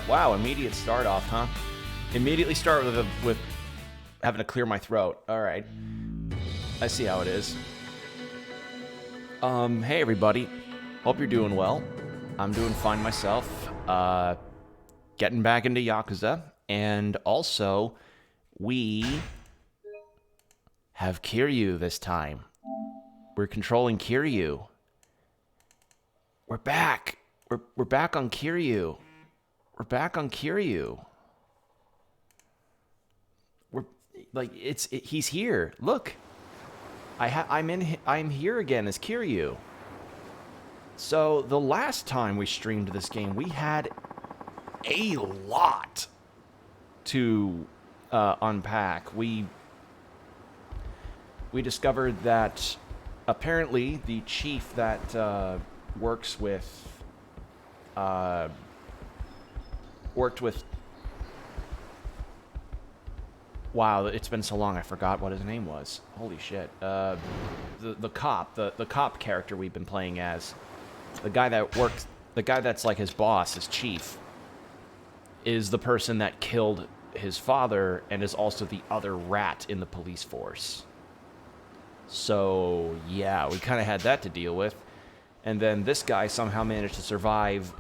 Wow, immediate start off, huh? Immediately start with having to clear my throat. All right. I see how it is. Hey everybody. Hope you're doing well. I'm doing fine myself. Getting back into Yakuza. And also, we have Kiryu this time. We're controlling Kiryu. We're back. We're back on Kiryu. We're back on Kiryu. We're like he's here. Look. I'm here again as Kiryu. So the last time we streamed this game, we had a lot to unpack. We discovered that apparently the chief that worked with wow, it's been so long I forgot what his name was. Holy shit. The cop character we've been playing as, the guy that's like his boss, his chief, is the person that killed his father and is also the other rat in the police force. So, yeah, we kind of had that to deal with. And then this guy somehow managed to survive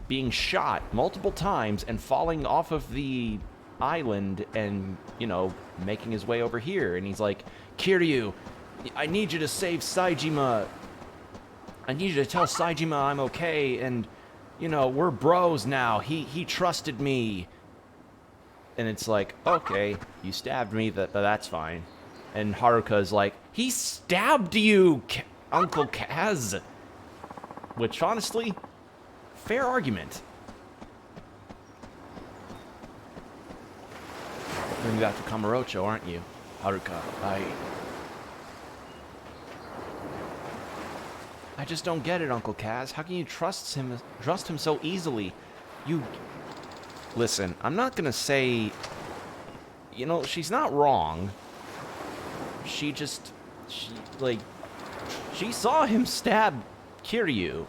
being shot multiple times and falling off of the island and, you know, making his way over here. And he's like, Kiryu, I need you to save Saejima. I need you to tell Saejima I'm okay. And, you know, we're bros now. He trusted me. And it's like, okay, you stabbed me, that's fine. And Haruka's like, he stabbed you, Uncle Kaz. Which, honestly, fair argument. Bring back to Kamarojo, aren't you, Haruka? I just don't get it, Uncle Kaz. How can you trust him so easily? Listen, I'm not gonna say... You know, she's not wrong. She saw him stab Kiryu.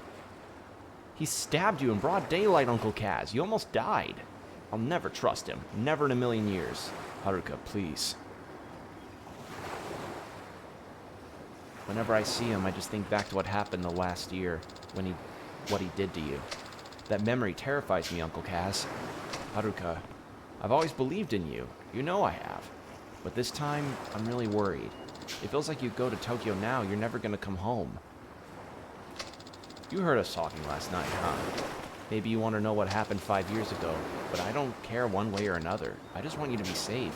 He stabbed you in broad daylight, Uncle Kaz. You almost died. I'll never trust him. Never in a million years. Haruka, please. Whenever I see him, I just think back to what happened the last year, what he did to you. That memory terrifies me, Uncle Kaz. Haruka, I've always believed in you. You know I have. But this time, I'm really worried. It feels like you go to Tokyo now, you're never gonna come home. You heard us talking last night, huh? Maybe you want to know what happened 5 years ago, but I don't care one way or another. I just want you to be safe.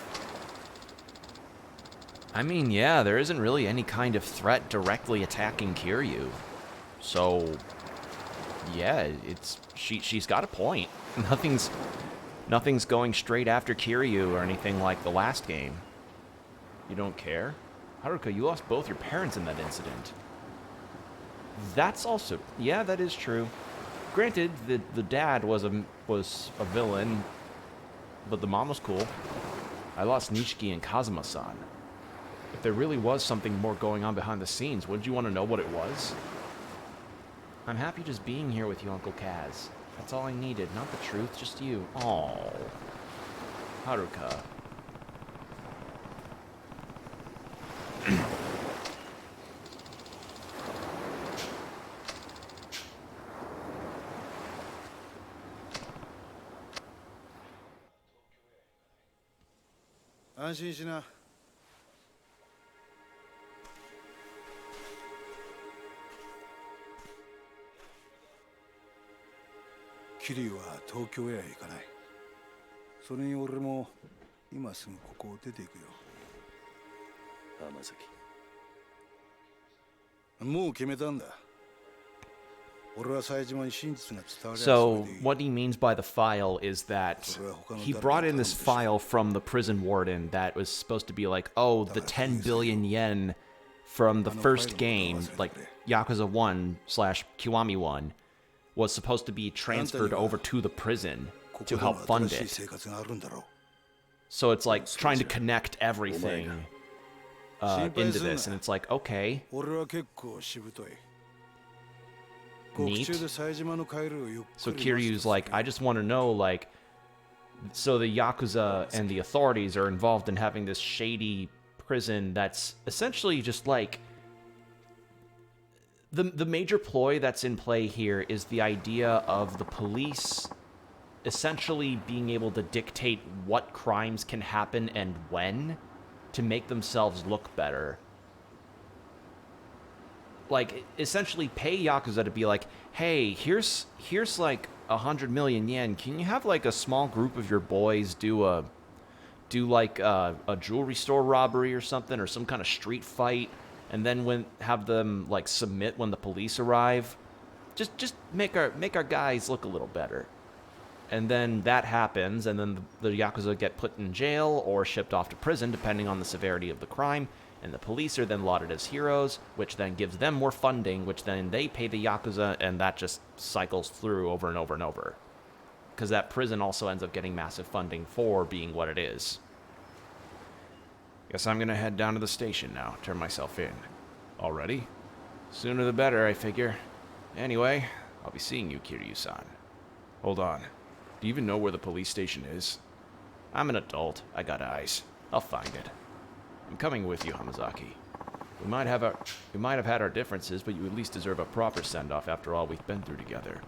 I mean, yeah, there isn't really any kind of threat directly attacking Kiryu. So, yeah, she's got a point. Nothing's going straight after Kiryu or anything like the last game. You don't care? Haruka, you lost both your parents in that incident. That's also... Yeah, that is true. Granted, the dad was a villain, but the mom was cool. I lost Nishiki and Kazuma-san. If there really was something more going on behind the scenes, wouldn't you want to know what it was? I'm happy just being here with you, Uncle Kaz. That's all I needed, not the truth, just you. Aww. Haruka. Kiryu は東京へは行かない。それに俺も今すぐここを出ていくよ。浜崎。もう決めたんだ。So, what he means by the file is that he brought in this file from the prison warden that was supposed to be like, oh, the 10 billion yen from the first game, like Yakuza 1/Kiwami 1, was supposed to be transferred over to the prison to help fund it. So it's like trying to connect everything into this, and it's like, okay. Neat. 中で冴島の帰りをゆっくり So 待ち Kiryu's like, I just want to know, like, so the Yakuza and the authorities are involved in having this shady prison that's essentially just like... The major ploy that's in play here is the idea of the police essentially being able to dictate what crimes can happen and when to make themselves look better. Like, essentially pay Yakuza to be like, hey, here's like 100 million yen. Can you have like a small group of your boys do a jewelry store robbery or something, or some kind of street fight, and then have them like submit when the police arrive? Just make our guys look a little better. And then that happens, and then the Yakuza get put in jail or shipped off to prison, depending on the severity of the crime. And the police are then lauded as heroes, which then gives them more funding, which then they pay the Yakuza, and that just cycles through over and over and over. Because that prison also ends up getting massive funding for being what it is. Guess I'm gonna head down to the station now, turn myself in. Already? Sooner the better, I figure. Anyway, I'll be seeing you, Kiryu-san. Hold on. Do you even know where the police station is? I'm an adult. I got eyes. I'll find it. I'm coming with you, Hamazaki. We might have had our differences, but you at least deserve a proper send-off after all we've been through together.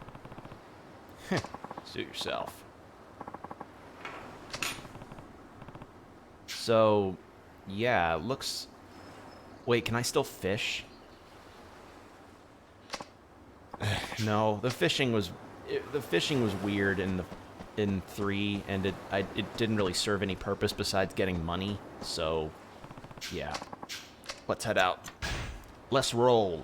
Suit yourself. So, yeah, looks... Wait, can I still fish? No, the fishing was weird in 3, and it didn't really serve any purpose besides getting money. So, yeah, let's head out. Let's roll.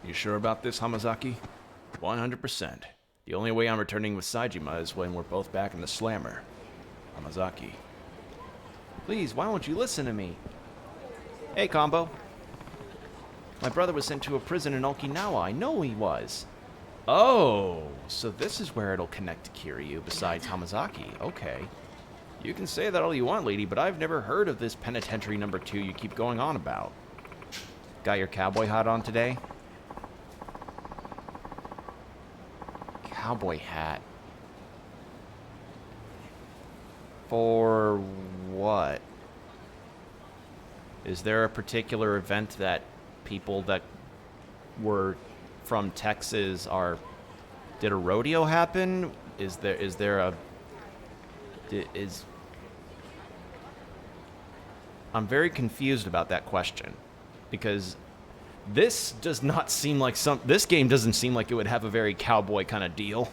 You sure about this, Hamazaki? 100%. The only way I'm returning with Saejima is when we're both back in the slammer. Hamazaki. Please, why won't you listen to me? Hey, Combo. My brother was sent to a prison in Okinawa. I know he was. Oh, so this is where it'll connect to Kiryu besides Hamazaki. Okay. You can say that all you want, lady, but I've never heard of this penitentiary number 2 you keep going on about. Got your cowboy hat on today? Cowboy hat. For what? Is there a particular event that people that were from Texas did a rodeo happen? I'm very confused about that question, because this does not seem like this game doesn't seem like it would have a very cowboy kind of deal.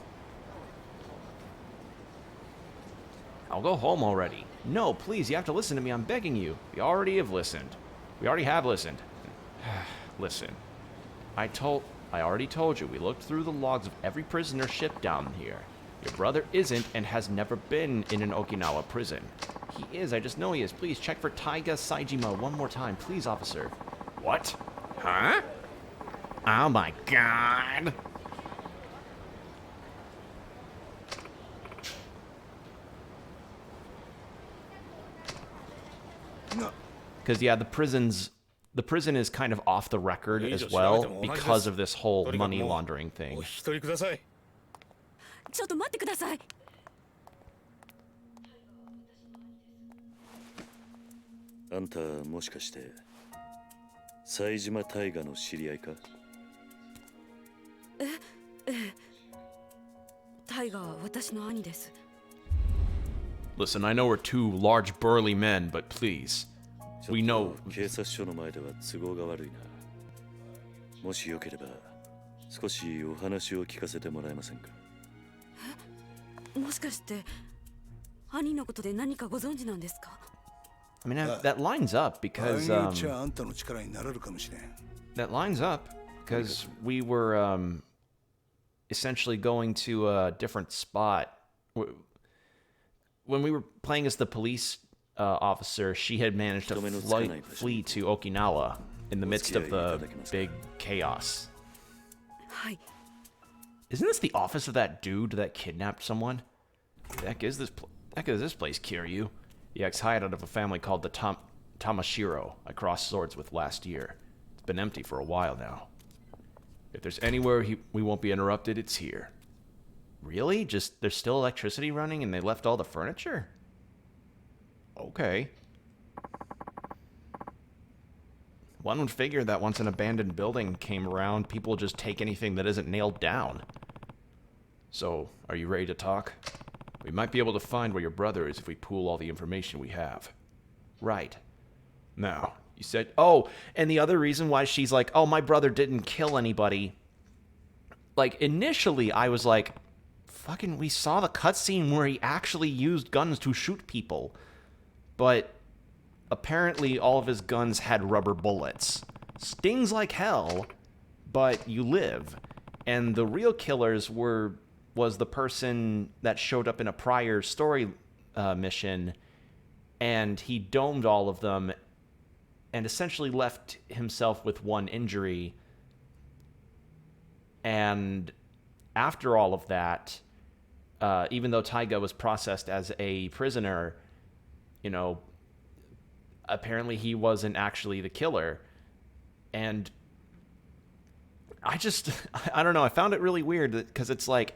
I'll go home already. No, please, you have to listen to me. I'm begging you. We already have listened. Listen. I already told you. We looked through the logs of every prisoner shipped down here. Your brother isn't and has never been in an Okinawa prison. He is. I just know he is. Please check for Taiga Saejima one more time. Please, officer. What? Huh? Oh my god. Because, yeah, the prison is kind of off the record as well because of this whole money laundering thing. ちょっと待ってください。あんたもしかして冴島大河の知り合いか？タイガは私の兄です。 Listen, I know we're two large burly men, but please, we know. 警察署の前では都合が悪いな。もしよければ少しお話を聞かせてもらえませんか？もしかして兄のことで何かご存知なんですか？ I mean, that lines up because that lines up because we were essentially going to a different spot. When we were playing as the police officer, she had managed to flee to Okinawa, in the midst of the big chaos. はい Isn't this the office of that dude that kidnapped someone? The heck is this place, Kiryu? The ex-hideout of a family called the Tamashiro I crossed swords with last year. It's been empty for a while now. If there's anywhere we won't be interrupted, it's here. Really? Just, there's still electricity running and they left all the furniture? Okay. One would figure that once an abandoned building came around, people would just take anything that isn't nailed down. So, are you ready to talk? We might be able to find where your brother is if we pool all the information we have. Right. Now, you said... Oh, and the other reason why she's like, oh, my brother didn't kill anybody. Like, initially, I was like, fucking, we saw the cutscene where he actually used guns to shoot people. But apparently all of his guns had rubber bullets. Stings like hell, but you live. And the real killers was the person that showed up in a prior story mission, and he domed all of them and essentially left himself with one injury. And after all of that, even though Taiga was processed as a prisoner, you know, apparently he wasn't actually the killer. And I don't know, I found it really weird because it's like,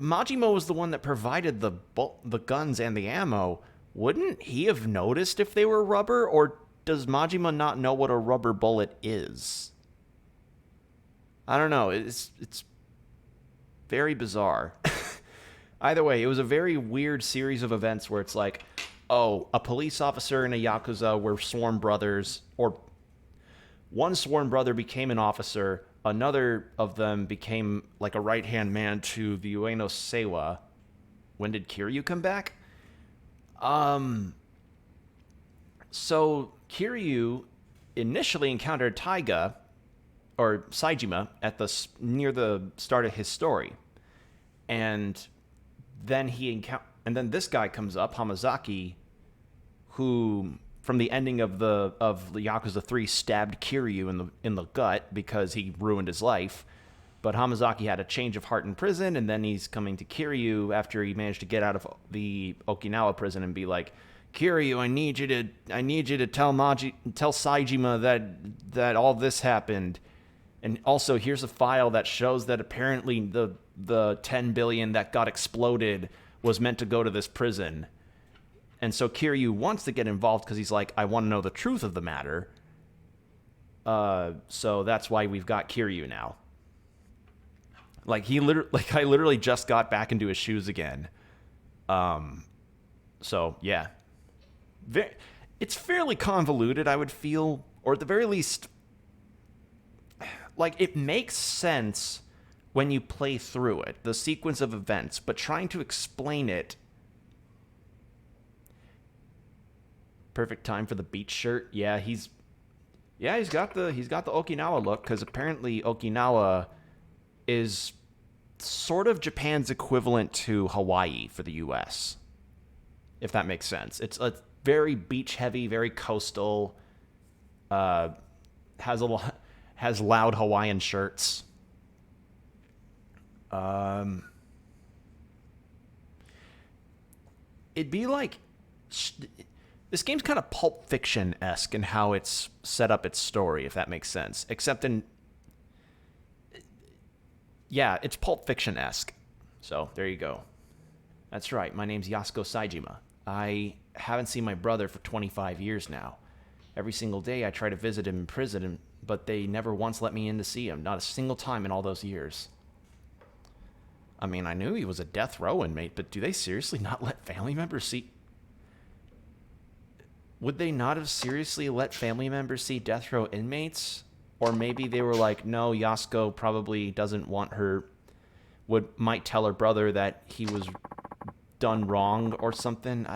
Majima was the one that provided the guns and the ammo. Wouldn't he have noticed if they were rubber, or does Majima not know what a rubber bullet is? I don't know. It's very bizarre. Either way, it was a very weird series of events where it's like, oh, a police officer and a Yakuza were sworn brothers, or one sworn brother became an officer, another of them became like a right-hand man to the Ueno Seiwa. When did Kiryu come back? So Kiryu initially encountered Taiga, or Saejima, at near the start of his story. And then then this guy comes up, Hamazaki, who from the ending of the Yakuza 3 stabbed Kiryu in the gut because he ruined his life. But Hamazaki had a change of heart in prison, and then he's coming to Kiryu after he managed to get out of the Okinawa prison and be like, Kiryu, I need you to tell Saejima that all this happened. And also, here's a file that shows that apparently the 10 billion that got exploded was meant to go to this prison. And so Kiryu wants to get involved because he's like, I want to know the truth of the matter. So that's why we've got Kiryu now. Like I literally just got back into his shoes again. So yeah, it's fairly convoluted, I would feel, or at the very least, like it makes sense when you play through it, the sequence of events, but trying to explain it. Perfect time for the beach shirt. Yeah, he's got the Okinawa look, because apparently Okinawa is sort of Japan's equivalent to Hawaii for the US, if that makes sense. It's very beach heavy, very coastal, has loud Hawaiian shirts. It'd be like, this game's kind of Pulp Fiction-esque in how it's set up its story, if that makes sense. Except yeah, it's Pulp Fiction-esque. So, there you go. That's right, my name's Yasuko Saejima. I haven't seen my brother for 25 years now. Every single day I try to visit him in prison, but they never once let me in to see him. Not a single time in all those years. I mean, I knew he was a death row inmate, but do they seriously not let family members see... Would they not have seriously let family members see death row inmates? Or maybe they were like, no, Yasuko probably doesn't want her... might tell her brother that he was done wrong or something.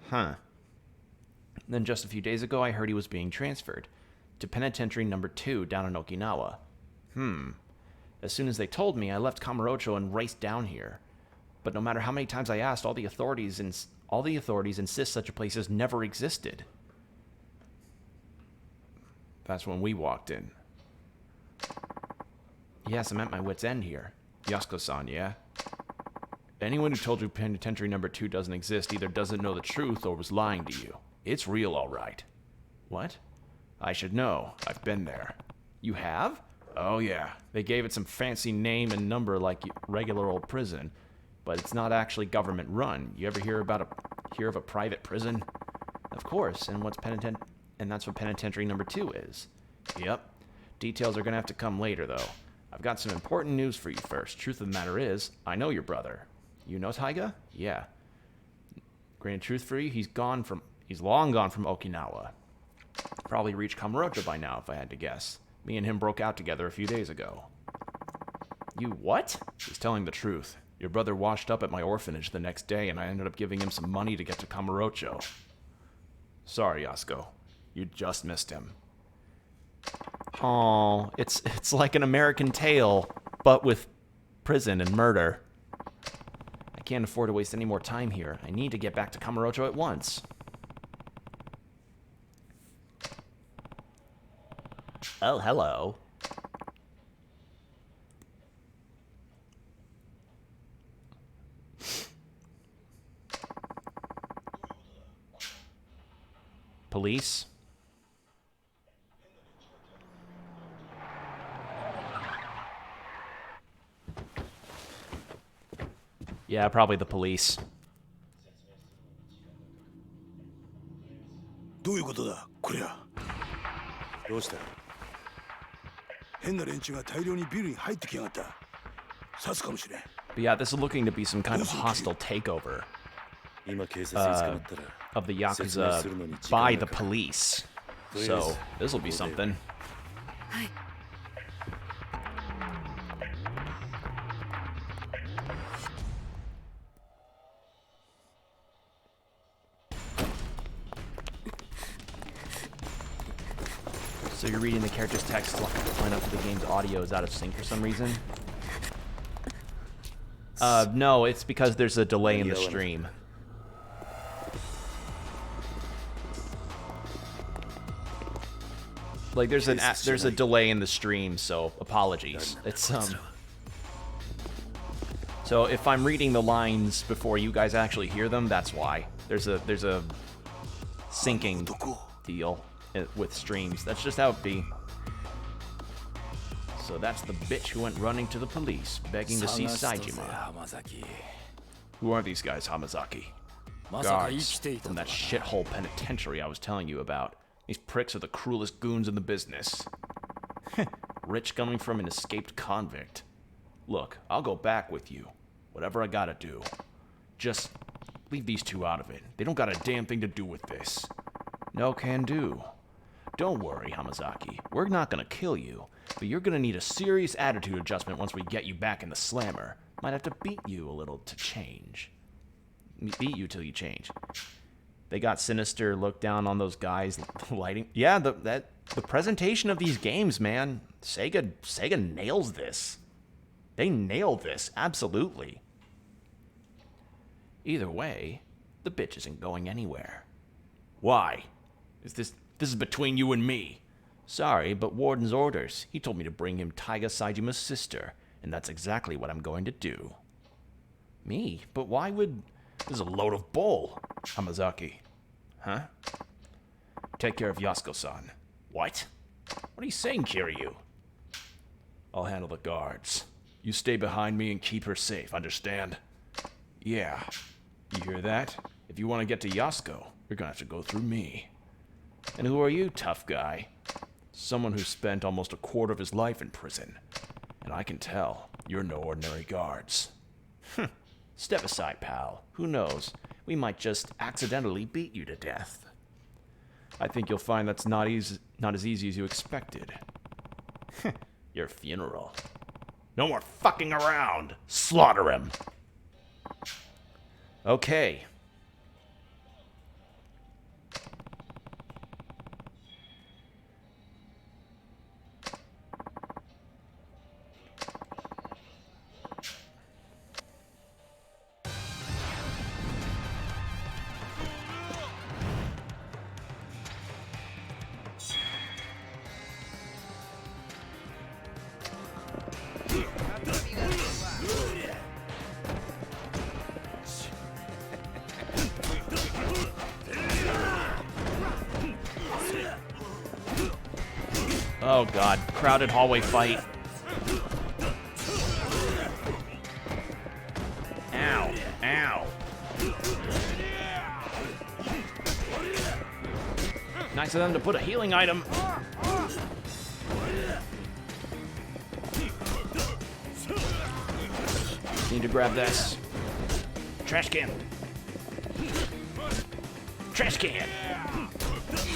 Then just a few days ago, I heard he was being transferred to Penitentiary Number 2 down in Okinawa. As soon as they told me, I left Kamarojo and raced down here. But no matter how many times I asked, all the authorities insist such a place has never existed. That's when we walked in. Yes, I'm at my wit's end here. Yasuko-san, yeah? Anyone who told you penitentiary number 2 doesn't exist either doesn't know the truth or was lying to you. It's real, all right. What? I should know. I've been there. You have? Oh, yeah. They gave it some fancy name and number like regular old prison, but it's not actually government run. You ever hear of a private prison? Of course, and that's what penitentiary number 2 is. Yep. Details are gonna have to come later, though. I've got some important news for you first. Truth of the matter is, I know your brother. You know Taiga? Yeah. Grand truth for you, he's long gone from Okinawa. Probably reached Kamarojo by now, if I had to guess. Me and him broke out together a few days ago. You what? He's telling the truth. Your brother washed up at my orphanage the next day, and I ended up giving him some money to get to Kamarojo. Sorry, Yasuko. You just missed him. Oh, it's like an American Tale, but with prison and murder. I can't afford to waste any more time here. I need to get back to Kamarojo at once. Oh, hello. Police? Yeah, probably the police. どういうことだこりゃ。どうした？変な連中が大量にビルに入ってきやがった。刺すかもしれん。 But yeah, this is looking to be some kind of hostile takeover 今警察に捕まったら of the 説明 Yakuza するのに時 by 間 the がかかる。 police. So, this'll be something. So you're reading the character's text line up to the game's audio is out of sync for some reason? No, it's because there's a delay in the stream. Like there's a delay in the stream, so apologies. It's So if I'm reading the lines before you guys actually hear them, that's why. There's a syncing deal with streams. That's just how it be. So that's the bitch who went running to the police, begging to see Saejima. Who are these guys, Hamazaki? Guards from that shithole penitentiary I was telling you about. These pricks are the cruelest goons in the business. Rich coming from an escaped convict. Look, I'll go back with you. Whatever I gotta do. Just leave these two out of it. They don't got a damn thing to do with this. No can do. Don't worry, Hamazaki. We're not gonna kill you, but you're gonna need a serious attitude adjustment once we get you back in the slammer. Might have to beat you a little to change. Beat you till you change. They got sinister look down on those guys lighting. Yeah, the presentation of these games, man. Sega nails this. They nailed this, absolutely. Either way, the bitch isn't going anywhere. Why? This is between you and me. Sorry, but Warden's orders. He told me to bring him Taiga Saejima's sister, and that's exactly what I'm going to do. Me? But why would... This is a load of bull. Hamazaki. Huh? Take care of Yasuko-san. What? What are you saying, Kiryu? I'll handle the guards. You stay behind me and keep her safe, understand? Yeah. You hear that? If you want to get to Yasuko, you're gonna have to go through me. And who are you, tough guy? Someone who spent almost a quarter of his life in prison. And I can tell, you're no ordinary guards. Step aside, pal. Who knows? We might just accidentally beat you to death. I think you'll find that's not as easy as you expected. Your funeral. No more fucking around! Slaughter him! Okay. Oh god, crowded hallway fight. Ow, ow. Nice of them to put a healing item. Need to grab this. Trash can. Trash can.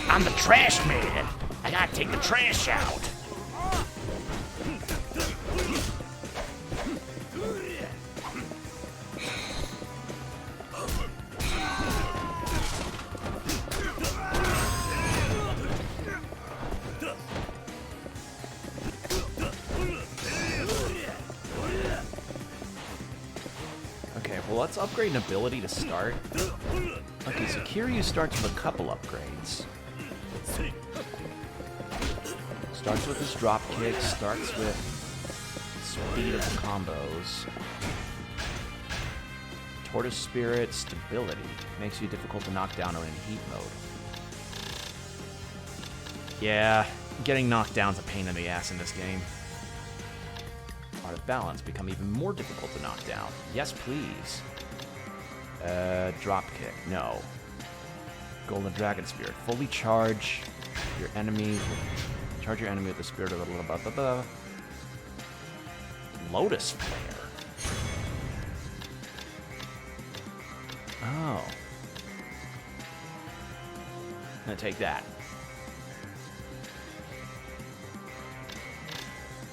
I'm the trash man. I gotta take the trash out. Okay, well, let's upgrade an ability to start. Okay, so Kiryu starts with a couple upgrades. Starts with his drop kick, starts with speed of the combos. Tortoise Spirit, stability. Makes you difficult to knock down or in heat mode. Yeah, getting knocked down's a pain in the ass in this game. Art of Balance, become even more difficult to knock down. Yes, please. Drop kick, no. Golden Dragon Spirit, fully charge your enemy. Charge your enemy with the spirit of the Lotus Flare. Oh. I'm gonna take that.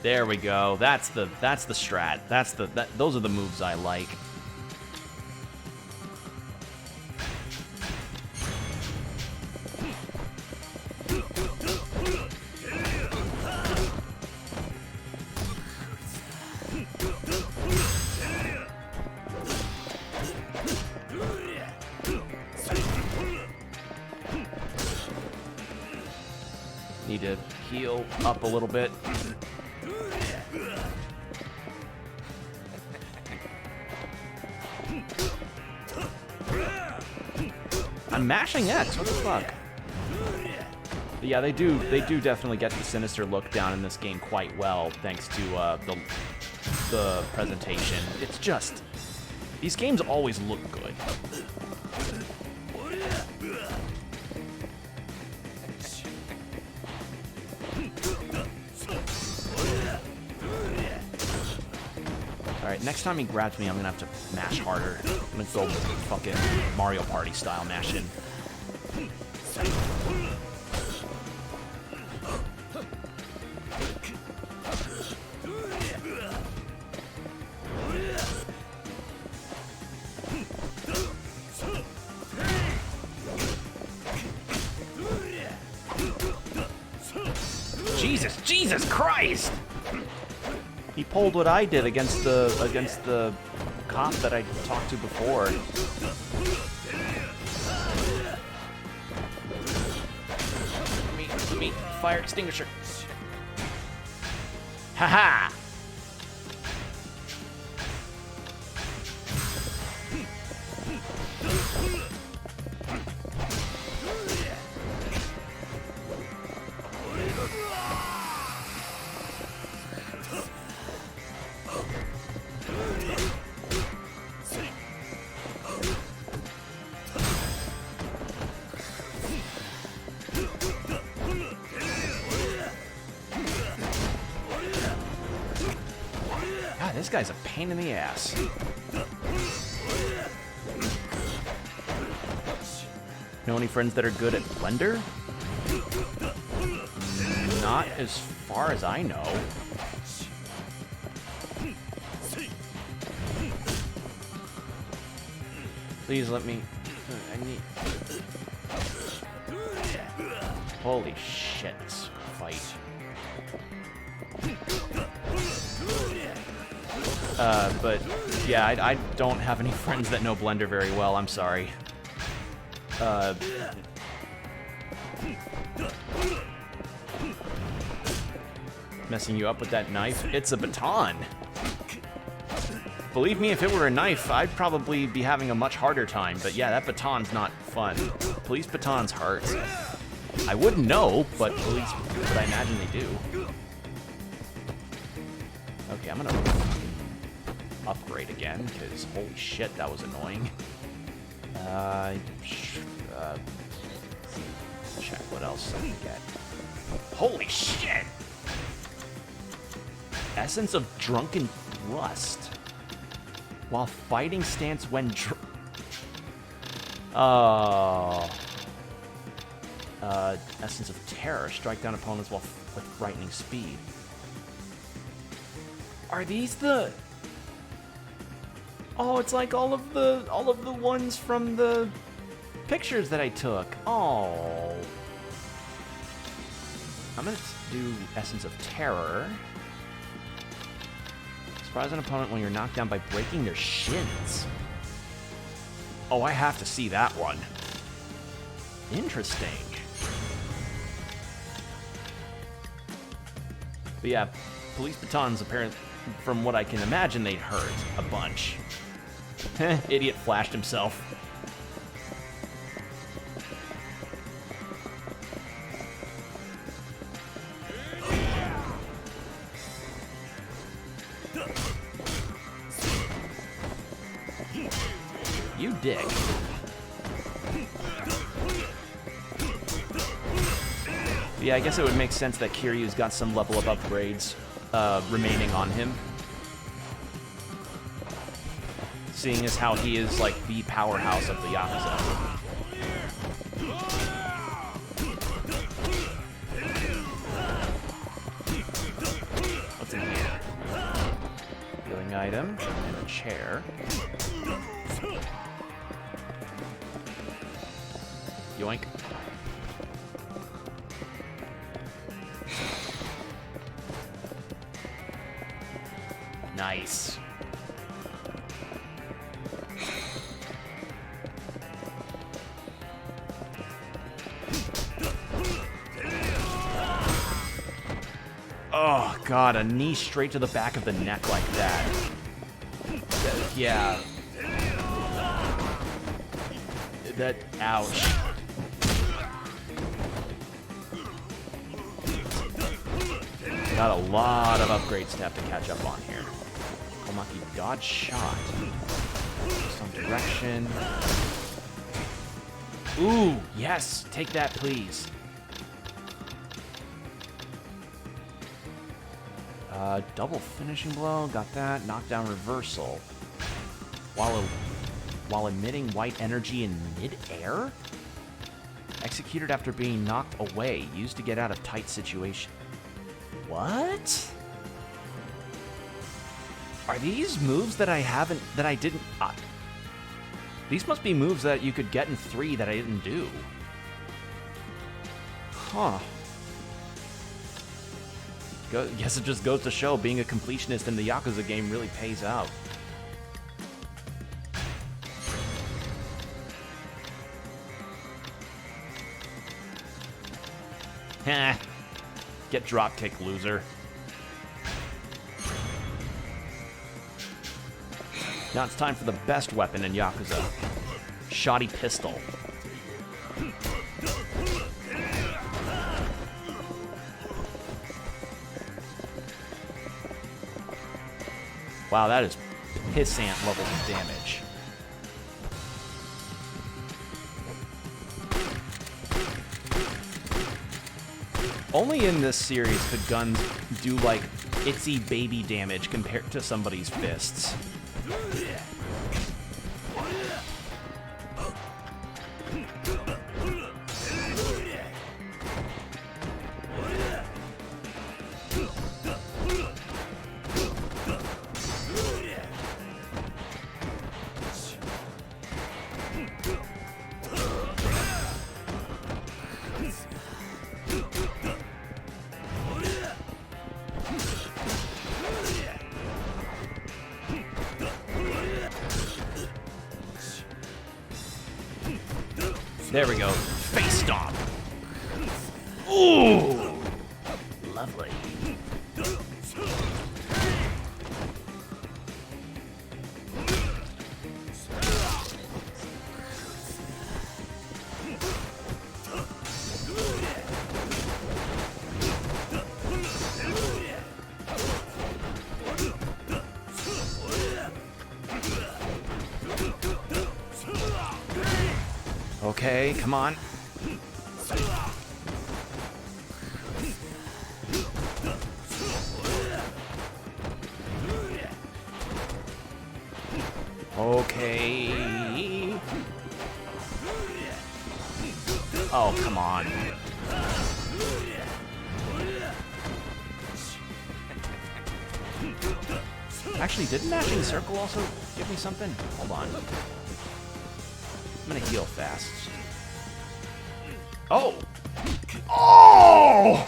There we go. That's the strat. Those are the moves I like. Need to heal up a little bit. I'm mashing X. What the fuck? But yeah, they do definitely get the sinister look down in this game quite well, thanks to the presentation. It's just these games always look good. Alright, next time he grabs me, I'm gonna have to mash harder. I'm gonna go fucking Mario Party style mashing. Jesus Christ! He pulled what I did against the cop that I talked to before. Let me fire extinguisher. Haha! This guy's a pain in the ass. Know any friends that are good at Blender? Not as far as I know. Please let me... I need... Holy shit, this fight. But yeah, I don't have any friends that know Blender very well. I'm sorry. Messing you up with that knife? It's a baton. Believe me, if it were a knife, I'd probably be having a much harder time. But yeah, that baton's not fun. Police batons hurt. I wouldn't know, but I imagine they do. Okay, I'm gonna upgrade again, because holy shit, that was annoying. Check what else I can get. Holy shit! Essence of Drunken Lust. While fighting stance when Essence of Terror. Strike down opponents with frightening speed. Are these the... Oh, it's like all of the ones from the pictures that I took. Oh. I'm gonna do Essence of Terror. Surprise an opponent when you're knocked down by breaking their shins. Oh, I have to see that one. Interesting. But yeah, police batons, apparently, from what I can imagine, they'd hurt a bunch. Idiot flashed himself. You dick. Yeah, I guess it would make sense that Kiryu's got some level of upgrades remaining on him. Seeing as how he is like the powerhouse of the Yakuza. What's in here? Healing item and a chair. Yoink. Nice. Oh, God, a knee straight to the back of the neck like that. Yeah. That, ouch. Got a lot of upgrades to have to catch up on here. Komaki dodge shot. Some direction. Ooh, yes, take that, please. Double finishing blow, got that. Knockdown reversal. While emitting white energy in mid-air? Executed after being knocked away, used to get out of tight situation. What? Are these moves that I didn't... these must be moves that you could get in 3 that I didn't do. Huh. Guess it just goes to show being a completionist in the Yakuza game really pays out. Heh. Get drop kick, loser. Now it's time for the best weapon in Yakuza. Shoddy pistol. Wow, that is pissant level of damage. Only in this series could guns do, like, itsy baby damage compared to somebody's fists. There we go. Face stomp. Ooh! Lovely. Okay, come on. Okay. Oh, come on. Actually, didn't Mashing Circle also give me something? Hold on. I'm gonna heal fast. Oh! Oh!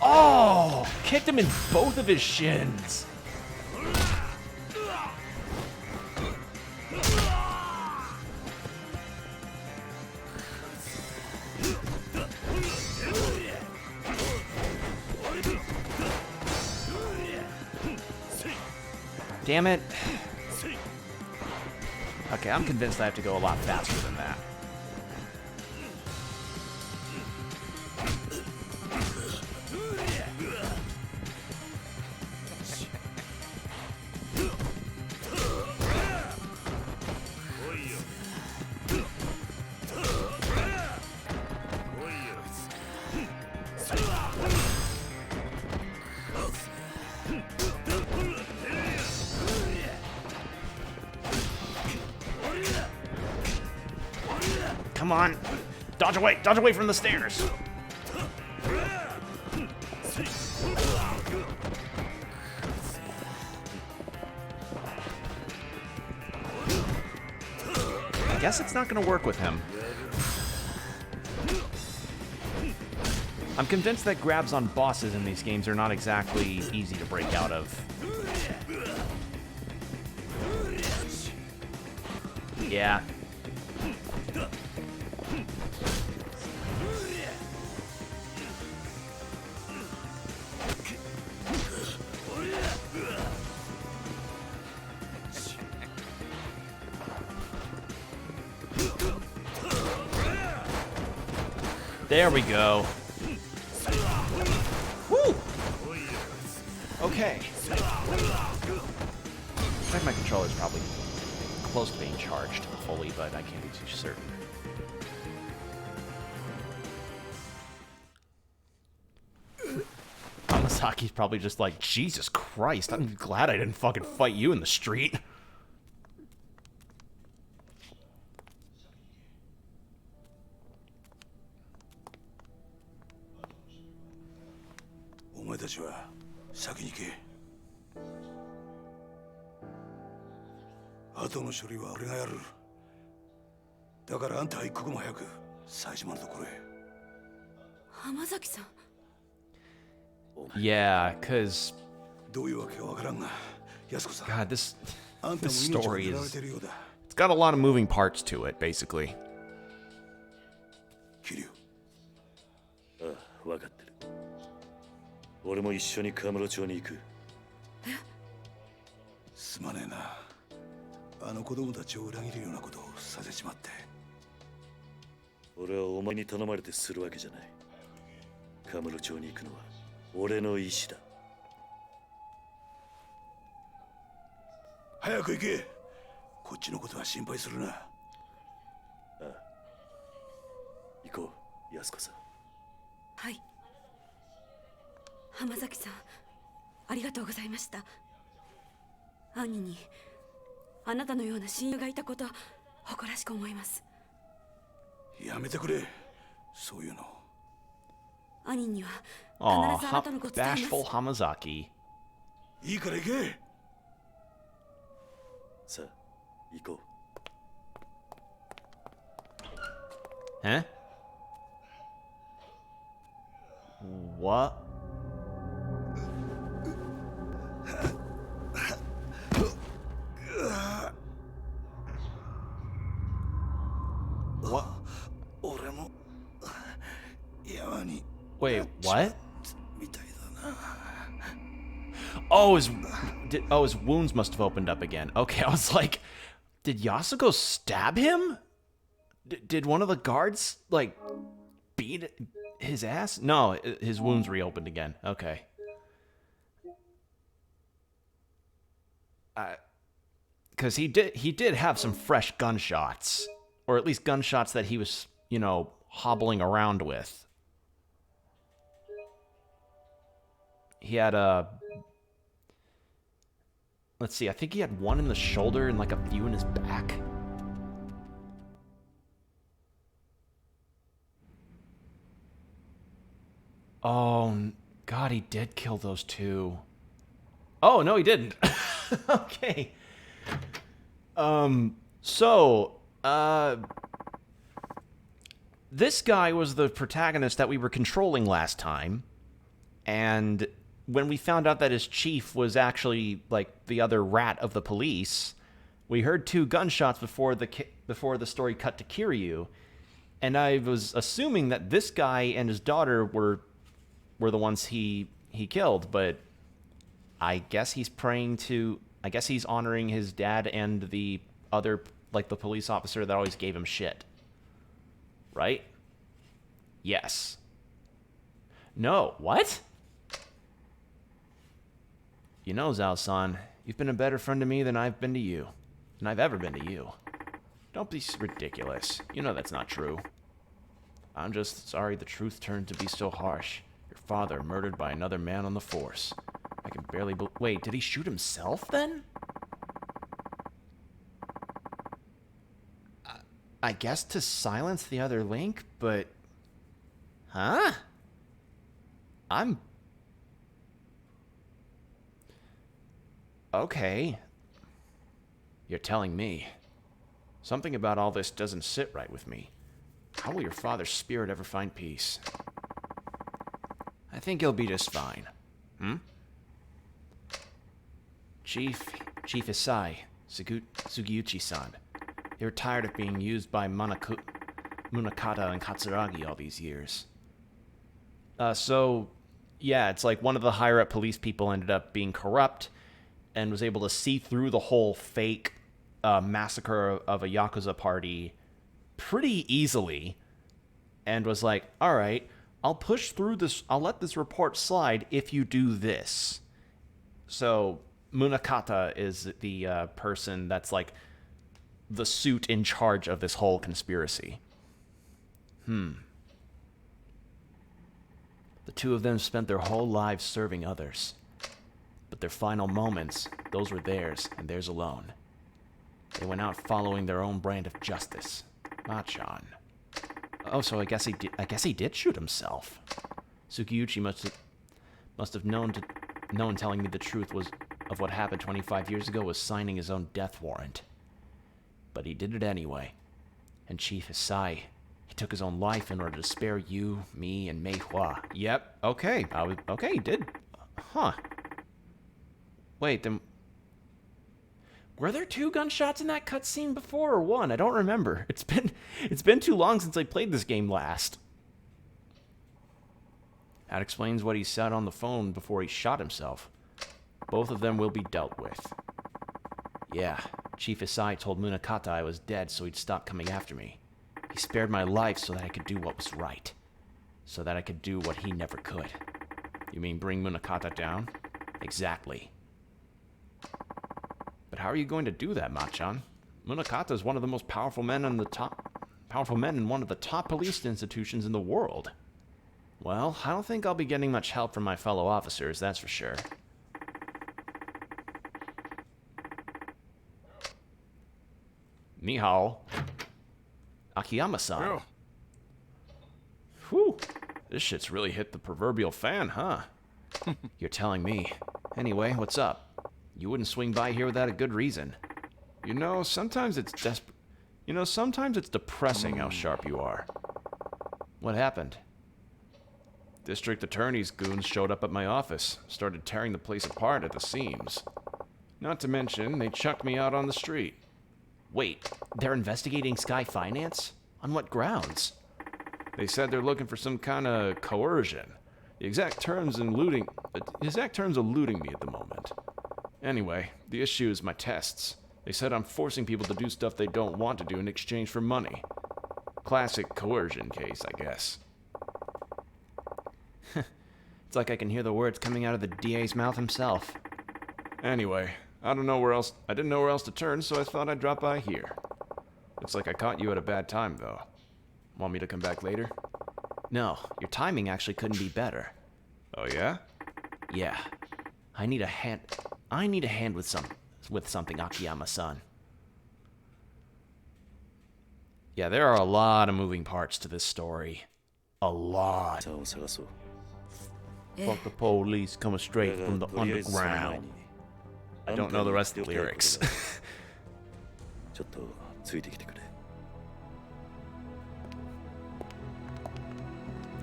Oh! Kicked him in both of his shins. Damn it. Okay, I'm convinced I have to go a lot faster than that. Come on. Dodge away from the stairs. I guess it's not going to work with him. I'm convinced that grabs on bosses in these games are not exactly easy to break out of. Yeah. There we go. Woo! Okay. In fact, my controller's probably close to being charged fully, but I can't be too certain. Hamasaki's probably just like, Jesus Christ, I'm glad I didn't fucking fight you in the street. Yeah, cause God, this story is, it's got a lot of moving parts to it, basically. Kiryu. ああ、分かってる。俺も一緒にカムロ町に行く。すまねえな。あの子供たちを裏切るようなことをさせちまって。俺はお前に頼まれてするわけじゃない。カムロ町に行くのは俺の意志だ。早く行け。こっちのことは心配するな。ああ。行こう、安子さん。はい。浜崎さん、ありがとうございました。兄にあなたのような親友がいたこと誇らしく思います。やめてくれ。そういうの。兄にはAw, 必ずあなたのこと伝えます。 bashful Hamazaki. いいから行け。さあ、行こう。 Huh? What? What? 俺も山に Wait, what? みたいだな。 Oh, his wounds must have opened up again. Okay, I was like, did Yasuko stab him? Did one of the guards, like, beat his ass? No, his wounds reopened again. Okay. because he did have some fresh gunshots. Or at least gunshots that he was, you know, hobbling around with. He had a... Let's see, I think he had one in the shoulder and like a few in his back. Oh, God, he did kill those two. Oh, no, he didn't. Okay. This guy was the protagonist that we were controlling last time. And when we found out that his chief was actually, like, the other rat of the police, we heard 2 gunshots before the story cut to Kiryu. And I was assuming that this guy and his daughter were the ones he killed, but I guess he's honoring his dad and the other, like, the police officer that always gave him shit. Right? Yes. No, what? You know, Zhao-san, you've been a better friend to me than I've been to you. Than I've ever been to you. Don't be ridiculous. You know that's not true. I'm just sorry the truth turned to be so harsh. Your father murdered by another man on the force. I can barely wait, did he shoot himself then? I guess to silence the other link, but... Huh? Okay. You're telling me. Something about all this doesn't sit right with me. How will your father's spirit ever find peace? I think he'll be just fine. Chief Isai, Sugiuchi-san. They were tired of being used by Munakata and Katsuragi all these years. Yeah, it's like one of the higher-up police people ended up being corrupt and was able to see through the whole fake massacre of a Yakuza party pretty easily and was like, all right, I'll push through this, I'll let this report slide if you do this. So Munakata is the person that's like the suit in charge of this whole conspiracy. The 2 of them spent their whole lives serving others. But their final moments, those were theirs, and theirs alone. They went out following their own brand of justice. Machan. Oh, so I guess he did shoot himself. Sugiuchi must have known telling me the truth of what happened 25 years ago was signing his own death warrant. But he did it anyway. And Chief Isai, he took his own life in order to spare you, me, and Mei Hua. Yep, okay. Okay, he did. Huh. Wait, then... Were there 2 gunshots in that cutscene before, or 1? I don't remember. It's been too long since I played this game last. That explains what he said on the phone before he shot himself. Both of them will be dealt with. Yeah, Chief Isai told Munakata I was dead so he'd stop coming after me. He spared my life so that I could do what was right. So that I could do what he never could. You mean bring Munakata down? Exactly. But how are you going to do that, Machan? Munakata is one of the most powerful men in one of the top police institutions in the world. Well, I don't think I'll be getting much help from my fellow officers, that's for sure. Ni hao. Akiyama-san. Yeah. Whew. This shit's really hit the proverbial fan, huh? You're telling me. Anyway, what's up? You wouldn't swing by here without a good reason. You know, sometimes it's depressing how sharp you are. What happened? District Attorney's goons showed up at my office, started tearing the place apart at the seams. Not to mention, they chucked me out on the street. Wait, they're investigating Sky Finance? On what grounds? They said they're looking for some kind of coercion. The exact terms eluding me at the moment. Anyway, the issue is my tests. They said I'm forcing people to do stuff they don't want to do in exchange for money. Classic coercion case, I guess. It's like I can hear the words coming out of the DA's mouth himself. Anyway, I didn't know where else to turn, so I thought I'd drop by here. Looks like I caught you at a bad time, though. Want me to come back later? No, your timing actually couldn't be better. Oh yeah? Yeah. I need a hand with something, Akiyama-san. Yeah, there are a lot of moving parts to this story. A lot. Fuck the police coming straight from the underground. I don't know the rest of the lyrics.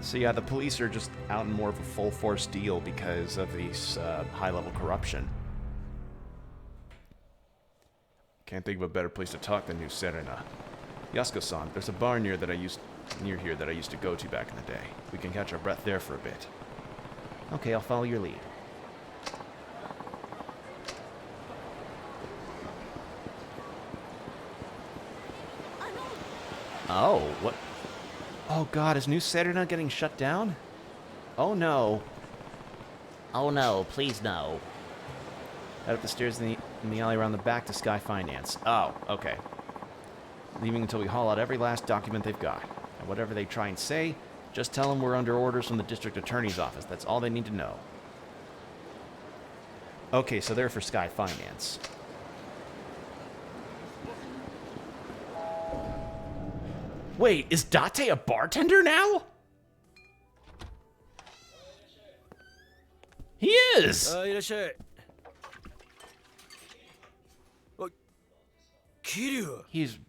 So yeah, the police are just out in more of a full force deal because of these high-level corruption. Can't think of a better place to talk than New Serena. Yasuko-san, there's a bar near here that I used to go to back in the day. We can catch our breath there for a bit. Okay, I'll follow your lead. Oh, what? Oh god, is New Serena getting shut down? Oh no. Oh no, please no. Head up the stairs in the alley around the back to Sky Finance. Oh, okay. Leaving until we haul out every last document they've got. And whatever they try and say, just tell them we're under orders from the district attorney's office. That's all they need to know. Okay, so they're for Sky Finance. Wait, is Date a bartender now? He is! Kiryu! He's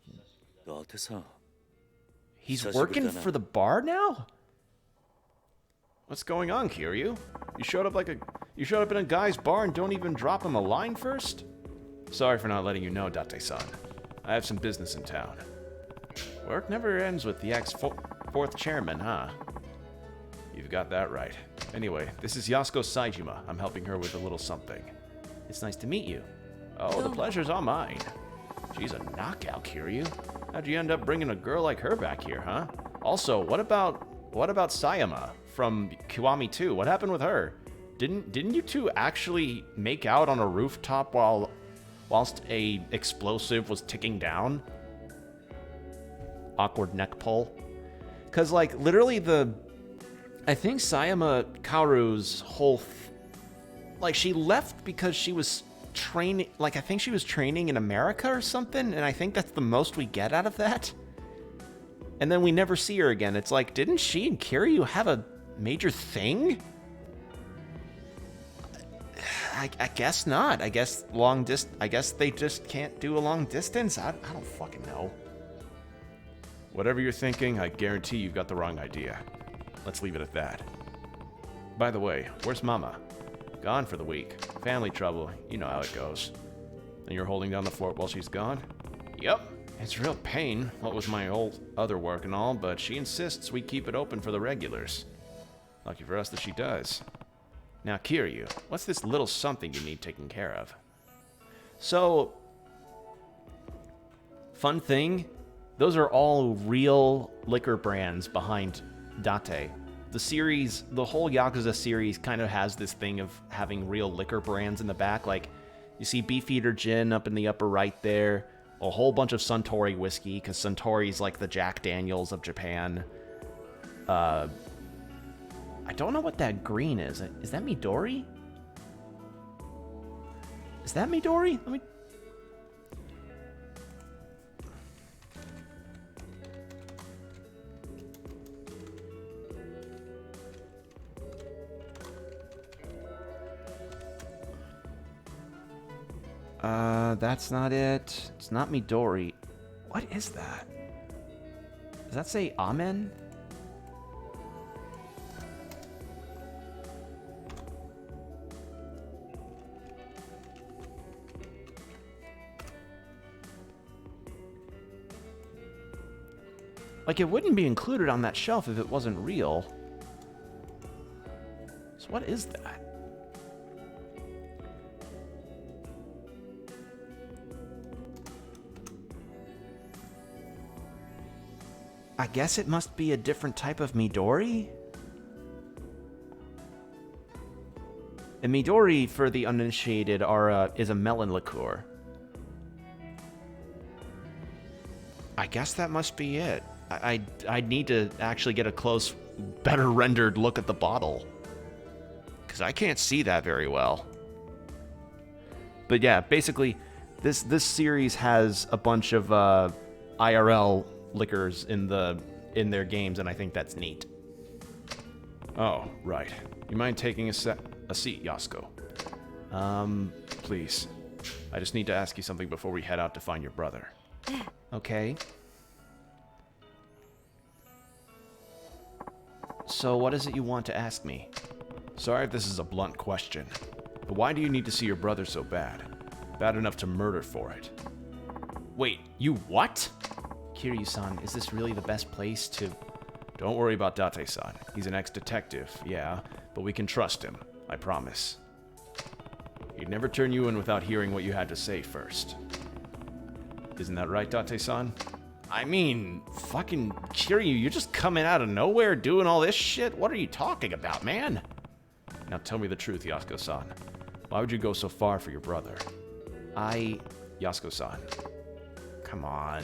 working for the bar now? What's going on, Kiryu? You showed up in a guy's bar and don't even drop him a line first? Sorry for not letting you know, Date-san. I have some business in town. Work never ends with the ex-fourth chairman, huh? You've got that right. Anyway, this is Yasuko Saejima. I'm helping her with a little something. It's nice to meet you. Oh, the pleasure's all mine. She's a knockout, Kiryu. How'd you end up bringing a girl like her back here, huh? Also, what about Sayama from Kiwami 2? What happened with her? Didn't you two actually make out on a rooftop whilst a explosive was ticking down? Awkward neck pull. Cause like literally I think Sayama Kaoru's whole like she left because she was training, like I think she was training in America or something, and I think that's the most we get out of that. And then we never see her again. It's like, didn't she and Kiryu have a major thing? I guess not. I guess they just can't do a long distance. I don't fucking know. Whatever you're thinking, I guarantee you've got the wrong idea. Let's leave it at that. By the way, where's Mama? Gone for the week. Family trouble. You know how it goes. And you're holding down the fort while she's gone? Yep. It's real pain, what with my other work and all, but she insists we keep it open for the regulars. Lucky for us that she does. Now, Kiryu, what's this little something you need taken care of? So, fun thing, those are all real liquor brands behind Date. The series, the whole Yakuza series kind of has this thing of having real liquor brands in the back. Like, you see Beefeater Gin up in the upper right there. A whole bunch of Suntory whiskey, because Suntory's like the Jack Daniels of Japan. I don't know what that green is. Is that Midori? Is that Midori? Let me... That's not it. It's not Midori. What is that? Does that say Amen? Like, it wouldn't be included on that shelf if it wasn't real. So what is that? I guess it must be a different type of Midori? And Midori, for the uninitiated, is a melon liqueur. I guess that must be it. I'd need to actually get a close, better rendered look at the bottle. Because I can't see that very well. But yeah, basically, this series has a bunch of IRL liquors in their games, and I think that's neat. Oh, right. You mind taking a seat, Yasuko? Please. I just need to ask you something before we head out to find your brother. Okay. So what is it you want to ask me? Sorry if this is a blunt question, but why do you need to see your brother so bad? Bad enough to murder for it. Wait, you what? Kiryu-san, is this really the best place to... Don't worry about Date-san. He's an ex-detective, yeah, but we can trust him, I promise. He'd never turn you in without hearing what you had to say first. Isn't that right, Date-san? I mean, fucking Kiryu, you're just coming out of nowhere doing all this shit? What are you talking about, man? Now tell me the truth, Yasuko-san. Why would you go so far for your brother? Yasuko-san. Come on.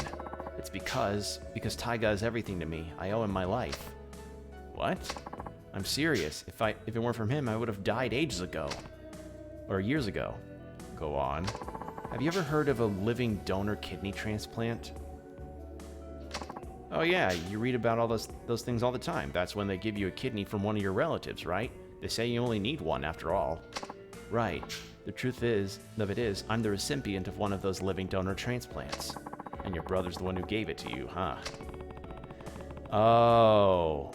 It's because Taiga is everything to me. I owe him my life. What? I'm serious. If it weren't for him, I would have died ages ago. Or years ago. Go on. Have you ever heard of a living donor kidney transplant? Oh yeah, you read about all those things all the time. That's when they give you a kidney from one of your relatives, right? They say you only need one after all. Right. The truth of it is, I'm the recipient of one of those living donor transplants. And your brother's the one who gave it to you, huh? Oh.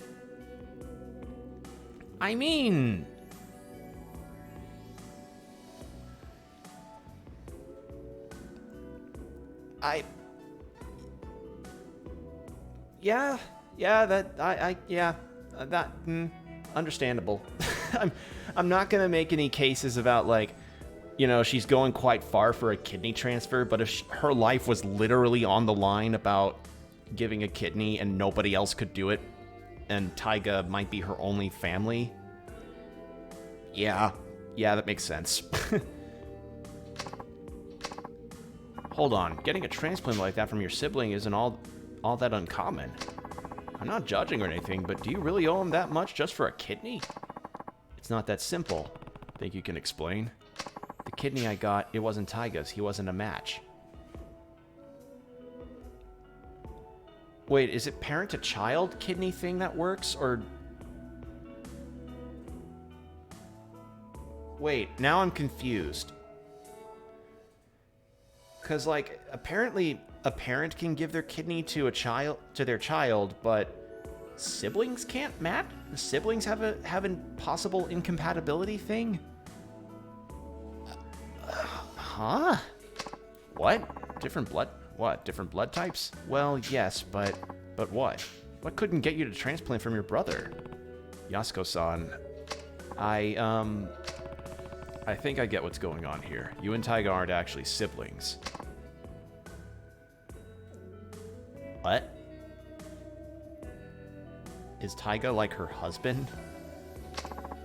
I mean... Yeah, understandable. I'm not gonna make any cases about, like, you know, she's going quite far for a kidney transfer, but if her life was literally on the line about giving a kidney and nobody else could do it, and Taiga might be her only family, yeah, that makes sense. Hold on, getting a transplant like that from your sibling isn't all that uncommon. I'm not judging or anything, but do you really owe him that much just for a kidney? It's not that simple. Think you can explain? The kidney I got, it wasn't Taiga's. He wasn't a match. Wait, is it parent-to-child kidney thing that works, or... Wait, now I'm confused. Because, like, apparently a parent can give their kidney to their child, but siblings can't match? Siblings have a possible incompatibility thing? Huh? What? Different blood types? Well, yes, but what? What couldn't get you to transplant from your brother? Yasuko-san, I think I get what's going on here. You and Taiga aren't actually siblings. What? Is Taiga like her husband?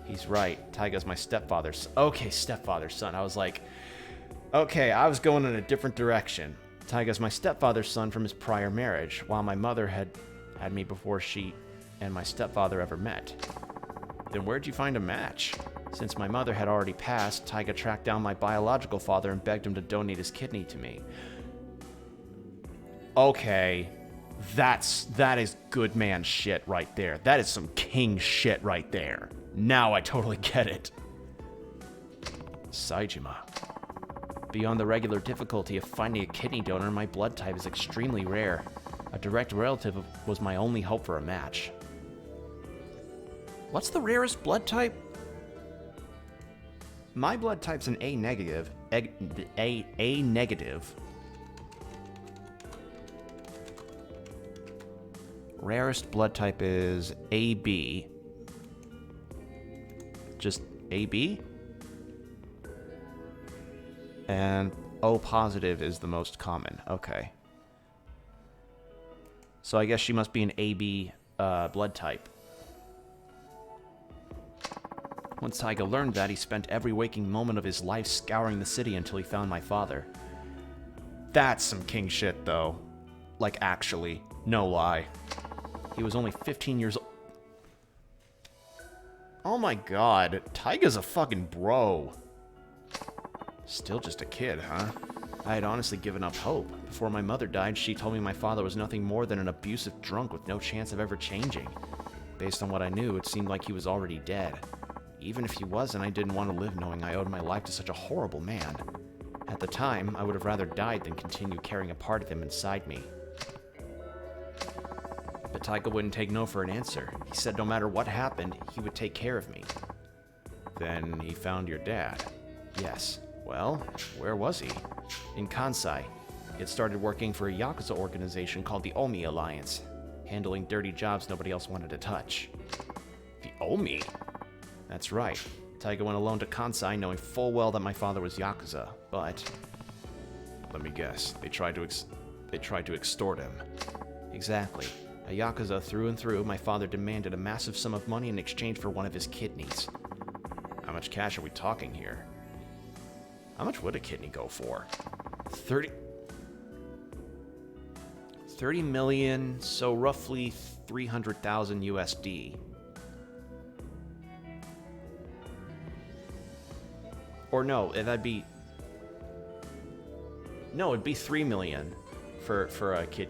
He's right. Taiga's my stepfather's... Okay, stepfather's son. I was like... Okay, I was going in a different direction. Taiga's my stepfather's son from his prior marriage, while my mother had me before she and my stepfather ever met. Then where'd you find a match? Since my mother had already passed, Taiga tracked down my biological father and begged him to donate his kidney to me. Okay, that is good man shit right there. That is some king shit right there. Now I totally get it. Saejima. Beyond the regular difficulty of finding a kidney donor, my blood type is extremely rare. A direct relative was my only hope for a match. What's the rarest blood type? My blood type's an A negative. A negative. Rarest blood type is AB. Just AB? And O positive is the most common. Okay. So I guess she must be an AB blood type. Once Taiga learned that, he spent every waking moment of his life scouring the city until he found my father. That's some king shit, though. Like, actually. No lie. He was only 15 years old. Oh my god. Taiga's a fucking bro. Still just a kid, huh? I had honestly given up hope. Before my mother died, she told me my father was nothing more than an abusive drunk with no chance of ever changing. Based on what I knew, it seemed like he was already dead. Even if he wasn't, I didn't want to live knowing I owed my life to such a horrible man. At the time, I would have rather died than continue carrying a part of him inside me. But Taiga wouldn't take no for an answer. He said no matter what happened, he would take care of me. Then he found your dad. Yes. Well, where was he? In Kansai. He had started working for a Yakuza organization called the Omi Alliance, handling dirty jobs nobody else wanted to touch. The Omi? That's right. Taiga went alone to Kansai knowing full well that my father was Yakuza, but... Let me guess. They tried to extort him. Exactly. A Yakuza through and through, my father demanded a massive sum of money in exchange for one of his kidneys. How much cash are we talking here? How much would a kidney go for? 30 million, so roughly 300,000 USD. Or no, that'd be... No, it'd be 3 million for a kid.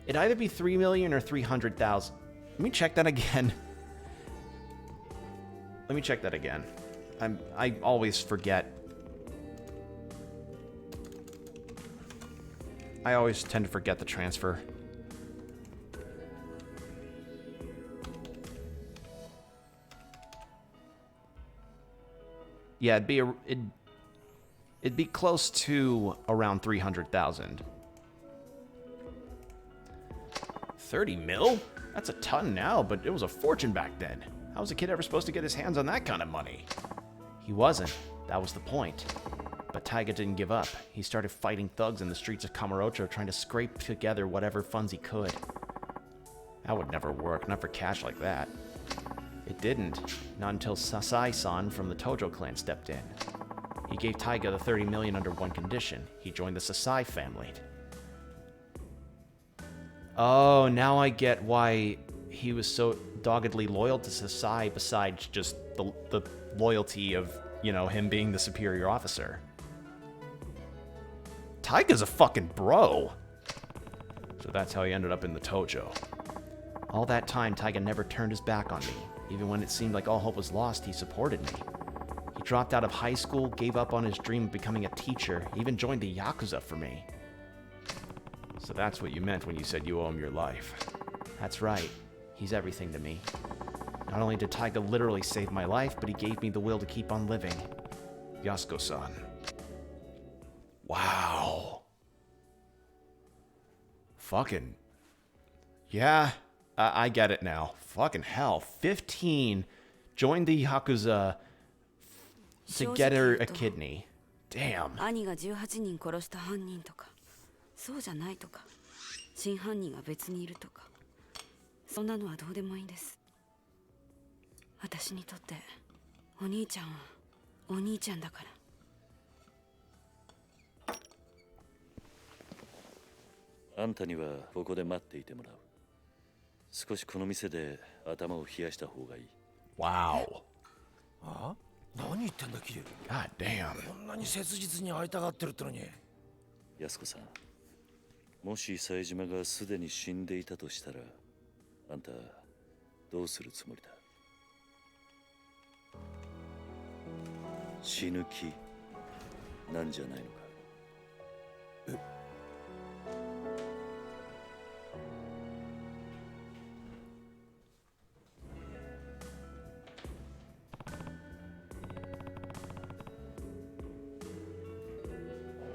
It'd either be 3 million or 300,000. Let me check that again. Let me check that again. I always forget. I always tend to forget the transfer. Yeah, it'd be close to around 300,000. 30 mil? That's a ton now, but it was a fortune back then. How was a kid ever supposed to get his hands on that kind of money? He wasn't. That was the point. But Taiga didn't give up. He started fighting thugs in the streets of Kamarojo, trying to scrape together whatever funds he could. That would never work, not for cash like that. It didn't. Not until Sasai-san from the Tojo clan stepped in. He gave Taiga the 30 million under one condition. He joined the Sasai family. Oh, now I get why he was so doggedly loyal to Sasai besides just the loyalty of, you know, him being the superior officer. Taiga's a fucking bro. So that's how he ended up in the Tojo. All that time, Taiga never turned his back on me. Even when it seemed like all hope was lost, he supported me. He dropped out of high school, gave up on his dream of becoming a teacher, even joined the Yakuza for me. So that's what you meant when you said you owe him your life. That's right. He's everything to me. Not only did Taiga literally save my life, but he gave me the will to keep on living. Yasuko-san. Wow. Fucking... Yeah, I get it now. Fucking hell. 15 joined the Yakuza to get her a kidney. Damn. 兄が18人殺した犯人とか、そうじゃないとか、真犯人が別にいるとか、そんなのはどうでもいいんです。私にとってお兄ちゃんはお兄ちゃんだから。あんたにはここで待っていてもらう。少しこの店で頭を冷やした方がいい。Wow. あ？何言ってんだキリュウ。 God damn. こんなに切実に会いたがってるってのに。安子さん、もし冴島がすでに死んでいたとしたら、あんたどうするつもりだ？死ぬ気なんじゃないのか？え？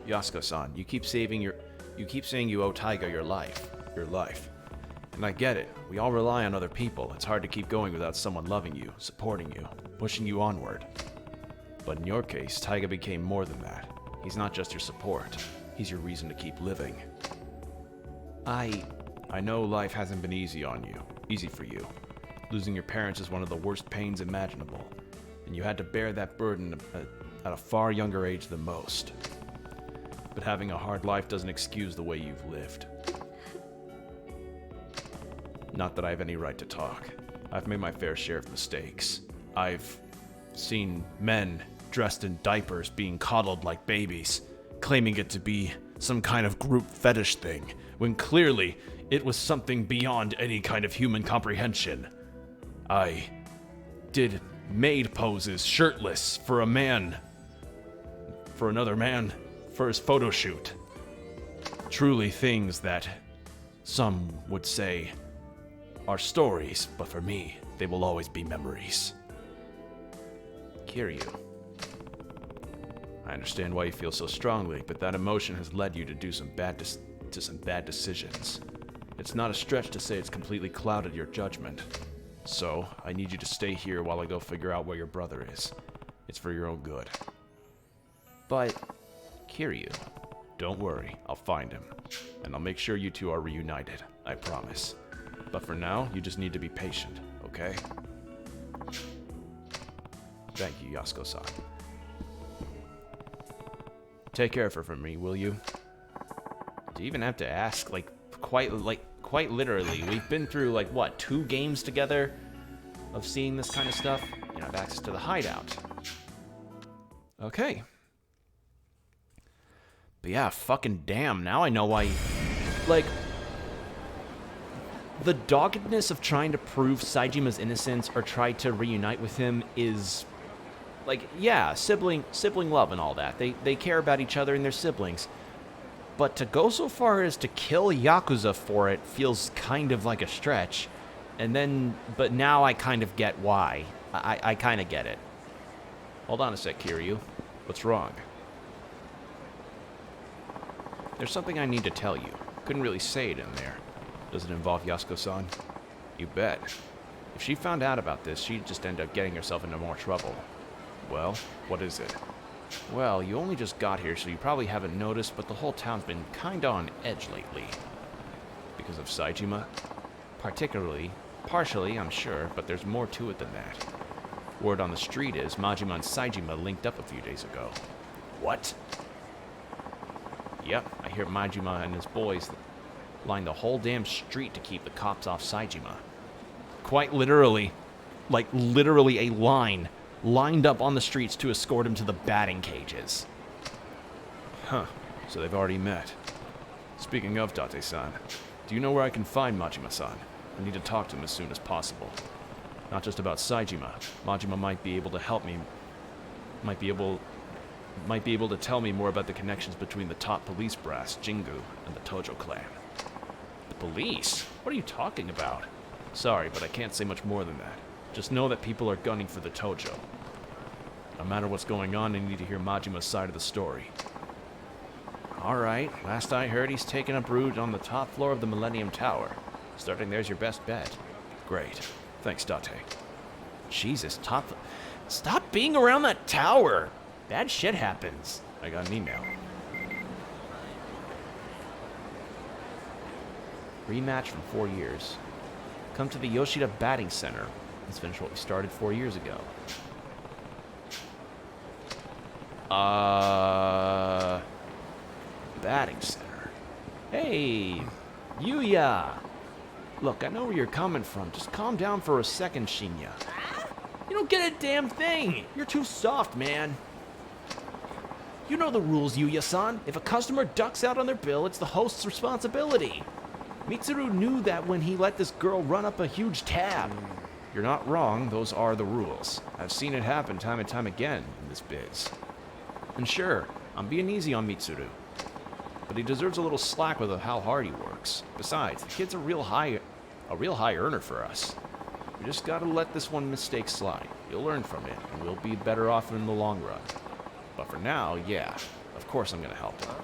Yasuko-san, you keep saying you owe Taiga your life. And I get it. We all rely on other people. It's hard to keep going without someone loving you, supporting you, pushing you onward. But in your case, Taiga became more than that. He's not just your support. He's your reason to keep living. I know life hasn't been easy for you. Losing your parents is one of the worst pains imaginable. and you had to bear that burden at a far younger age than most. But having a hard life doesn't excuse the way you've lived. Not that I have any right to talk. I've made my fair share of mistakes. I've seen men dressed in diapers being coddled like babies, claiming it to be some kind of group fetish thing, when clearly it was something beyond any kind of human comprehension. I did maid poses shirtless for another man, for his photo shoot. Truly things that some would say are stories, but for me, they will always be memories. Kiryu. I understand why you feel so strongly, but that emotion has led you to do some bad decisions. It's not a stretch to say it's completely clouded your judgment. So, I need you to stay here while I go figure out where your brother is. It's for your own good. But, Kiryu, don't worry, I'll find him. And I'll make sure you two are reunited, I promise. But for now, you just need to be patient, okay? Thank you, Yasuko-san. Take care of her for me, will you? Do you even have to ask? Quite literally. We've been through, 2 games together of seeing this kind of stuff? You have access to the hideout. Okay. But yeah, fucking damn, now I know why... the doggedness of trying to prove Saijima's innocence or try to reunite with him is... yeah, sibling love and all that. They care about each other and their siblings. But to go so far as to kill Yakuza for it feels kind of like a stretch. But now I kind of get why. I kind of get it. Hold on a sec, Kiryu. What's wrong? There's something I need to tell you. Couldn't really say it in there. Does it involve Yasuko-san? You bet. If she found out about this, she'd just end up getting herself into more trouble. Well, what is it? Well, you only just got here, so you probably haven't noticed, but the whole town's been kinda on edge lately. Because of Saijima? Partially, I'm sure, but there's more to it than that. Word on the street is Majima and Saijima linked up a few days ago. What? Yep, I hear Majima and his boys line the whole damn street to keep the cops off Saijima. Quite literally, literally a line lined up on the streets to escort him to the batting cages. Huh, so they've already met. Speaking of Date-san, do you know where I can find Majima-san? I need to talk to him as soon as possible. Not just about Saijima. Majima might be able to help me. Might be able to tell me more about the connections between the top police brass, Jingu, and the Tojo clan. The police? What are you talking about? Sorry, but I can't say much more than that. Just know that people are gunning for the Tojo. No matter what's going on, I need to hear Majima's side of the story. Alright, last I heard he's taking up root on the top floor of the Millennium Tower. Starting there's your best bet. Great. Thanks, Date. Jesus, stop being around that tower! Bad shit happens. I got an email. Rematch from 4 years. Come to the Yoshida Batting Center. Let's finish what we started 4 years ago. Batting Center. Hey, Yuya! Look, I know where you're coming from. Just calm down for a second, Shinya. You don't get a damn thing! You're too soft, man. You know the rules, Yuya-san. If a customer ducks out on their bill, it's the host's responsibility. Mitsuru knew that when he let this girl run up a huge tab. You're not wrong, those are the rules. I've seen it happen time and time again in this biz. And sure, I'm being easy on Mitsuru. But he deserves a little slack with how hard he works. Besides, the kid's a real high earner for us. We just gotta let this one mistake slide. You'll learn from it, and we'll be better off in the long run. But for now, yeah, of course I'm gonna help him.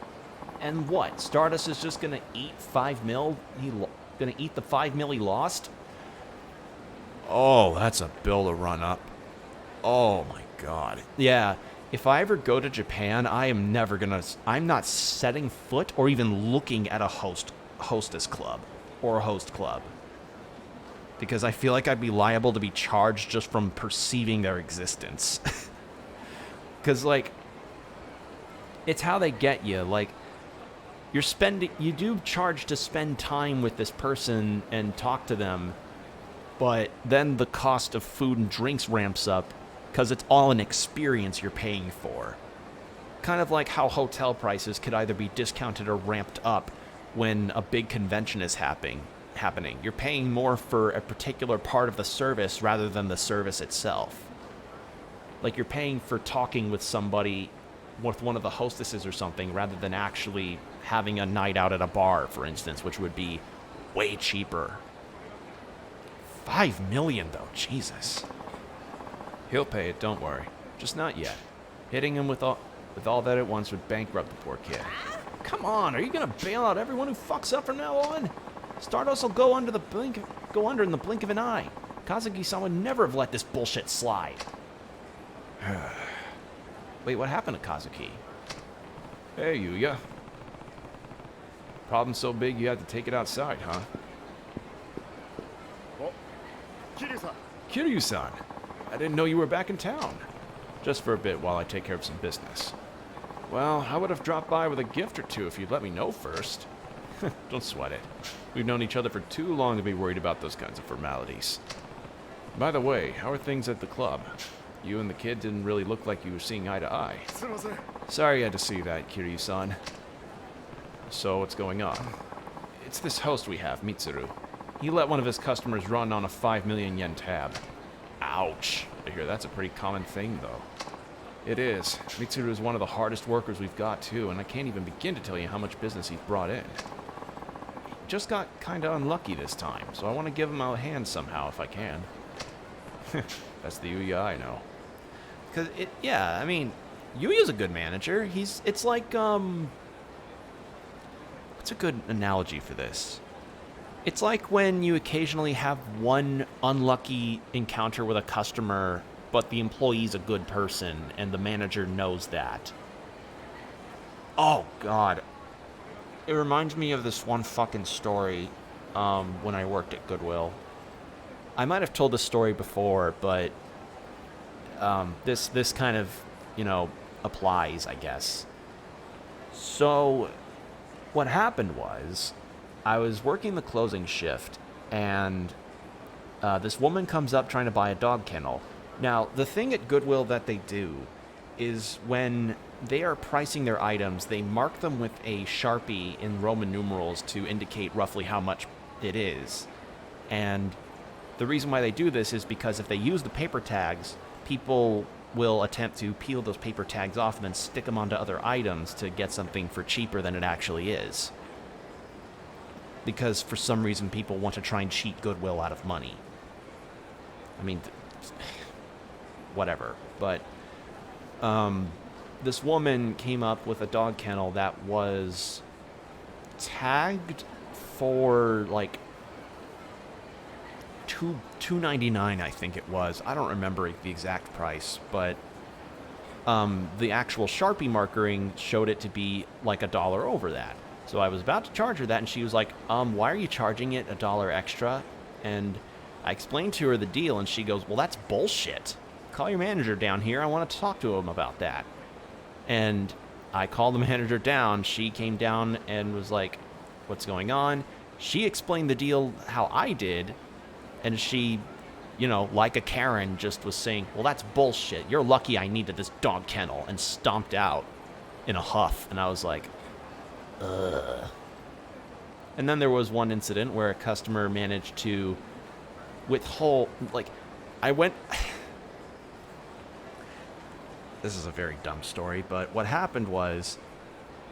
And what? Stardust is just gonna eat 5 mil? Gonna eat the 5 mil he lost? Oh, that's a bill to run up. Oh my god. Yeah, if I ever go to Japan, I'm not setting foot or even looking at a hostess club or a host club. because I feel like I'd be liable to be charged just from perceiving their existence. Because, like, it's how they get you. Like, you do charge to spend time with this person and talk to them, but then the cost of food and drinks ramps up because it's all an experience you're paying for. Kind of like how hotel prices could either be discounted or ramped up when a big convention is happening. You're paying more for a particular part of the service rather than the service itself. Like, you're paying for talking with somebody, with one of the hostesses or something, rather than actually having a night out at a bar, for instance, which would be way cheaper. 5 million, though, Jesus. He'll pay it, don't worry. Just not yet. Hitting him with all that at once would bankrupt the poor kid. Come on, are you gonna bail out everyone who fucks up from now on? Stardust will go under in the blink of an eye. Kazuki-san would never have let this bullshit slide. Wait, what happened to Kazuki? Hey, Yuya. Problem so big you had to take it outside, huh? Kiryu-san. I didn't know you were back in town. Just for a bit while I take care of some business. Well, I would have dropped by with a gift or two if you'd let me know first. Don't sweat it. We've known each other for too long to be worried about those kinds of formalities. By the way, how are things at the club? You and the kid didn't really look like you were seeing eye to eye. Sorry you had to see that, Kiryu-san. So, what's going on? It's this host we have, Mitsuru. He let one of his customers run on a 5 million yen tab. Ouch. I hear that's a pretty common thing, though. It is. Mitsuru is one of the hardest workers we've got, too, and I can't even begin to tell you how much business he's brought in. He just got kinda unlucky this time, so I want to give him a hand somehow if I can. That's the Yuya I know. Because yeah, I mean, Yuya's a good manager. It's like, what's a good analogy for this? It's like when you occasionally have one unlucky encounter with a customer, but the employee's a good person, and the manager knows that. Oh, God. It reminds me of this one fucking story when I worked at Goodwill. I might have told this story before, but this kind of, applies, I guess. So, what happened was, I was working the closing shift, and this woman comes up trying to buy a dog kennel. Now, the thing at Goodwill that they do is when they are pricing their items, they mark them with a Sharpie in Roman numerals to indicate roughly how much it is. And the reason why they do this is because if they use the paper tags, people will attempt to peel those paper tags off and then stick them onto other items to get something for cheaper than it actually is. Because for some reason people want to try and cheat Goodwill out of money. I mean, whatever. But this woman came up with a dog kennel that was tagged for like $2.99, I think it was. I don't remember the exact price, but the actual Sharpie markering showed it to be like $1 over that. So I was about to charge her that, and she was like, why are you charging it $1 extra? And I explained to her the deal, and she goes, well, that's bullshit. Call your manager down here. I want to talk to him about that. And I called the manager down. She came down and was like, what's going on? She explained the deal how I did, and she, like a Karen, just was saying, well, that's bullshit. You're lucky I needed this dog kennel, and stomped out in a huff. And I was like, ugh. And then there was one incident where a customer managed to withhold, this is a very dumb story, but what happened was,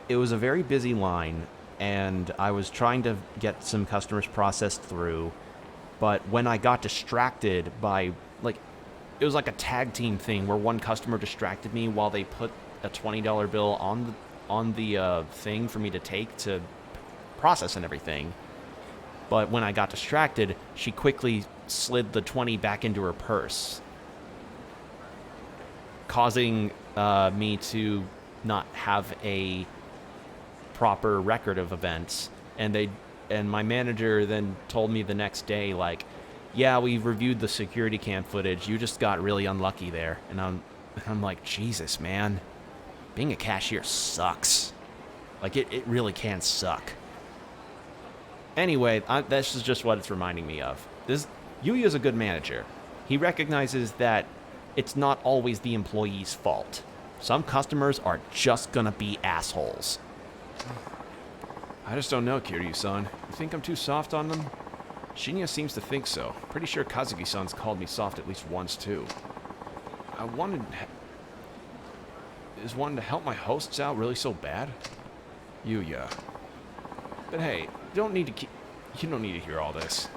it was a very busy line, and I was trying to get some customers processed through, but when I got distracted by, it was like a tag team thing where one customer distracted me while they put a $20 bill on the thing for me to take to process and everything. But when I got distracted, she quickly slid the 20 back into her purse, causing me to not have a proper record of events. And my manager then told me the next day, yeah, we've reviewed the security cam footage. You just got really unlucky there. And I'm like, Jesus, man. Being a cashier sucks. Like, it really can suck. Anyway, this is just what it's reminding me of. Yuya's a good manager. He recognizes that it's not always the employee's fault. Some customers are just gonna be assholes. I just don't know, Kiryu-san. You think I'm too soft on them? Shinya seems to think so. Pretty sure Kazuki-san's called me soft at least once, too. Is wanting to help my hosts out really so bad? Yuya. But hey, you don't need to hear all this.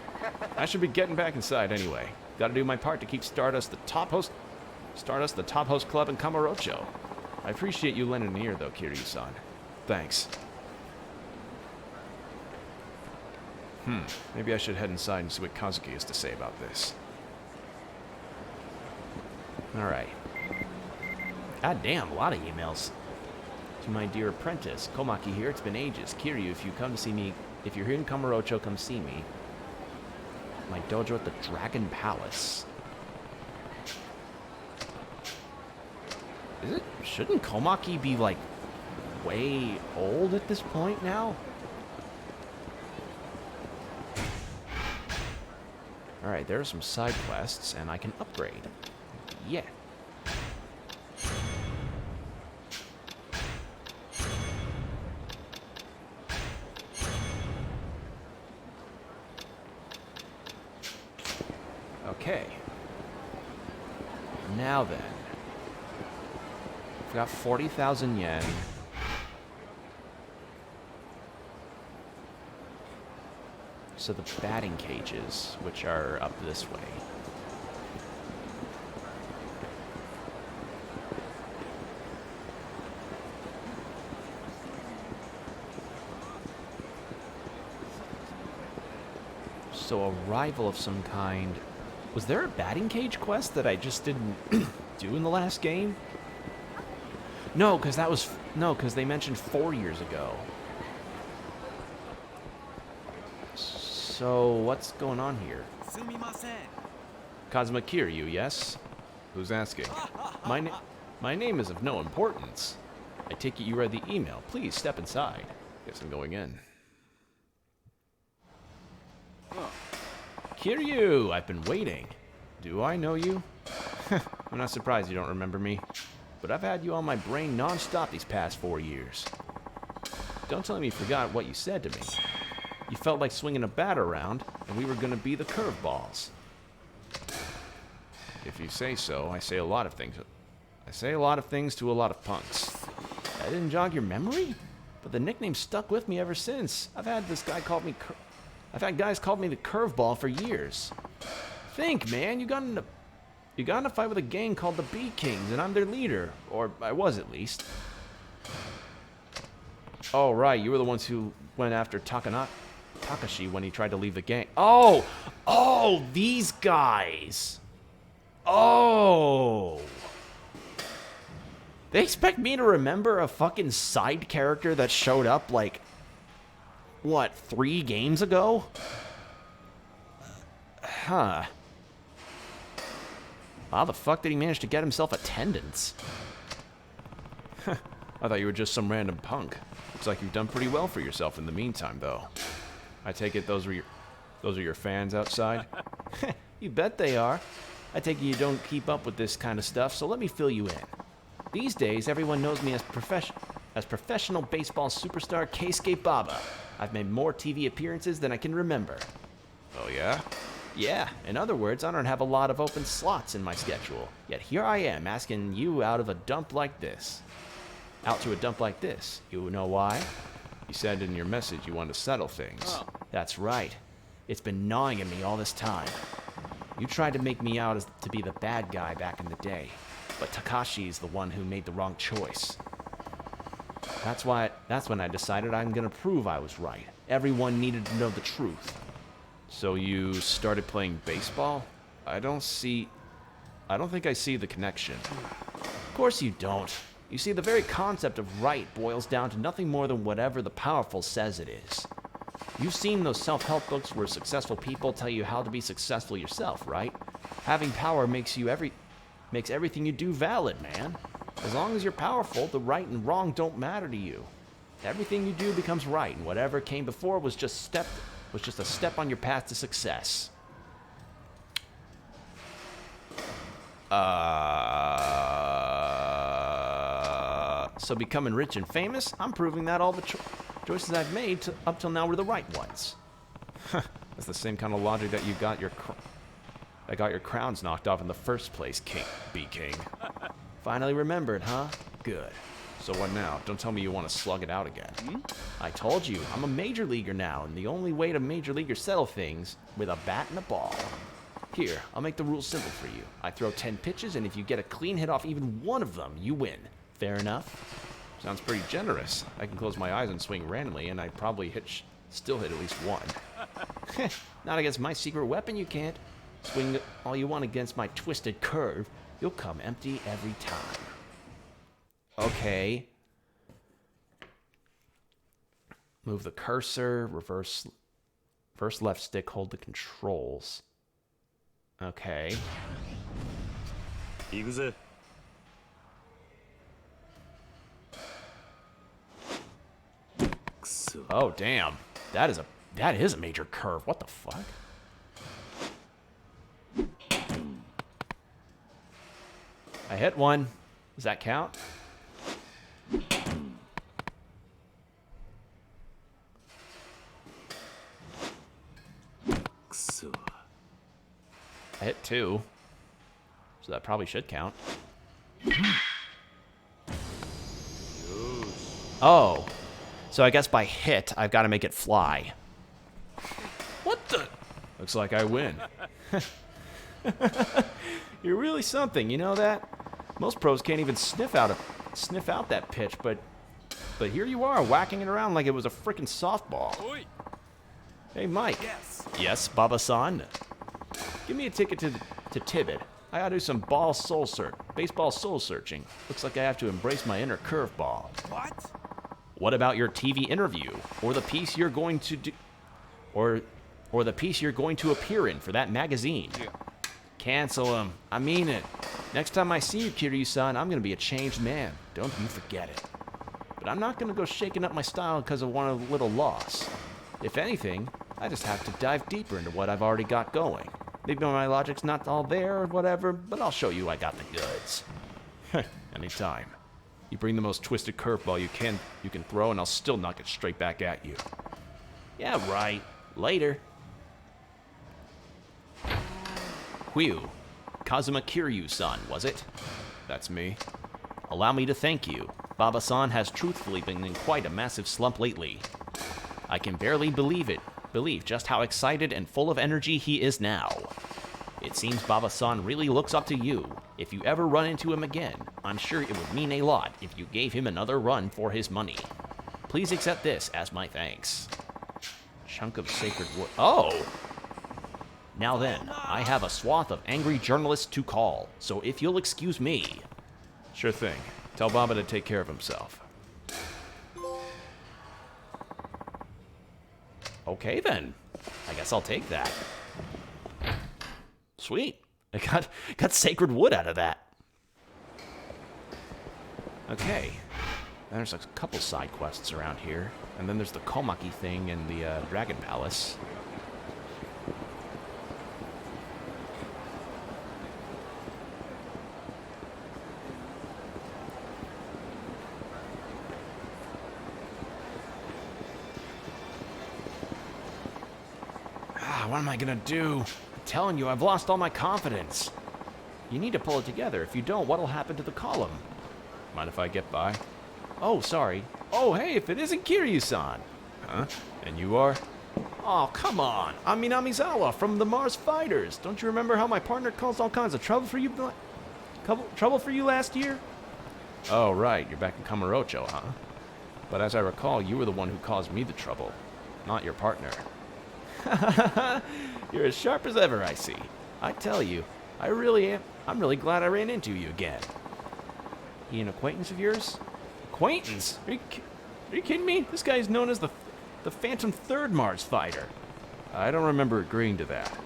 I should be getting back inside anyway. Gotta do my part to keep Stardust the top host club in Kamarojo. I appreciate you lending an ear though, Kiryu-san. Thanks. Maybe I should head inside and see what Kazuki has to say about this. Alright. God damn, a lot of emails. To my dear apprentice, Komaki here, it's been ages. Kiryu, if you're here in Kamarocho, come see me. My dojo at the Dragon Palace. Shouldn't Komaki be, like, way old at this point now? Alright, there are some side quests, and I can upgrade. Yeah. Okay. Now then. We've got 40,000 yen. So the batting cages, which are up this way. So a rival of some kind. Was there a batting cage quest that I just didn't do in the last game? No, because they mentioned 4 years ago. So, what's going on here? Kazuma Kiryu, yes? Who's asking? My name is of no importance. I take it you read the email. Please step inside. Guess I'm going in. Kiryu, I've been waiting. Do I know you? I'm not surprised you don't remember me. But I've had you on my brain non-stop these past 4 years. Don't tell me you forgot what you said to me. You felt like swinging a bat around, and we were going to be the curveballs. If you say so, I say a lot of things. I say a lot of things to a lot of punks. That didn't jog your memory? But the nickname stuck with me ever since. I've had guys call me the curveball for years. Think, man, you got in a fight with a gang called the B Kings, and I'm their leader, or I was at least. Oh right, you were the ones who went after Takashi when he tried to leave the gang. Oh, these guys. Oh. They expect me to remember a fucking side character that showed up like, what, 3 games ago? Huh. How the fuck did he manage to get himself attendance? I thought you were just some random punk. Looks like you've done pretty well for yourself in the meantime, though. I take it those are your fans outside? You bet they are. I take it you don't keep up with this kind of stuff, so let me fill you in. These days, everyone knows me as professional baseball superstar Keisuke Baba. I've made more TV appearances than I can remember. Oh yeah? Yeah, in other words, I don't have a lot of open slots in my schedule. Yet here I am asking you out to a dump like this. You know why? You said in your message you want to settle things. Oh. That's right. It's been gnawing at me all this time. You tried to make me out as to be the bad guy back in the day, but Takashi's the one who made the wrong choice. That's when I decided I'm gonna prove I was right. Everyone needed to know the truth. So you started playing baseball? I don't think I see the connection. Of course you don't. You see, the very concept of right boils down to nothing more than whatever the powerful says it is. You've seen those self-help books where successful people tell you how to be successful yourself, right? Having power makes everything you do valid, man. As long as you're powerful, the right and wrong don't matter to you. Everything you do becomes right, and whatever came before was just a step on your path to success. So becoming rich and famous, I'm proving that all the choices I've made up till now were the right ones. That's the same kind of logic that you got your crowns knocked off in the first place, King. Finally remembered, huh? Good. So what now? Don't tell me you want to slug it out again. I told you, I'm a major leaguer now, and the only way to major leaguer settle things with a bat and a ball. Here, I'll make the rules simple for you. I throw 10 pitches, and if you get a clean hit off even one of them, you win. Fair enough? Sounds pretty generous. I can close my eyes and swing randomly, and I'd probably still hit at least one. Not against my secret weapon, you can't. Swing all you want against my twisted curve. You'll come empty every time. Okay. Move the cursor, reverse left stick, hold the controls. Okay. Yakuza. Oh, damn. That is a major curve. What the fuck? I hit one. Does that count? I hit 2. So that probably should count. Oh. So I guess by hit, I've got to make it fly. What the? Looks like I win. You're really something, you know that? Most pros can't even sniff out that pitch, but here you are, whacking it around like it was a freaking softball. Hey, Mike. Yes, Baba-san. Give me a ticket to Tibet. I gotta do some baseball soul searching. Looks like I have to embrace my inner curveball. What? What about your TV interview, or the piece you're going to do, or the piece you're going to appear in for that magazine? Yeah. Cancel them. I mean it. Next time I see you, Kiryu-san, I'm gonna be a changed man. Don't you forget it. But I'm not gonna go shaking up my style because of one little loss. If anything, I just have to dive deeper into what I've already got going. Maybe my logic's not all there or whatever, but I'll show you I got the goods. Anytime. You bring the most twisted curveball you can throw, and I'll still knock it straight back at you. Yeah, right. Later. Whew. Kazuma Kiryu-san, was it? That's me. Allow me to thank you. Baba-san has truthfully been in quite a massive slump lately. I can barely believe just how excited and full of energy he is now. It seems Baba-san really looks up to you. If you ever run into him again, I'm sure it would mean a lot if you gave him another run for his money. Please accept this as my thanks. Chunk of sacred wood. Oh! Now then, I have a swath of angry journalists to call, so if you'll excuse me. Sure thing. Tell Baba to take care of himself. Okay then. I guess I'll take that. Sweet. I got sacred wood out of that. Okay. Then there's a couple side quests around here. And then there's the Komaki thing in the Dragon Palace. What am I gonna do? I'm telling you, I've lost all my confidence. You need to pull it together. If you don't, what'll happen to the column? Mind if I get by? Oh, sorry. Oh, hey, if it isn't Kiryu-san. Huh? And you are? Oh, come on. I'm Minamizawa from the Mars Fighters. Don't you remember how my partner caused all kinds of trouble for you last year? Oh, right. You're back in Kamarojo, huh? But as I recall, you were the one who caused me the trouble, not your partner. You're as sharp as ever, I see. I tell you, I really am. I'm really glad I ran into you again. He an acquaintance of yours? Acquaintance? Are you kidding me? This guy's known as the The Phantom Third Mars fighter. I don't remember agreeing to that.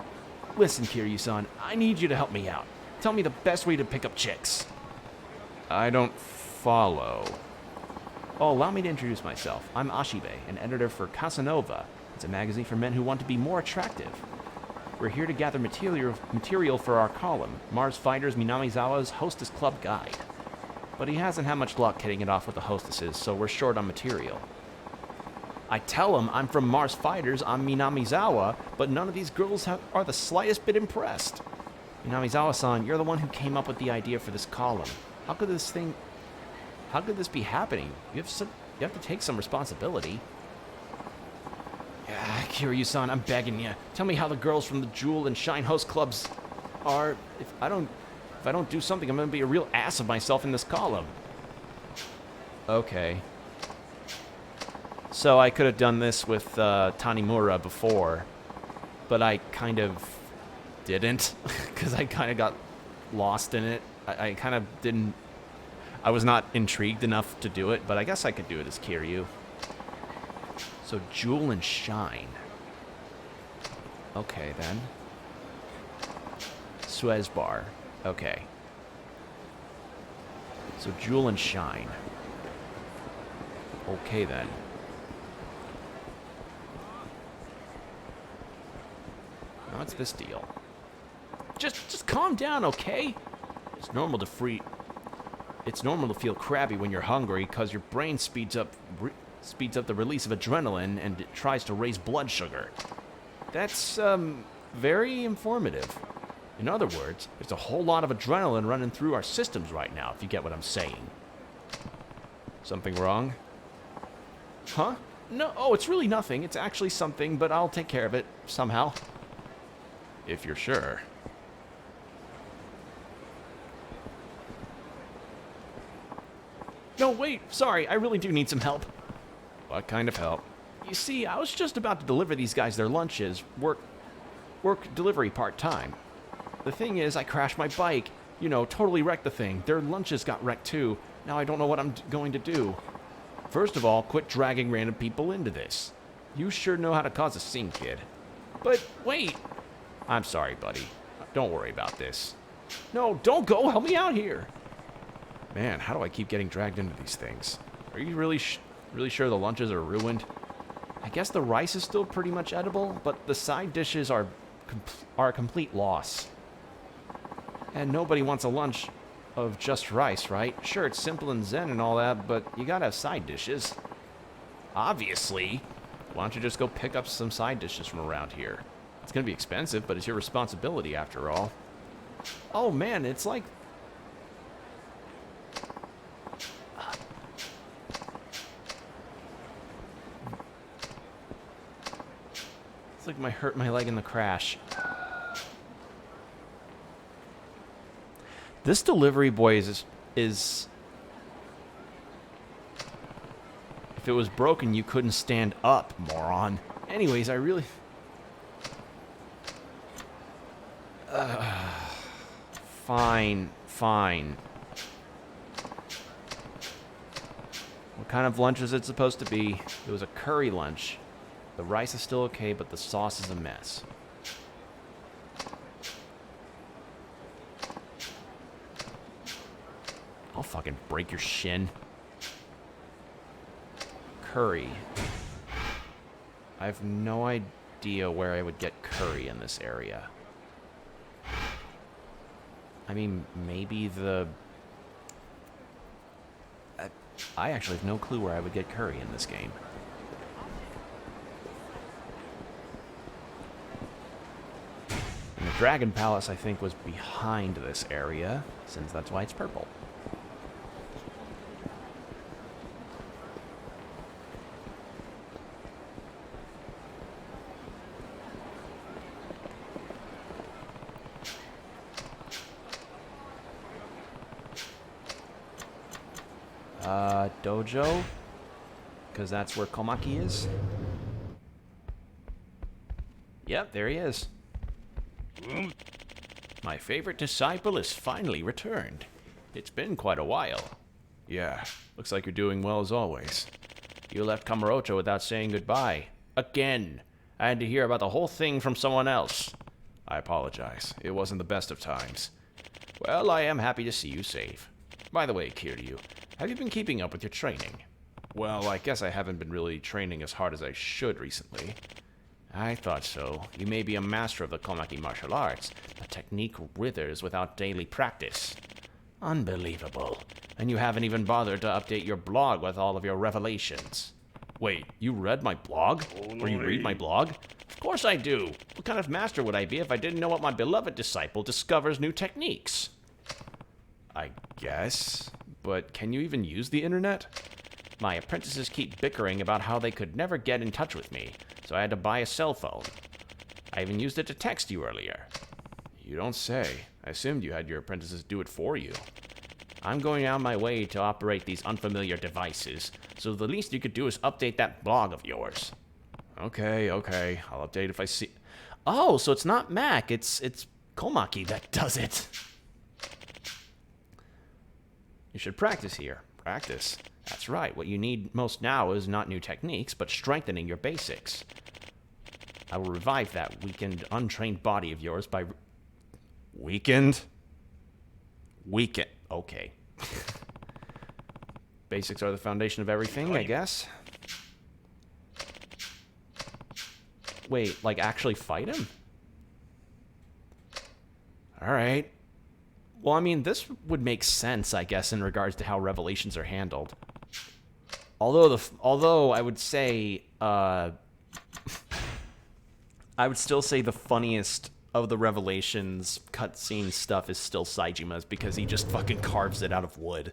Listen, Kiryu-san, I need you to help me out. Tell me the best way to pick up chicks. I don't follow. Oh, allow me to introduce myself. I'm Ashibe, an editor for Casanova. It's a magazine for men who want to be more attractive. We're here to gather material for our column, Mars Fighters Minamizawa's Hostess Club Guide. But he hasn't had much luck hitting it off with the hostesses, so we're short on material. I tell him I'm from Mars Fighters on Minamizawa, but none of these girls are the slightest bit impressed. Minamizawa-san, you're the one who came up with the idea for this column. How could this be happening? You have to take some responsibility. Yeah, Kiryu-san, I'm begging you. Tell me how the girls from the Jewel and Shine host clubs are. If I don't do something, I'm gonna be a real ass of myself in this column. Okay. So I could have done this with Tanimura before, but I kind of didn't, because I kind of got lost in it. I kind of didn't. I was not intrigued enough to do it, but I guess I could do it as Kiryu. So Jewel and Shine. Okay, then. Suez Bar. Okay. So Jewel and Shine. Okay, then. Now what's this deal? Just calm down, okay? It's normal to feel crabby when you're hungry, because your brain speeds up the release of adrenaline and it tries to raise blood sugar. That's, very informative. In other words, there's a whole lot of adrenaline running through our systems right now, if you get what I'm saying. Something wrong? Huh? No, oh, it's really nothing. It's actually something, but I'll take care of it, somehow. If you're sure. No, wait, sorry, I really do need some help. What kind of help? You see, I was just about to deliver these guys their lunches, work delivery part-time. The thing is, I crashed my bike, totally wrecked the thing. Their lunches got wrecked too. Now I don't know what I'm going to do. First of all, quit dragging random people into this. You sure know how to cause a scene, kid. But wait! I'm sorry, buddy. Don't worry about this. No, don't go! Help me out here! Man, how do I keep getting dragged into these things? Are you really sure the lunches are ruined? I guess the rice is still pretty much edible, but the side dishes are a complete loss. And nobody wants a lunch of just rice, right? Sure, it's simple and zen and all that, but you gotta have side dishes. Obviously. Why don't you just go pick up some side dishes from around here? It's gonna be expensive, but it's your responsibility after all. Oh man, it's like... It's like I hurt my leg in the crash. This delivery boy is... If it was broken, you couldn't stand up, moron. Anyways, I really... Fine. What kind of lunch is it supposed to be? It was a curry lunch. The rice is still okay, but the sauce is a mess. I'll fucking break your shin. Curry. I have no idea where I would get curry in this area. I mean, maybe the... I actually have no clue where I would get curry in this game. And the Dragon Palace, I think, was behind this area, since that's why it's purple. Dojo, because that's where Komaki is. Yep, there he is. My favorite disciple has finally returned. It's been quite a while. Yeah, looks like you're doing well as always. You left Kamarojo without saying goodbye. Again. I had to hear about the whole thing from someone else. I apologize. It wasn't the best of times. Well, I am happy to see you safe. By the way, Kiryu, have you been keeping up with your training? Well, I guess I haven't been really training as hard as I should recently. I thought so. You may be a master of the Komaki martial arts, but technique withers without daily practice. Unbelievable. And you haven't even bothered to update your blog with all of your revelations. Wait, you read my blog? Or you read my blog? Of course I do. What kind of master would I be if I didn't know what my beloved disciple discovers new techniques? I guess. But can you even use the internet? My apprentices keep bickering about how they could never get in touch with me, so I had to buy a cell phone. I even used it to text you earlier. You don't say. I assumed you had your apprentices do it for you. I'm going out of my way to operate these unfamiliar devices, so the least you could do is update that blog of yours. Okay. I'll update if I see... Oh, so it's not Mac, it's Komaki that does it. You should practice here. Practice. That's right. What you need most now is not new techniques, but strengthening your basics. I will revive that weakened, untrained body of yours by... Weakened? Okay. Basics are the foundation of everything, I guess. Wait, like actually fight him? Alright. Well, I mean, this would make sense, I guess, in regards to how revelations are handled. Although I would say, I would still say the funniest of the revelations cutscene stuff is still Saijima's, because he just fucking carves it out of wood.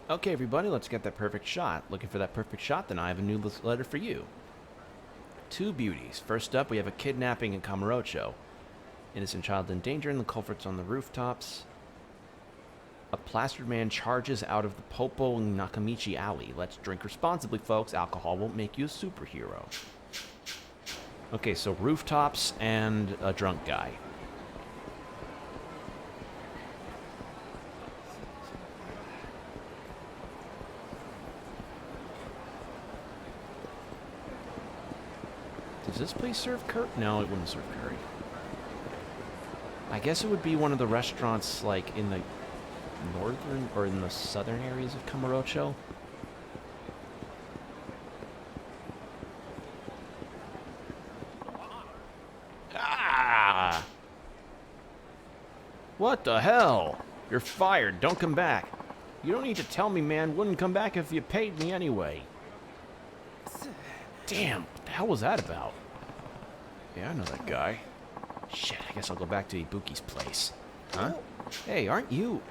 Okay, everybody, let's get that perfect shot. Looking for that perfect shot? Then I have a new letter for you. Two beauties. First up, we have a kidnapping in Kamarojo. Innocent child in danger and the culprits on the rooftops. A plastered man charges out of the Popo Nakamichi alley. Let's drink responsibly, folks. Alcohol won't make you a superhero. Okay, so rooftops and a drunk guy. Does this place serve curry? No, it wouldn't serve curry. I guess it would be one of the restaurants, like, in the northern or in the southern areas of Kamarocho. Ah! What the hell? You're fired. Don't come back. You don't need to tell me, man. Wouldn't come back if you paid me anyway. Damn, what the hell was that about? Yeah, I know that guy. Shit, I guess I'll go back to Ibuki's place. Huh? Hey, aren't you...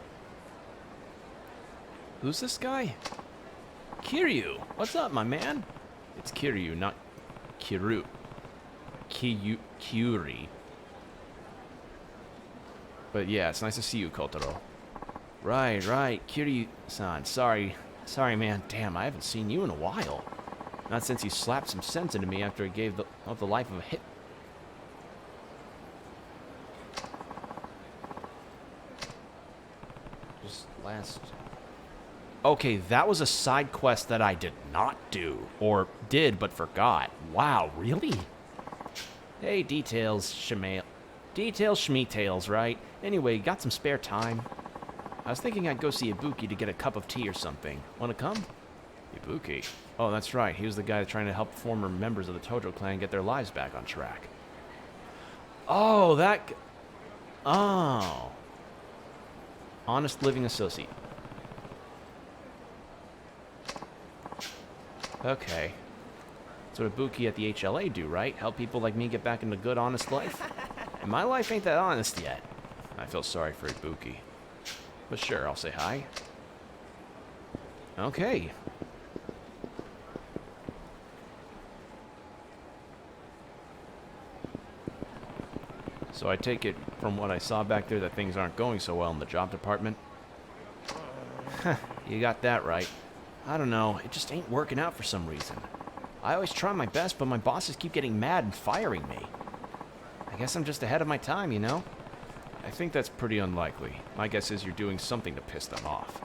Who's this guy? Kiryu! What's up, my man? It's Kiryu, not Kiru. Kyuri. But yeah, it's nice to see you, Kotaro. Right. Kiryu-san, sorry, man. Damn, I haven't seen you in a while. Not since you slapped some sense into me after I gave the life of a hit. Just last... Okay, that was a side quest that I did not do. Or did, but forgot. Wow, really? Hey, details, Shmail. Details, Shmeetails, right? Anyway, got some spare time? I was thinking I'd go see Ibuki to get a cup of tea or something. Wanna come? Ibuki? Oh, that's right. He was the guy trying to help former members of the Tojo clan get their lives back on track. Oh, that... Oh. Honest living associate. Okay. That's what Ibuki at the HLA do, right? Help people like me get back into good, honest life? And my life ain't that honest yet. I feel sorry for Ibuki. But sure, I'll say hi. Okay. So I take it from what I saw back there that things aren't going so well in the job department? You got that right. I don't know, it just ain't working out for some reason. I always try my best, but my bosses keep getting mad and firing me. I guess I'm just ahead of my time, you know? I think that's pretty unlikely. My guess is you're doing something to piss them off.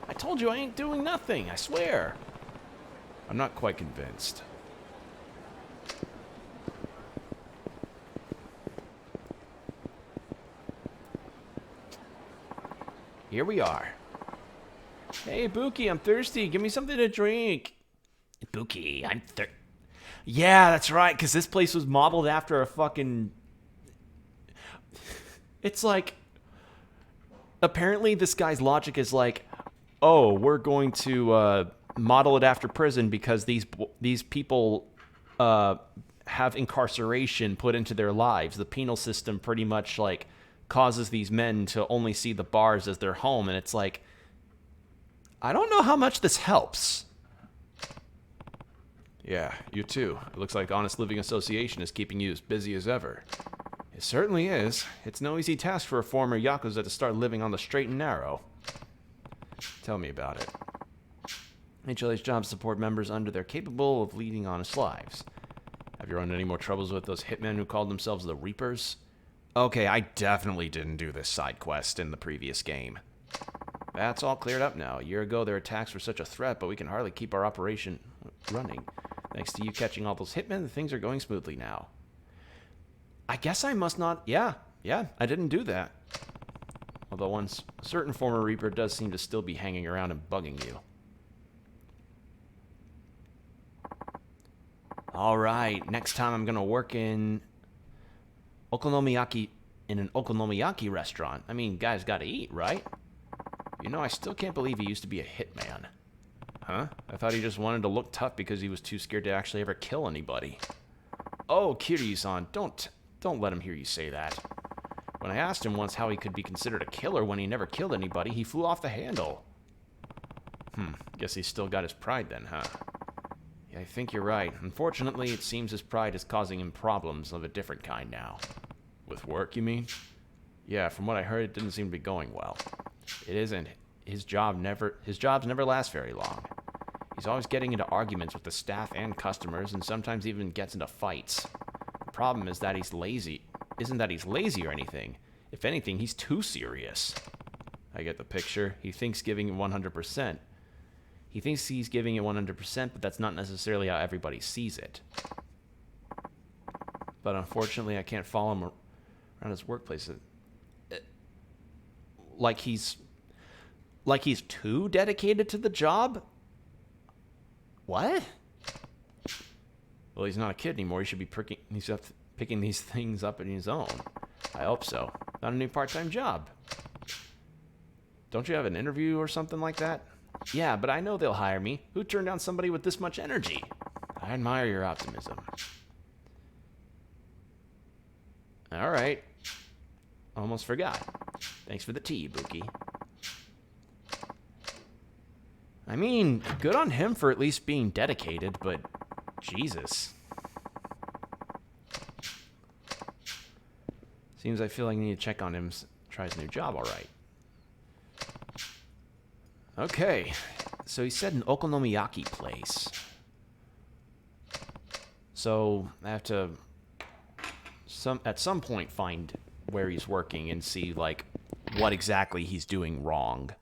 I told you I ain't doing nothing, I swear. I'm not quite convinced. Here we are. Hey, Buki, I'm thirsty. Give me something to drink. Buki, I'm thirsty. Yeah, that's right, because this place was modeled after a fucking... It's like... Apparently, this guy's logic is like, oh, we're going to model it after prison because these people have incarceration put into their lives. The penal system pretty much, like, causes these men to only see the bars as their home, and it's like, I don't know how much this helps. Yeah, you too. It looks like Honest Living Association is keeping you as busy as ever. It certainly is. It's no easy task for a former Yakuza to start living on the straight and narrow. Tell me about it. HLA's jobs support members under they're capable of leading honest lives. Have you run any more troubles with those hitmen who called themselves the Reapers? Okay, I definitely didn't do this side quest in the previous game. That's all cleared up now. A year ago, their attacks were such a threat, but we can hardly keep our operation running. Thanks to you catching all those hitmen, things are going smoothly now. I guess I must not... Yeah, I didn't do that. Although one certain former Reaper does seem to still be hanging around and bugging you. Alright, next time I'm gonna work in... Okonomiyaki... In an okonomiyaki restaurant. I mean, guys gotta eat, right? You know, I still can't believe he used to be a hitman. Huh? I thought he just wanted to look tough because he was too scared to actually ever kill anybody. Oh, Kiryu-san, don't let him hear you say that. When I asked him once how he could be considered a killer when he never killed anybody, he flew off the handle. Guess he's still got his pride then, huh? Yeah, I think you're right. Unfortunately, it seems his pride is causing him problems of a different kind now. With work, you mean? Yeah, from what I heard, it didn't seem to be going well. It isn't. His jobs never last very long. He's always getting into arguments with the staff and customers, and sometimes even gets into fights. The problem is that he's lazy. Isn't that he's lazy or anything. If anything, he's too serious. I get the picture. He thinks giving it 100%. He thinks he's giving it 100%, but that's not necessarily how everybody sees it. But unfortunately, I can't follow him around his workplace. Like he's too dedicated to the job? What? Well, he's not a kid anymore. He should be picking these things up on his own. I hope so. Not a new part-time job. Don't you have an interview or something like that? Yeah, but I know they'll hire me. Who turned down somebody with this much energy? I admire your optimism. All right. Almost forgot. Thanks for the tea, Buki. I mean, good on him for at least being dedicated, but Jesus. Seems I feel like I need to check on him, try his new job, all right. Okay, so he said an okonomiyaki place. So I have to at some point find where he's working and see like what exactly he's doing wrong.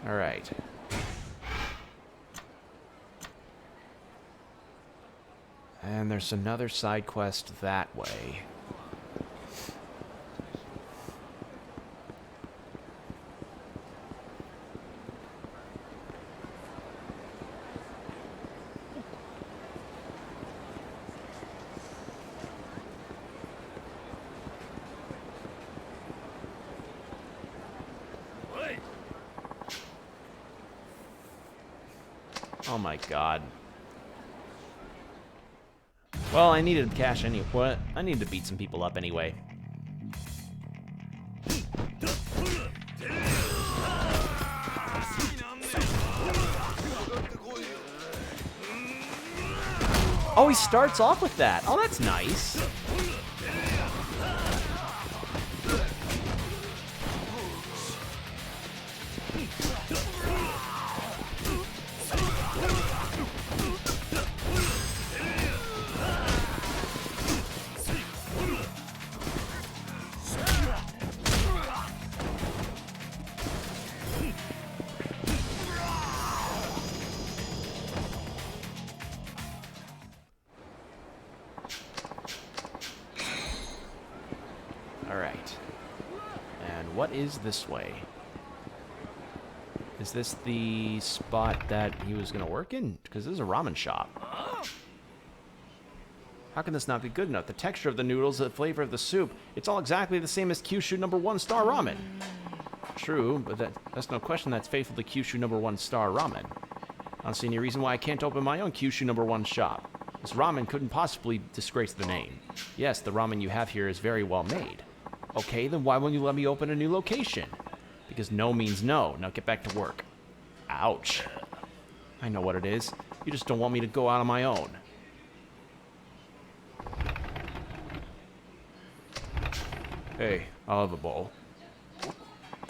All right. And there's another side quest that way. Oh my god. Well, I needed cash anyway. I needed to beat some people up anyway. Oh, he starts off with that. Oh, that's nice. what is this way? Is this the spot that he was going to work in? Because this is a ramen shop. How can this not be good enough? The texture of the noodles, the flavor of the soup, it's all exactly the same as Kyushu #1 star ramen. True, but that's no question that's faithful to Kyushu #1 star ramen. I don't see any reason why I can't open my own Kyushu #1 shop. This ramen couldn't possibly disgrace the name. Yes, the ramen you have here is very well made. Okay, then why won't you let me open a new location? Because no means no. Now get back to work. Ouch. I know what it is. You just don't want me to go out on my own. Hey, I'll have a bowl.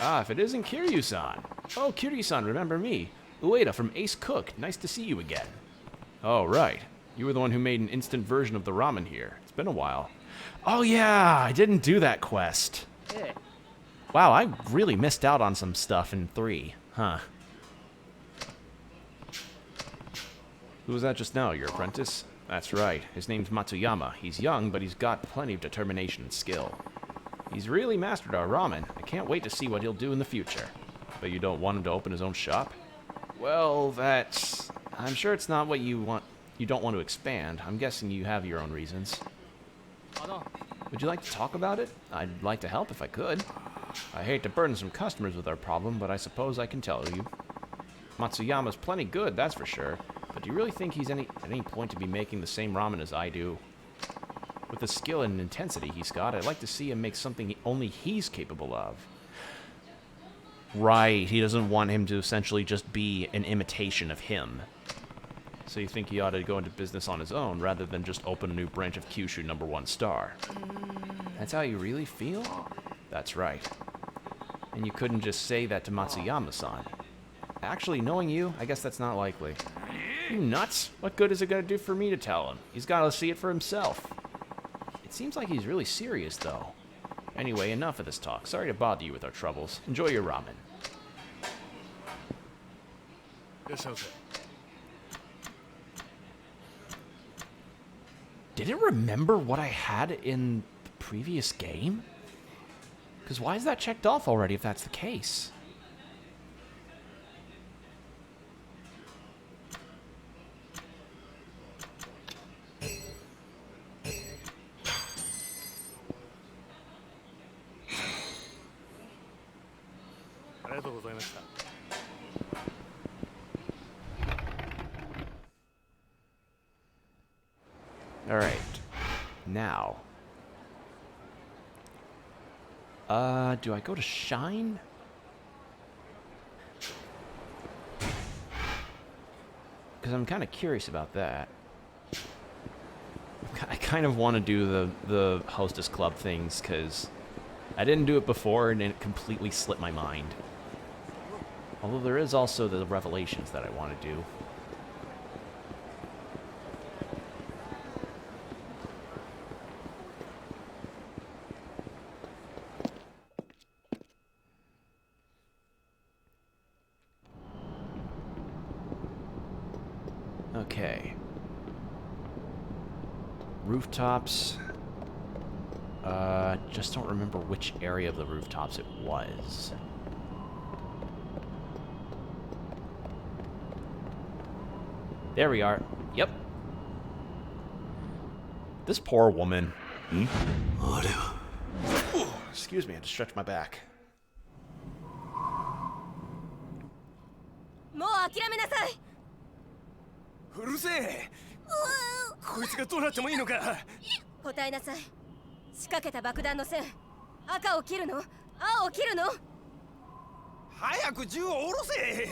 Ah, if it isn't Kiryu-san. Oh, Kiryu-san, remember me. Ueda from Ace Cook. Nice to see you again. Oh, right. You were the one who made an instant version of the ramen here. It's been a while. Oh, yeah, I didn't do that quest. Wow, I really missed out on some stuff in 3. Huh. Who was that just now, your apprentice? That's right. His name's Matsuyama. He's young, but he's got plenty of determination and skill. He's really mastered our ramen. I can't wait to see what he'll do in the future. But you don't want him to open his own shop? Well, that's... I'm sure it's not what you want. You don't want to expand. I'm guessing you have your own reasons. Would you like to talk about it? I'd like to help if I could. I hate to burden some customers with our problem, but I suppose I can tell you. Matsuyama's plenty good, that's for sure. But do you really think he's at any point to be making the same ramen as I do? With the skill and intensity he's got, I'd like to see him make something only he's capable of. Right, he doesn't want him to essentially just be an imitation of him. So you think he ought to go into business on his own, rather than just open a new branch of Kyushu #1 star. That's how you really feel? That's right. And you couldn't just say that to Matsuyama-san. Actually, knowing you, I guess that's not likely. You nuts? What good is it going to do for me to tell him? He's got to see it for himself. It seems like he's really serious, though. Anyway, enough of this talk. Sorry to bother you with our troubles. Enjoy your ramen. Did it remember what I had in the previous game? Because why is that checked off already if that's the case? Alright. Now. Do I go to Shine? Because I'm kind of curious about that. I kind of want to do the Hostess Club things, because I didn't do it before, and it completely slipped my mind. Although there is also the Revelations that I want to do. Okay. Rooftops. Just don't remember which area of the rooftops it was. There we are. Yep. This poor woman. Excuse me, I had to stretch my back. もう諦めなさい。うるせえ。こいつがどうなってもいいのか。答えなさい。仕掛けた爆弾の線、赤を切るの？青を切るの？早く銃を下ろせ。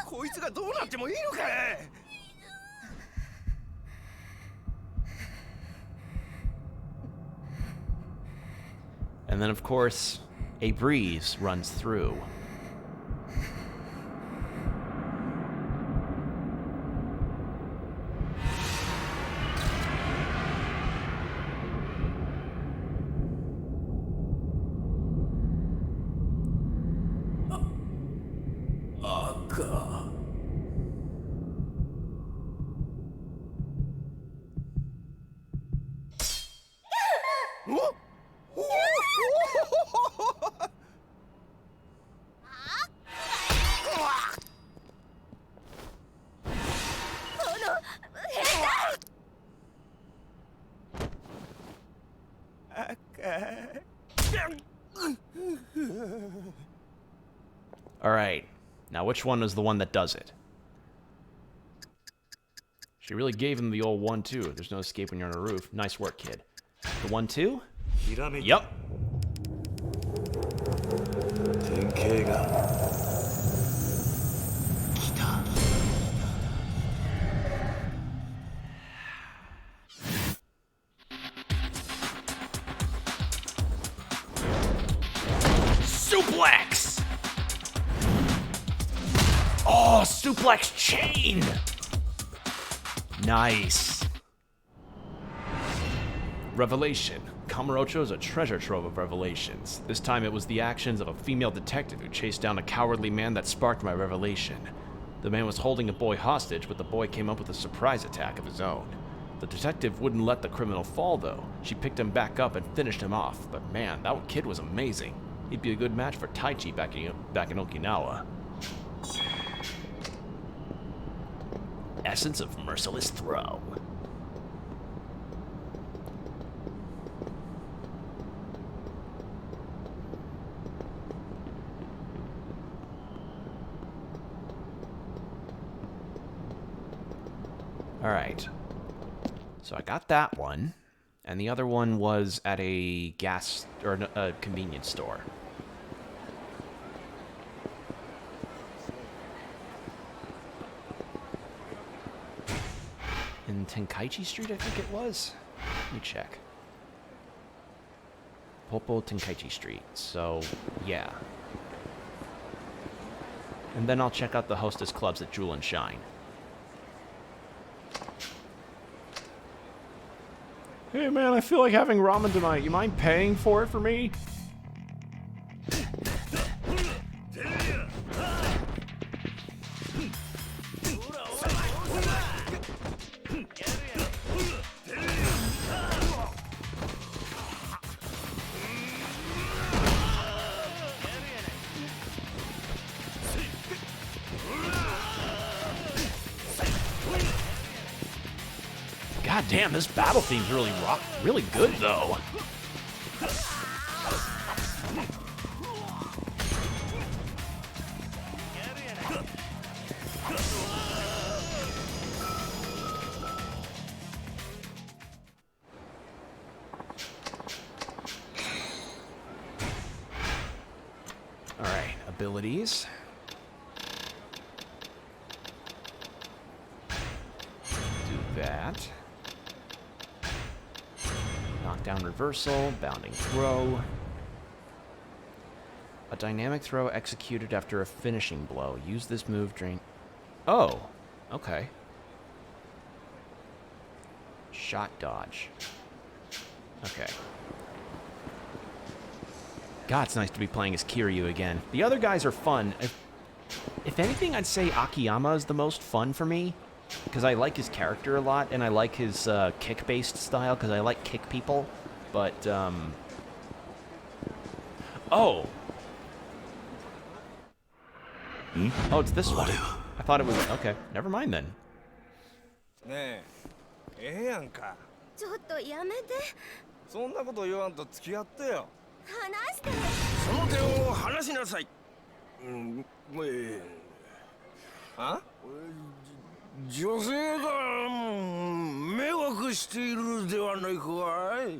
こいつがどうなってもいいのか。And then, of course, a breeze runs through. Alright. Now, which one is the one that does it? She really gave him the old 1-2. There's no escape when you're on a roof. Nice work, kid. The 1-2? Yup. Suplex! Oh, suplex chain! Nice. Revelation. Kamarojo is a treasure trove of revelations. This time it was the actions of a female detective who chased down a cowardly man that sparked my revelation. The man was holding a boy hostage, but the boy came up with a surprise attack of his own. The detective wouldn't let the criminal fall, though. She picked him back up and finished him off. But man, that kid was amazing. He'd be a good match for Taichi back in Okinawa. Essence of Merciless Throw. Alright. So I got that one. And the other one was at a gas or a convenience store. In Tenkaichi Street, I think it was. Let me check. Popo Tenkaichi Street. So, yeah. And then I'll check out the hostess clubs at Jewel and Shine. Hey man, I feel like having ramen tonight. You mind paying for it for me? God damn, this battle theme's really good though. All right, abilities. Do that. Knockdown reversal, bounding throw. A dynamic throw executed after a finishing blow. Use this move during... Oh, okay. Shot dodge. Okay. God, it's nice to be playing as Kiryu again. The other guys are fun. If anything, I'd say Akiyama is the most fun for me. Because I like his character a lot, and I like his kick-based style, because I like kick people. But, Oh! Oh, it's this one. I thought it was... Okay, never mind then. ねえ、ええやんか。ちょっとやめて。そんなこと言わんと付き合ってよ。話して。その手を離しなさい。あ？女性が迷惑しているではないかい。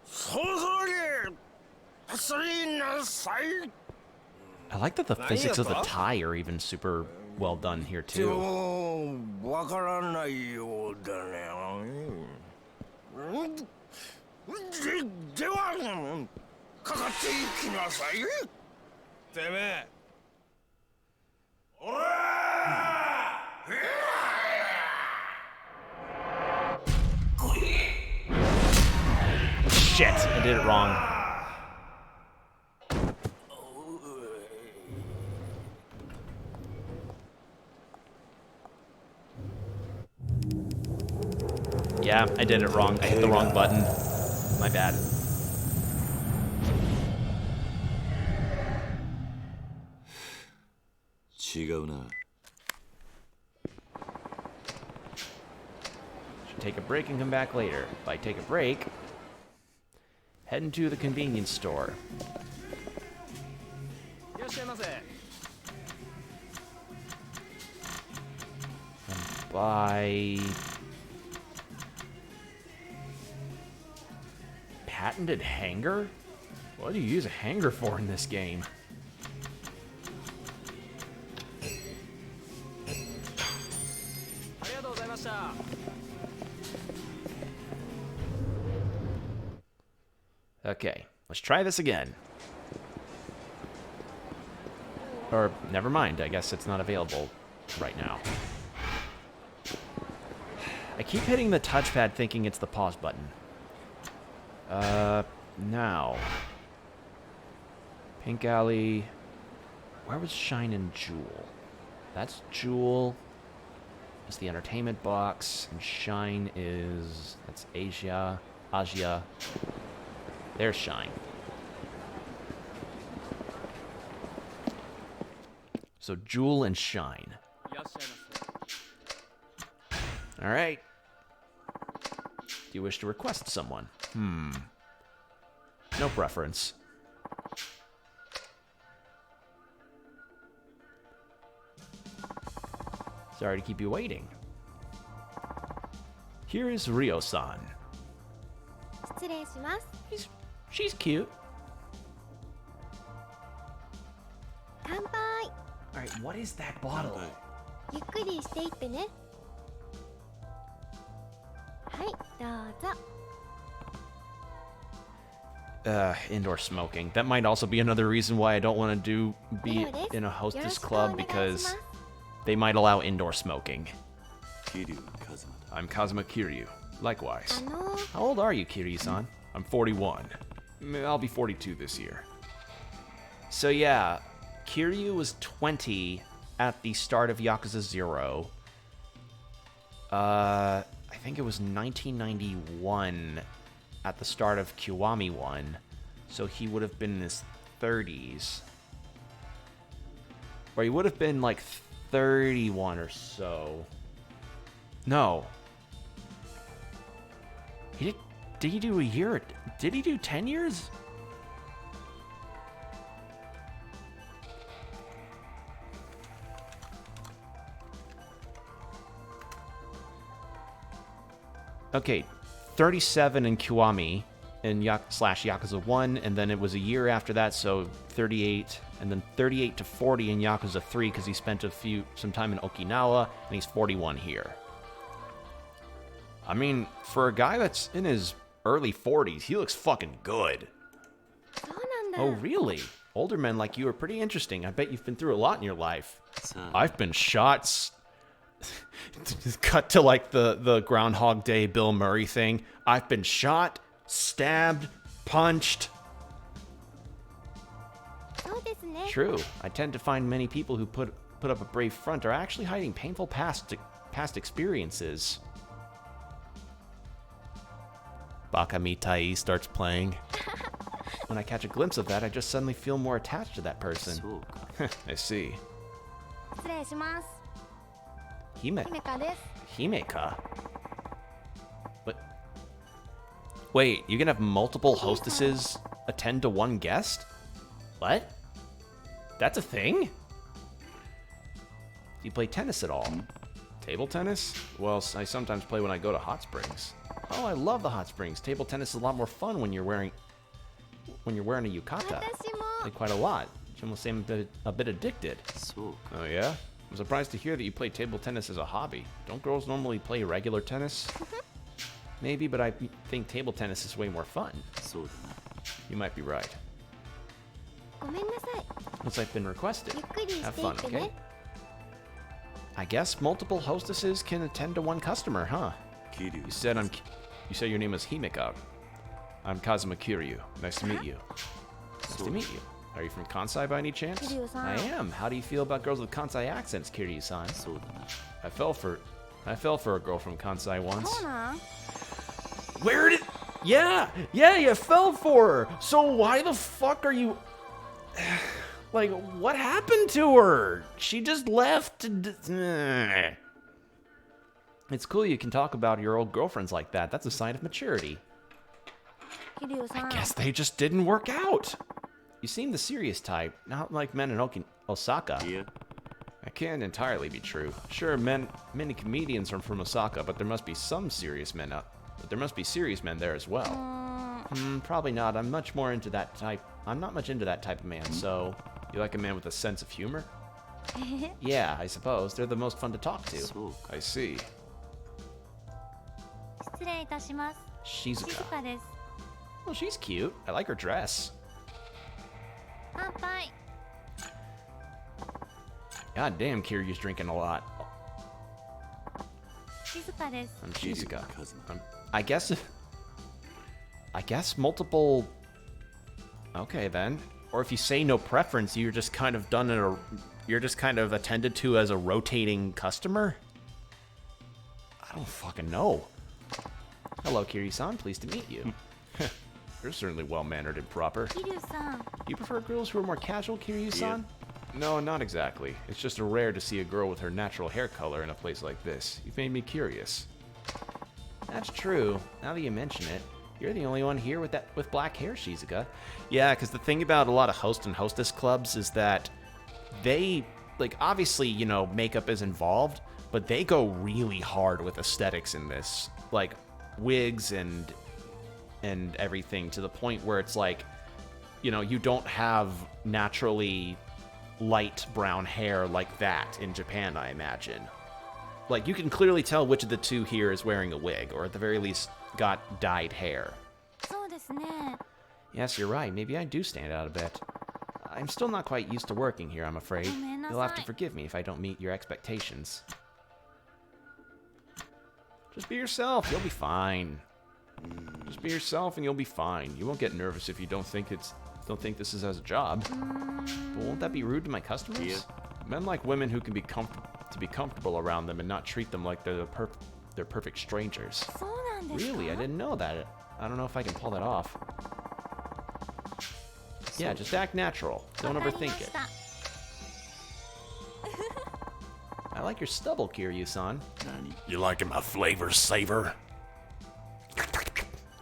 そろそろに走りなさい。I like that the physics of the tie are even super well done here too. わからないようだね。ではかかっていきなさい。てめえ。Shit, I did it wrong. Yeah, I did it wrong. I hit the wrong button. My bad. Should take a break and come back later. If I take a break, head into the convenience store. Buy patented hanger? What do you use a hanger for in this game? Okay, let's try this again. Or, never mind, I guess it's not available right now. I keep hitting the touchpad thinking it's the pause button. Now. Pink Alley. Where was Shine and Jewel? That's Jewel. That's the entertainment box. And Shine is... That's Asia. There's Shine. So Jewel and Shine. Alright. Do you wish to request someone? No preference. Sorry to keep you waiting. Here is Ryo-san. 失礼します She's cute. 乾杯 Alright, what is that bottle? ゆっくりしていってねはいどうぞ Indoor smoking. That might also be another reason why I don't want to be in a hostess club, because they might allow indoor smoking. Kiryu Kazuma. I'm Kazuma Kiryu. Likewise. あの How old are you, Kiryu-san? I'm 41. I'll be 42 this year. So yeah, Kiryu was 20 at the start of Yakuza 0. I think it was 1991 at the start of Kiwami 1. So he would have been in his 30s. Or he would have been like 31 or so. No. Did he do a year? Did he do 10 years? Okay, 37 in Kiwami in Yakuza 1, and then it was a year after that, so 38, and then 38 to 40 in Yakuza 3 because he spent some time in Okinawa, and he's 41 here. I mean, for a guy that's in his early 40s, he looks fucking good. そうなんだ Oh, really? Older men like you are pretty interesting. I bet you've been through a lot in your life. I've been shot. Cut to like the Groundhog Day Bill Murray thing. I've been shot, stabbed, punched. そうですね True. I tend to find many people who put up a brave front are actually hiding painful past experiences. Baka Mitai starts playing. When I catch a glimpse of that, I just suddenly feel more attached to that person. I see. 失礼します Hime. 姫香です Himeka? What? Wait, you can have multiple hostesses attend to one guest? What? That's a thing? Do you play tennis at all? Table tennis? Well, I sometimes play when I go to Hot Springs. Oh, I love the Hot Springs. Table tennis is a lot more fun when you're wearing a yukata. 私も Play quite a lot. You almost seem a bit addicted. Oh yeah? I'm surprised to hear that you play table tennis as a hobby. Don't girls normally play regular tennis? Maybe, but I think table tennis is way more fun. You might be right. ごめんなさい Once I've been requested. ゆっくりし Have てい fun, ってね okay? I guess multiple hostesses can attend to one customer, huh? Kiryu. You said your name is Himeka. I'm Kazuma Kiryu. Nice to meet you. Nice to meet you. Are you from Kansai by any chance? Kiryu-san. I am. How do you feel about girls with Kansai accents, Kiryu-san? I fell for a girl from Kansai once. そうなん Where did... Yeah, you fell for her. So why the fuck are you... Like, what happened to her? She just left. It's cool you can talk about your old girlfriends like that. That's a sign of maturity. 桐生さ I ん guess they just didn't work out. You seem the serious type, not like men in Osaka. いや That can't entirely be true. Sure, many comedians are from Osaka, but there must be some serious men but there must be serious men there as well. Probably not. I'm not much into that type of man, so... You like a man with a sense of humor? Yeah, I suppose. They're the most fun to talk to. そうか I see. 失礼いたします。 Shizuka. です。 Well, she's cute. I like her dress. 乾杯。 God damn, Kiryu's drinking a lot. 静かです。 I'm Shizuka. cousin. I guess multiple... Okay, then. Or if you say no preference, you're just kind of you're just kind of attended to as a rotating customer? I don't fucking know. Hello, Kiryu-san. Pleased to meet you. You're certainly well-mannered and proper. 桐生さん。 Do you prefer girls who are more casual, Kiryu-san? No, not exactly. It's just rare to see a girl with her natural hair color in a place like this. You've made me curious. That's true. Now that you mention it, you're the only one here with black hair, Shizuka. Yeah, because the thing about a lot of host and hostess clubs is that they, like, obviously, you know, makeup is involved, but they go really hard with aesthetics in this. Like, wigs and everything, to the point where it's like, you know, you don't have naturally light brown hair like that in Japan, I imagine. Like, you can clearly tell which of the two here is wearing a wig, or at the very least got dyed hair. そうですね。 Yes, you're right. Maybe I do stand out a bit. I'm still not quite used to working here, I'm afraid. You'll have to forgive me if I don't meet your expectations. Just be yourself. You'll be fine. Just be yourself and you'll be fine. You won't get nervous if you don't think this is as a job. But won't that be rude to my customers? Yeah. Men like women who can be comfortable around them and not treat them like they're perfect strangers. そうなんですか。 Really? I didn't know that. I don't know if I can pull that off. Yeah, just act natural. Don't わかりま overthink し it. た。 I like your stubble, Kiryu-san. 何 You liking my flavor saver?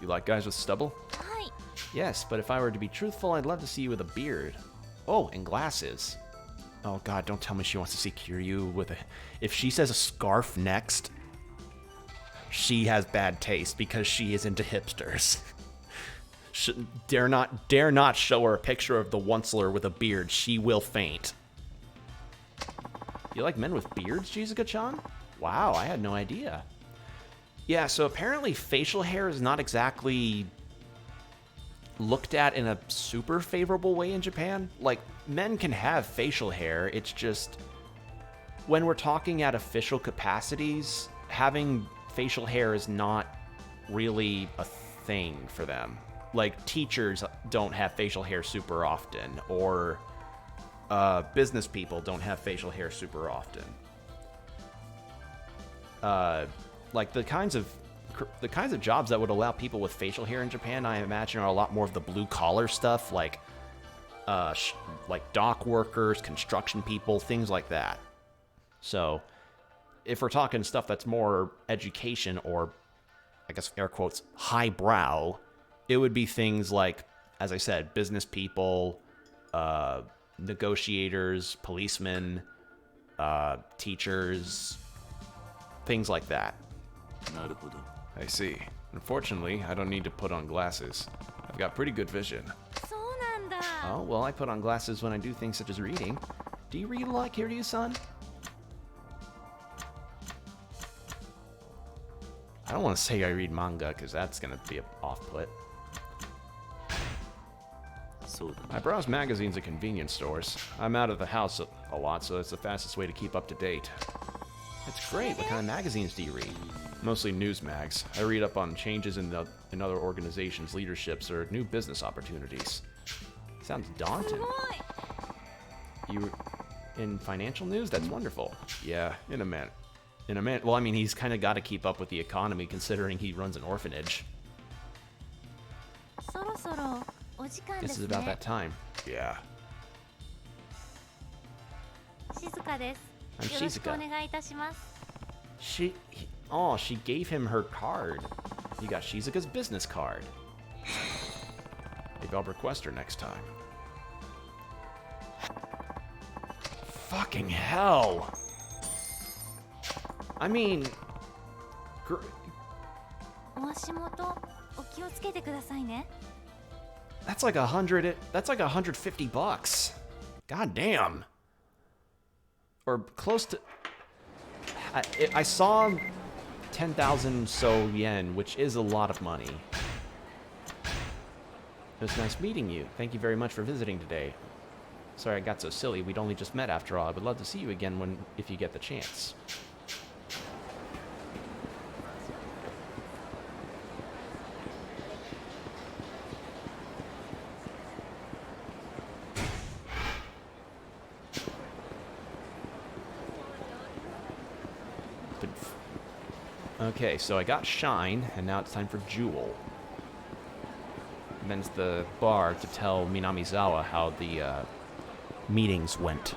You like guys with stubble? はい。 Yes, but if I were to be truthful, I'd love to see you with a beard. Oh, and glasses. Oh god, don't tell me she wants to see Kiryu with a... If she says a scarf next, she has bad taste because she is into hipsters. Dare not show her a picture of the Onceler with a beard. She will faint. You like men with beards, Shizuka-chan? Wow, I had no idea. Yeah, so apparently facial hair is not exactly looked at in a super favorable way in Japan. Like, men can have facial hair, it's just when we're talking at official capacities, having facial hair is not really a thing for them. Like, teachers don't have facial hair super often, or business people don't have facial hair super often. Like, the kinds of jobs that would allow people with facial hair in Japan, I imagine, are a lot more of the blue-collar stuff, like dock workers, construction people, things like that. So, if we're talking stuff that's more education or, I guess, air quotes, highbrow, it would be things like, as I said, business people, negotiators, policemen, teachers, things like that. なるほど I see. Unfortunately, I don't need to put on glasses. I've got pretty good vision. そうなんだ。 Oh, well, I put on glasses when I do things such as reading. Do you read a lot, Kiryu-san? I don't want to say I read manga, because that's going to be an off-put. そうだ I browse magazines at convenience stores. I'm out of the house a lot, so that's the fastest way to keep up to date. That's great. What kind of magazines do you read? Mostly news mags. I read up on changes in other organizations, leaderships, or new business opportunities. Sounds す daunting. ごい。 You in financial news? That's wonderful. Yeah, in a minute. Well, I mean, he's kind of got to keep up with the economy, considering he runs an orphanage. そろそろお時間で This す is about ね that。time. Yeah. 静かです。 I'm よろしくお Shizuka. 願いいたします。 She gave him her card. You got Shizuka's business card. Maybe I'll request her next time. Fucking hell. I mean, お足元お気をつけてくださいね。 that's like $150. God damn. Or close to... I saw 10,000 so yen, which is a lot of money. It was nice meeting you. Thank you very much for visiting today. Sorry I got so silly. We'd only just met after all. I would love to see you again if you get the chance. Okay, so I got Shine, and now it's time for Jewel. And then it's the bar to tell Minamizawa how the meetings went.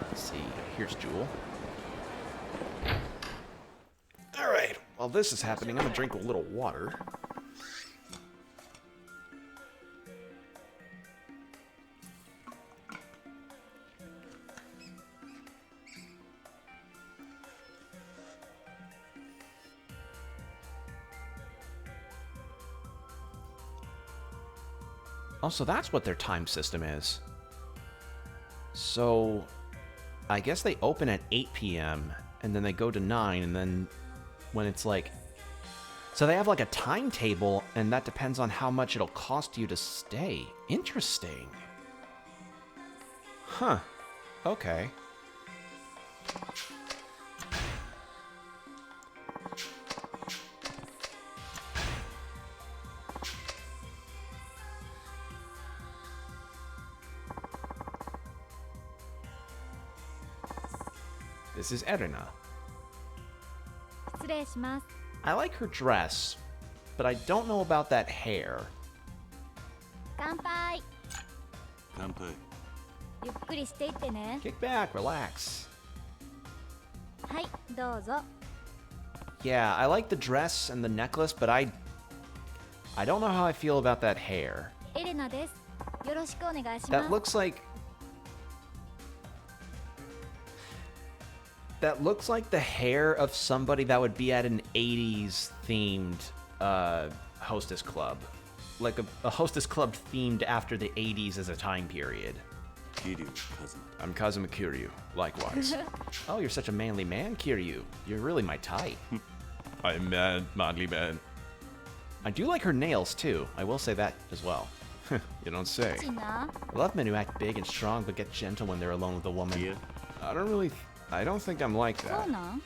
Let's see, here's Jewel. Alright, while this is happening, I'm gonna drink a little water. Oh, so that's what their time system is. So, I guess they open at 8 p.m. and then they go to 9, and then when it's like... So they have like a timetable, and that depends on how much it'll cost you to stay. Interesting. Huh. Okay. This is Erina. 失礼します。 I like her dress, but I don't know about that hair. 乾杯。乾杯。ゆっくりしていってね。 Kick back, relax. はい、どうぞ。 Yeah, I like the dress and the necklace, but I don't know how I feel about that hair. エレナです。よろしくお願いし That ます。 looks like the hair of somebody that would be at an 80s themed hostess club. Like a hostess club themed after the 80s as a time period. Kiryu, Kazuma. I'm Kazuma Kiryu, likewise. Oh, you're such a manly man, Kiryu. You're really my type. I'm mad, manly man. I do like her nails, too. I will say that as well. You don't say. ちな。 I love men who act big and strong but get gentle when they're alone with a woman. Yeah. I don't think I'm like そ that. うなん？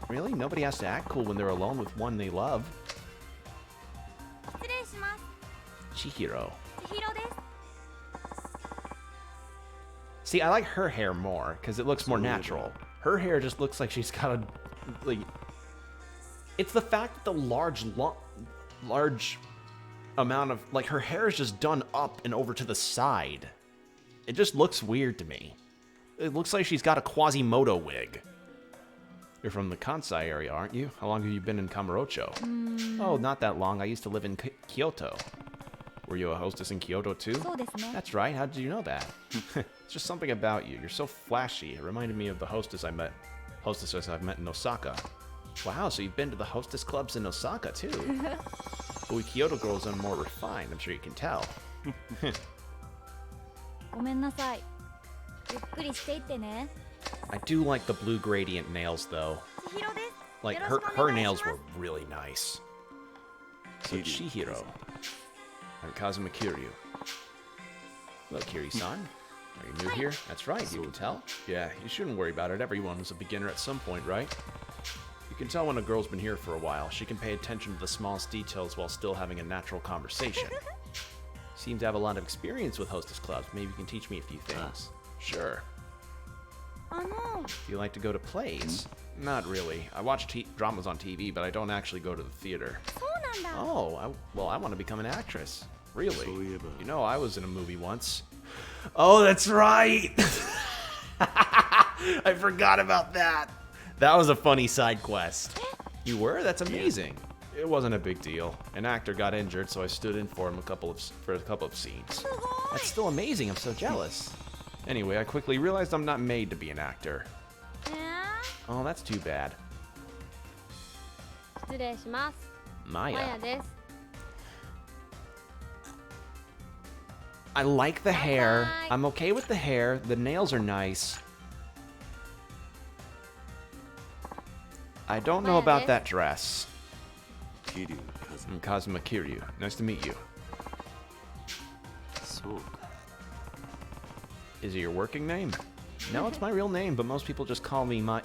Really? Nobody has to act cool when they're alone with one they love. 失礼します。 Chihiro. 千尋です。 See, I like her hair more, because it looks more natural. Her hair just looks like she's got a... like. It's the fact that the large amount of... Like, her hair is just done up and over to the side. It just looks weird to me. It looks like she's got a Quasimodo wig. You're from the Kansai area, aren't you? How long have you been in Kamarocho? Oh, not that long. I used to live in Kyoto. Were you a hostess in Kyoto too? そうですね。 That's right. How did you know that? It's just something about you. You're so flashy. It reminded me of the hostesses I've met in Osaka. Wow, so you've been to the hostess clubs in Osaka too. But we Kyoto girls are more refined. I'm sure you can tell. ごめんなさい。ゆっくりしていってね。 I do like the blue gradient nails though. 千尋です。 Like よろしく her お願いし nails ます were really nice. So Kiryu, Chihiro. I'm Kazuma Kiryu. Hello, Kiryu-san. Are you new here? That's right, you can tell. Yeah, you shouldn't worry about it. Everyone was a beginner at some point, right? You can tell when a girl's been here for a while. She can pay attention to the smallest details while still having a natural conversation. Seem to have a lot of experience with hostess clubs. Maybe you can teach me a few things. Sure. あの、 Do you like to go to plays? Not really. I watch dramas on TV, but I don't actually go to the theater. そうなんだ。 Oh, I want to become an actress. Really? So you You know, I was in a movie once. Oh, that's right! I forgot about that. That was a funny side quest. You were? That's amazing. It wasn't a big deal. An actor got injured, so I stood in for him for a couple of scenes. That's still amazing. I'm so jealous. Anyway, I quickly realized I'm not made to be an actor. Oh, that's too bad. 失礼します。 Maya. マヤです。 I like the hair. Bye-bye. I'm okay with the hair. The nails are nice. I don't know about that dress. Kiryu, I'm Kazuma Kiryu. Nice to meet you. so. Is it your working name? No, it's my real name, but most people just call me Maya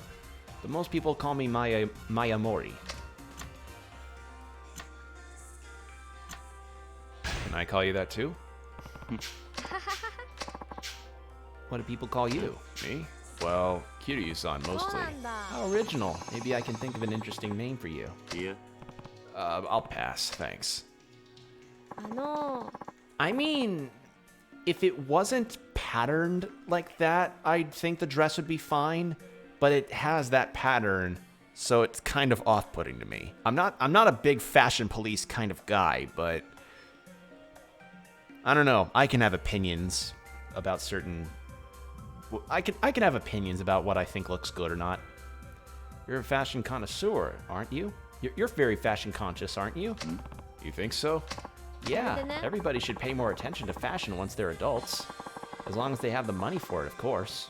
Mori. Can I call you that too? What do people call you? Me? Well, Kiryu-san mostly. How original. Maybe I can think of an interesting name for you. Yeah. I'll pass, thanks. あの I mean, if it wasn't patterned like that, I'd think the dress would be fine, but it has that pattern, so it's kind of off-putting to me. I'm not a big fashion police kind of guy, but I don't know. I can have opinions about certain I can have opinions about what I think looks good or not. You're a fashion connoisseur, aren't you? You're very fashion conscious, aren't you? You think so? Yeah, everybody should pay more attention to fashion once they're adults. As long as they have the money for it, of course.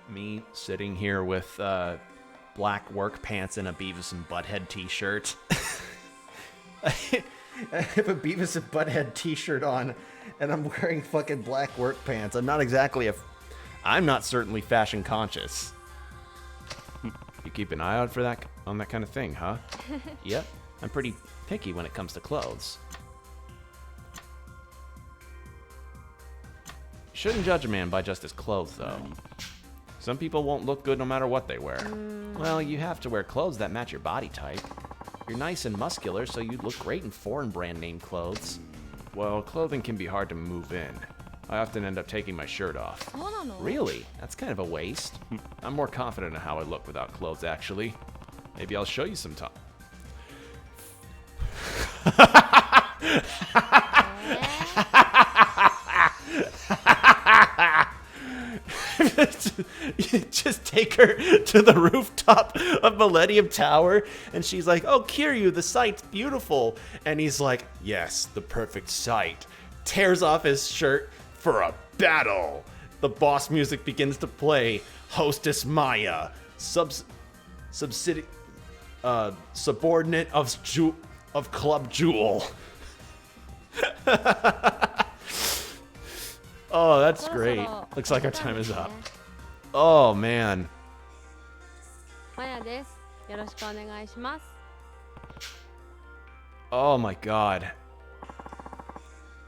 Me sitting here with black work pants and a Beavis and Butthead t-shirt. I have a Beavis and Butthead t-shirt on, and I'm wearing fucking black work pants. I'm not certainly fashion conscious. You keep an eye out for that on that kind of thing, huh? Yep. I'm pretty picky when it comes to clothes. Shouldn't judge a man by just his clothes, though. Some people won't look good no matter what they wear. Well, you have to wear clothes that match your body type. You're nice and muscular, so you'd look great in foreign brand name clothes. Well, clothing can be hard to move in. I often end up taking my shirt off. Really? That's kind of a waste. I'm more confident in how I look without clothes, actually. Maybe I'll show you sometime. Just take her to the rooftop of Millennium Tower, and she's like, "Oh, Kiryu, the site's beautiful." And he's like, "Yes, the perfect site." Tears off his shirt for a battle. The boss music begins to play. Hostess Maya, subordinate of Club Jewel. Oh, that's great. Looks like our time is up. Oh, man. マヤです。よろしくお願いします。 Oh, my God.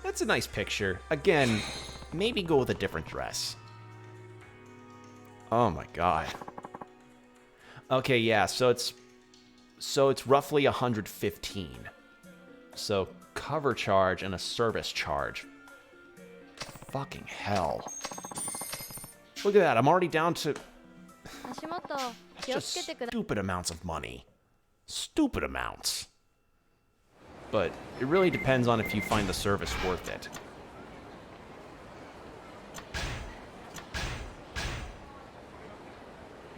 That's a nice picture. Again, maybe go with a different dress. Oh, my God. Okay, yeah, so it's roughly 115. So cover charge and a service charge. Fucking hell. Look at that, I'm already down to 足元気をつけ just てくだ stupid amounts of money. Stupid amounts. But it really depends on if you find the service worth it.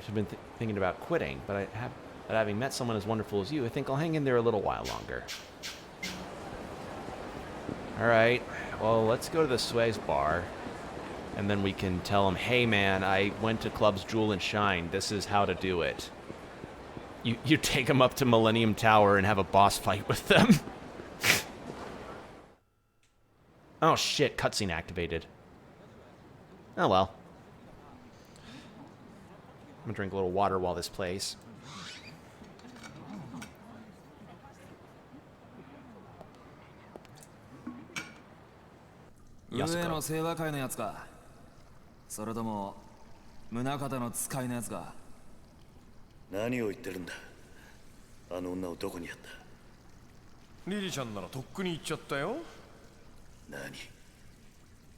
I've been thinking about quitting, but having met someone as wonderful as you, I think I'll hang in there a little while longer. Alright, well, let's go to the Suez bar, and then we can tell him, "Hey man, I went to Clubs Jewel and Shine, this is how to do it." You take them up to Millennium Tower and have a boss fight with them. Oh shit, cutscene activated. Oh well. I'm gonna drink a little water while this plays. 上の清和会のやつか。それとも宗像の使いのやつか。何を言ってるんだ。あの女をどこにやった。リリちゃんならとっくに行っちゃったよ。何。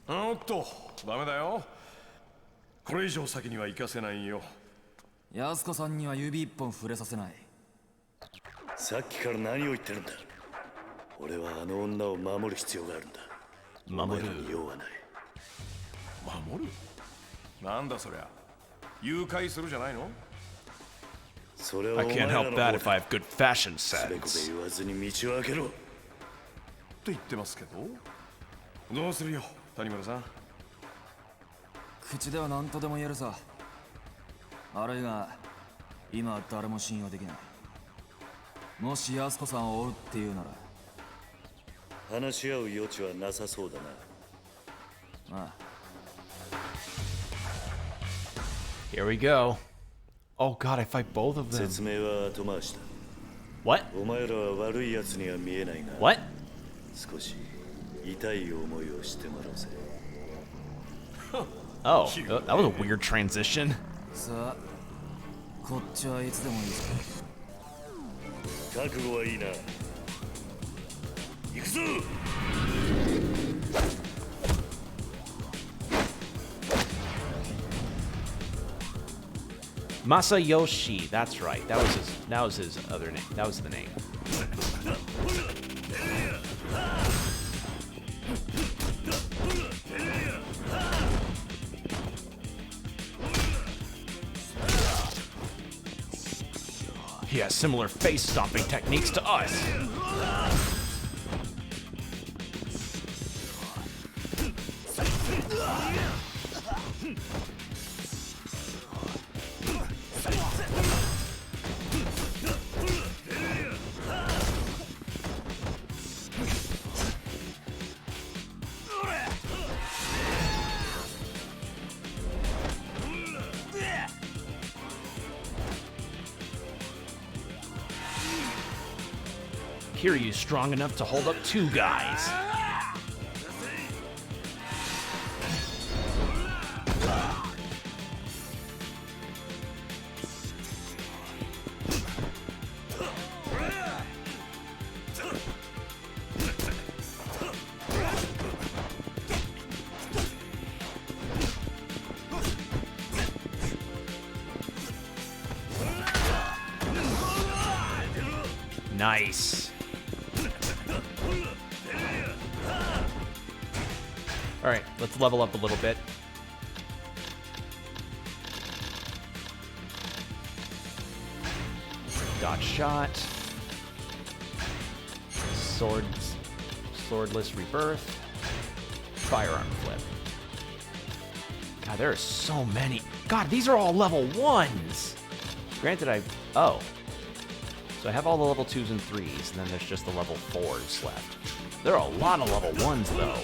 おっと、ダメだよ。これ以上先には行かせないよ。安子さんには指一本触れさせない。さっきから何を言ってるんだ。俺はあの女を守る必要があるんだ。守る。お前らに用はない。守る？なんだそりゃ。誘拐するじゃないの？それは I お前 can't ら help の that 方 if I だ。 have good fashion つべこべ sense. 言わずに道を開けろ。と言ってますけど。どうするよ、谷村さん。口では何とでも言えるさ。悪いが今は誰も信用できない。もし安子さんを追うっていうなら。話し合う余地はなさそうだな。ああ。 Here we go. Oh god, I fight both of them. 説明は後回しだ。 What? お前らは悪い奴には見えないが。 What? 少し痛い思いをしてもらおうぜ。Oh, that was a weird transition. さあ、こっちはいつでもいいぞ。覚悟はいいな。行くぞ。 Masayoshi, that's right. That was his other name. That was the name. He has similar face stomping techniques to us. Kiryu's strong enough to hold up two guys. Nice. All right, let's level up a little bit. Dodge shot. Swordless rebirth. Firearm flip. God, there are so many. God, these are all level 1s. Granted, oh. So I have all the level 2s and 3s, and then there's just the level 4s left. There are a lot of level 1s, though.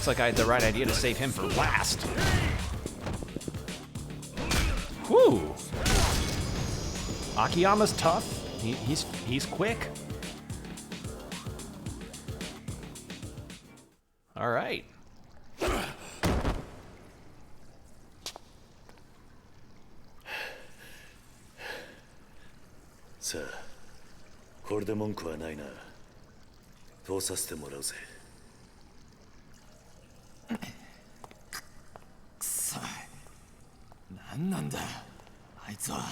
Looks like I had the right idea to save him for last. Whew. Akiyama's tough. He's quick. All right. さあ、これで文句はないな。通させてもらうぜ。くそ、なんなんだ、あいつは。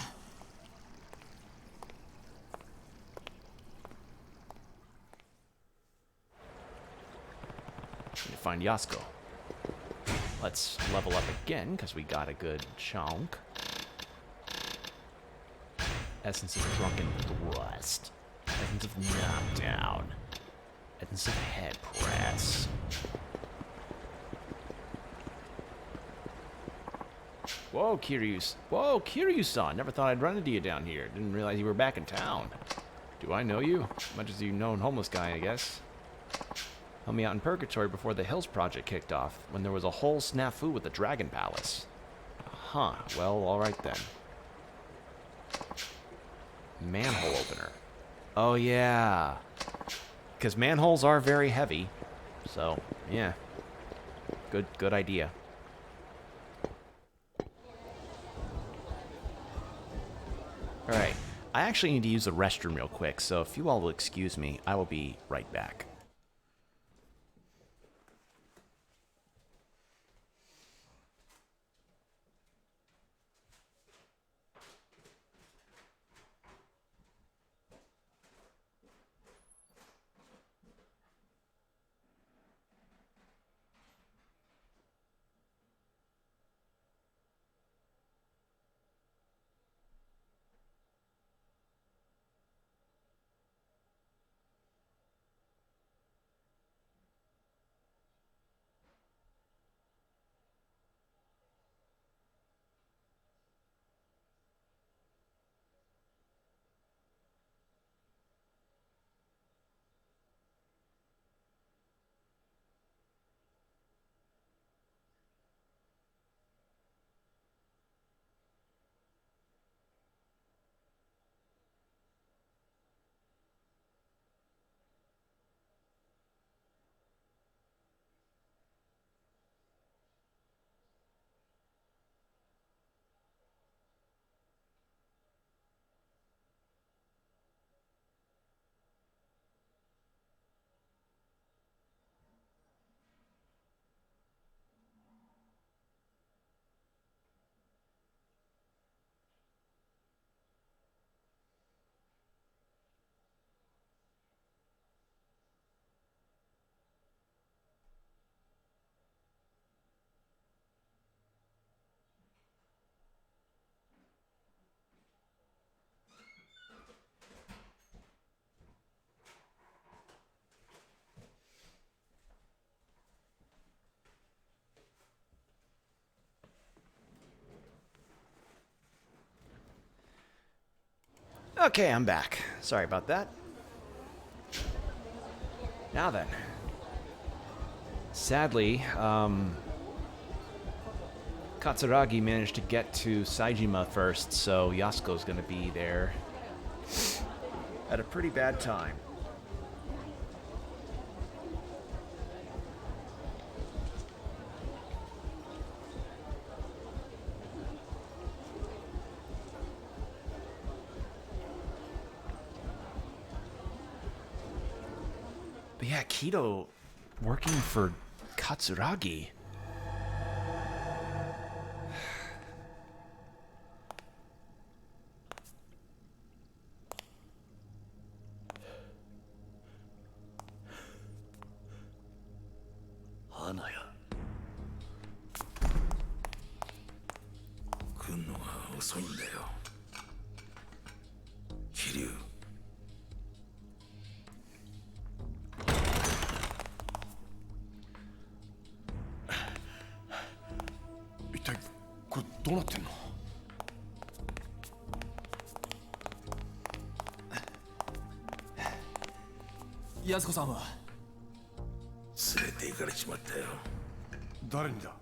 Need to find Yasuko. Let's level up again, because we got a good chunk. Essence of Drunken Thrust. Essence of Knockdown. Essence of Head Press. Whoa, Kiryu-san. Never thought I'd run into you down here. Didn't realize you were back in town. Do I know you? Much as you known homeless guy, I guess. Helped me out in Purgatory before the Hills project kicked off, when there was a whole snafu with the Dragon Palace. Huh, well, alright then. Manhole opener. Oh, yeah. Because manholes are very heavy. So, yeah. Good idea. Alright. I actually need to use the restroom real quick, so if you all will excuse me, I will be right back. Okay, I'm back. Sorry about that. Now then. Sadly, Katsuragi managed to get to Saejima first, so Yasuko's gonna be there at a pretty bad time. But yeah, Kido working for Katsuragi. Hanaya. 来んのが遅いんだよ。桐生。一体これどうなってんの？安子さんは連れて行かれちまったよ。誰にだ？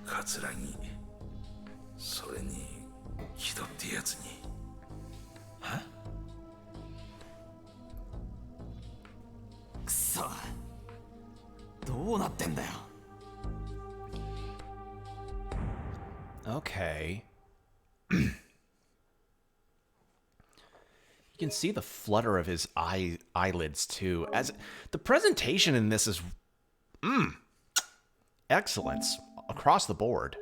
桂木、それに木戸ってやつに。くそ、どうなってんだよ。Okay. You can see the flutter of his eyelids too. As the presentation in this is excellence across the board.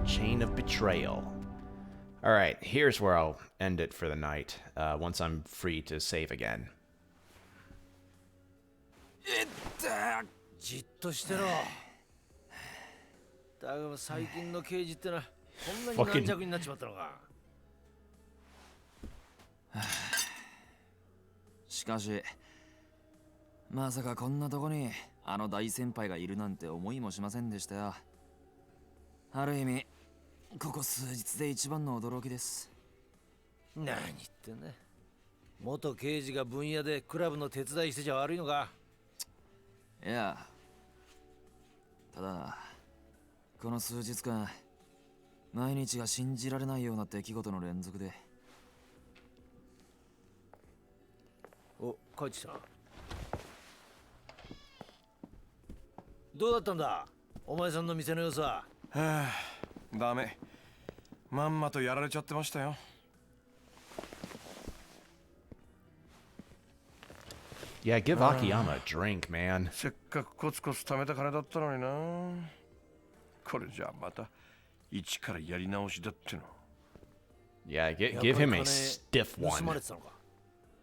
Chain of betrayal. All right, here's where I'll end it for the night, once I'm free to save again. じっとしてろ。だが最近の刑事ってのはこんなに軟弱になっちまったのか。しかしまさかこんなとこにあの大先輩がいるなんて思いもしませんでしたよ。ある意味ここ数日で一番の驚きです。何言ってんだ。元刑事が分野でクラブの手伝いしてちゃ悪いのか。いや、ただこの数日間毎日が信じられないような出来事の連続で。お、帰ってきた。どうだったんだお前さんの店の様子は。はあ、ダメ。まんまとやられちゃってましたよ。Yeah, give Akiyama a drink, man. せっかくコツコツ貯めた金だったのにな。これじゃあまた一からやり直しだっての。Yeah, give him a stiff 盗ま one. れてたのか。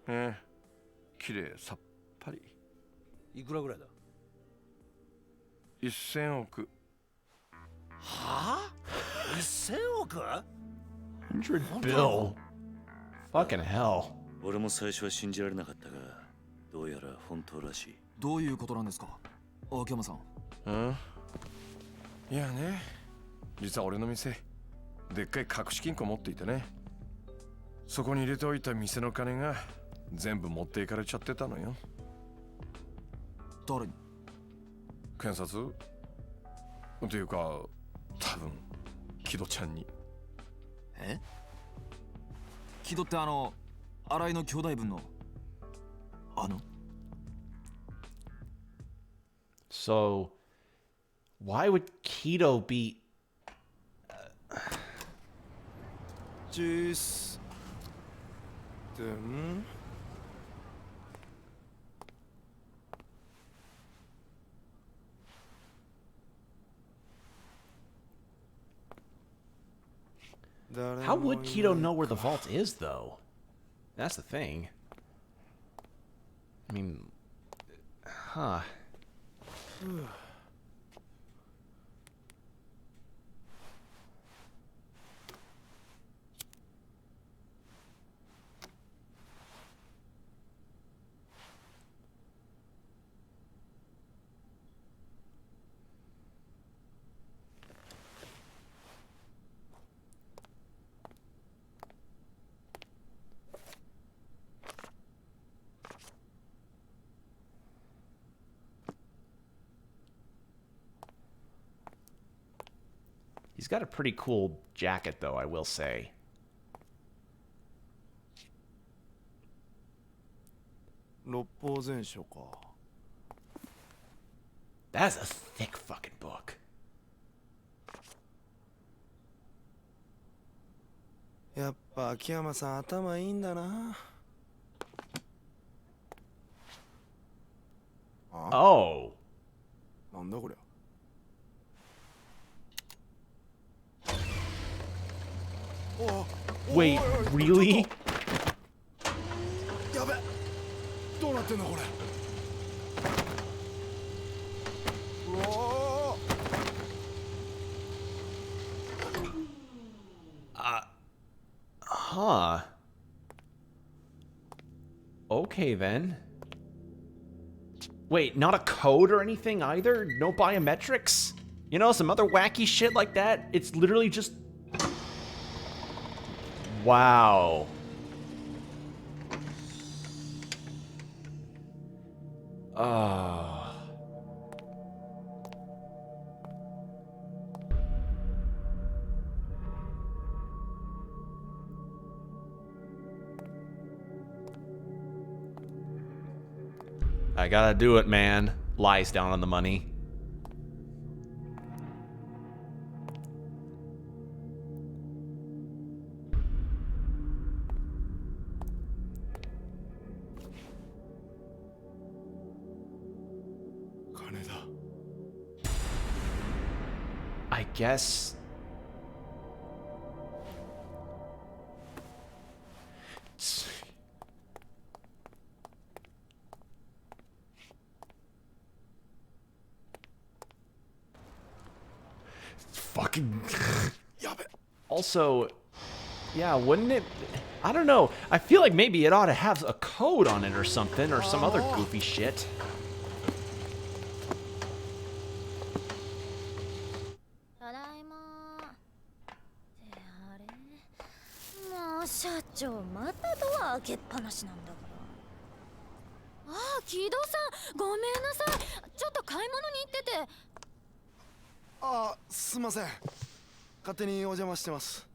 ええ、綺麗さっぱり。いくらぐらいだ。1000億。はあ ?1000 億 100 bill. Fucking hell. 俺も最初は信じられなかったが、どうやら本当らしい。どういうことなんですか、秋山さん。うん。いやね、実は俺の店、でっかい隠し金庫持っていてね。そこに入れておいた店の金が全部持っていかれちゃってたのよ。誰に？検察っていうか、多分木戸ちゃんに。え？木戸って新井の兄弟分のSo, why would Keto be... チースでんHow would Keto know where the vault is, though? That's the thing. I mean... Huh. He's got a pretty cool jacket, though, I will say. That's a thick fucking book. やっぱ秋山さん頭いいんだな。Oh. なんだこりゃ。Wait, really? やべ、どうなってんだこれ。うわHuh. Okay, then. Wait, not a code or anything either? No biometrics? You know, some other wacky shit like that? It's literally just... Wow. I gotta do it, man. Lies down on the money. I guess... Fucking... Also, yeah, wouldn't it... I don't know. I feel like maybe it ought to have a code on it or something, or some other goofy shit. ただいま。ってあれもうの社長またドア開けっぱなしなんだから。ああ、木戸さんごめんなさい、ちょっと買い物に行ってて。あ、すいません。勝手にお邪魔してます。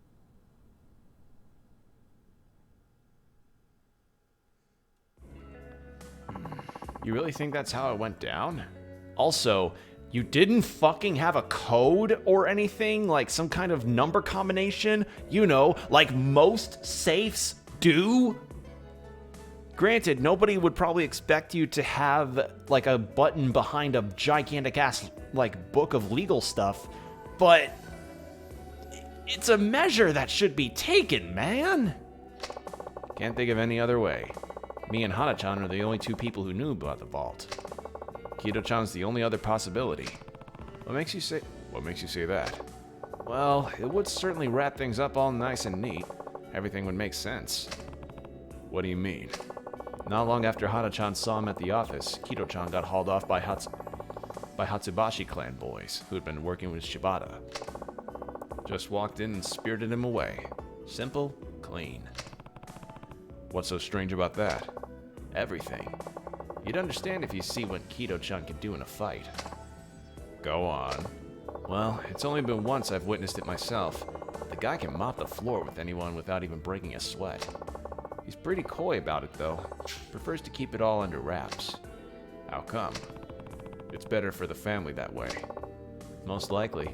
You really think that's how it went down? Also, you didn't fucking have a code or anything? Like some kind of number combination? You know, like most safes do? Granted, nobody would probably expect you to have like a button behind a gigantic ass like book of legal stuff, but it's a measure that should be taken, man. Can't think of any other way. Me and Hana-chan are the only two people who knew about the vault. Kido-chan's the only other possibility. What makes you say that? Well, it would certainly wrap things up all nice and neat. Everything would make sense. What do you mean? Not long after Hana-chan saw him at the office, Kido-chan got hauled off by Hatsubashi clan boys, who had been working with Shibata. Just walked in and spirited him away. Simple, clean. What's so strange about that? Everything. You'd understand if you see what Kido-chan can do in a fight. Go on. Well, it's only been once I've witnessed it myself. The guy can mop the floor with anyone without even breaking a sweat. He's pretty coy about it, though. Prefers to keep it all under wraps. How come? It's better for the family that way. Most likely.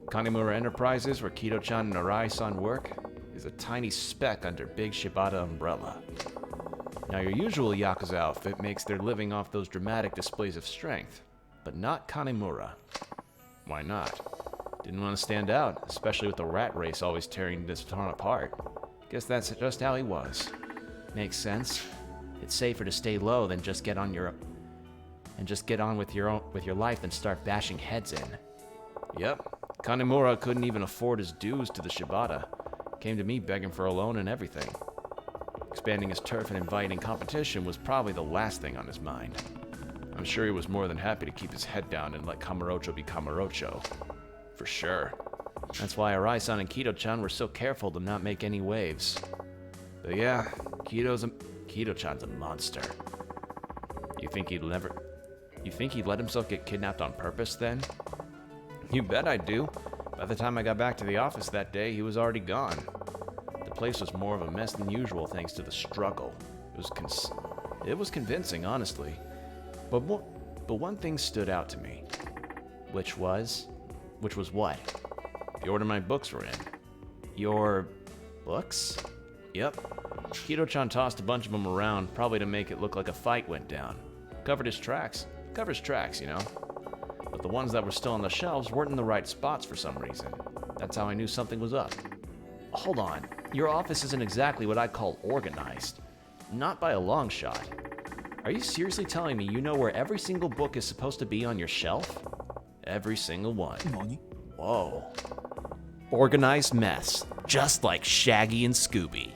Kanimura Enterprises, where Kido-chan and Arai-san work, is a tiny speck under big Shibata umbrella. Now, your usual Yakuza outfit makes their living off those dramatic displays of strength, but not Kanimura. Why not? Didn't want to stand out, especially with the rat race always tearing this town apart. Guess that's just how he was. Makes sense. It's safer to stay low than just get on with your life than start bashing heads in. Yep, Kanimura couldn't even afford his dues to the Shibata. Came to me begging for a loan and everything. Expanding his turf and inviting competition was probably the last thing on his mind. I'm sure he was more than happy to keep his head down and let Kamarojo be Kamarojo. For sure. That's why Arai-san and Kido-chan were so careful to not make any waves. But yeah, Kido-chan's a monster. You think he'd let himself get kidnapped on purpose then? You bet I do. By the time I got back to the office that day, he was already gone. The place was more of a mess than usual thanks to the struggle. It was convincing, honestly. But one thing stood out to me. Which was what? The order my books were in. Your books? Yep. Kido-chan tossed a bunch of them around, probably to make it look like a fight went down. Covers tracks, you know. But the ones that were still on the shelves weren't in the right spots for some reason. That's how I knew something was up. Hold on, your office isn't exactly what I'd call organized. Not by a long shot. Are you seriously telling me you know where every single book is supposed to be on your shelf? Every single one. Whoa. Organized mess, just like Shaggy and Scooby.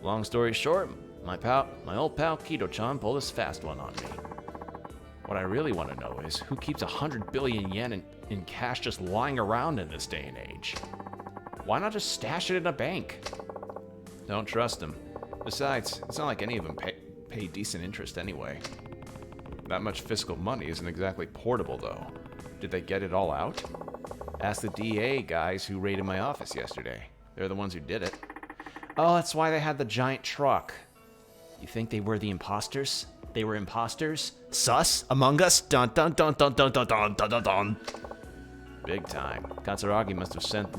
Long story short, my old pal Kido-chan pulled this fast one on me. What I really want to know is who keeps 100 billion yen in cash just lying around in this day and age? Why not just stash it in a bank? Don't trust him. Besides, it's not like any of them pay decent interest anyway. That much fiscal money isn't exactly portable, though. Did they get it all out? Ask the DA guys who raided my office yesterday. They're the ones who did it. Oh, that's why they had the giant truck. You think they were the imposters? They were imposters? Sus? Among Us? Dun dun dun dun dun dun dun dun dun dun. Big time. Katsuragi must have sent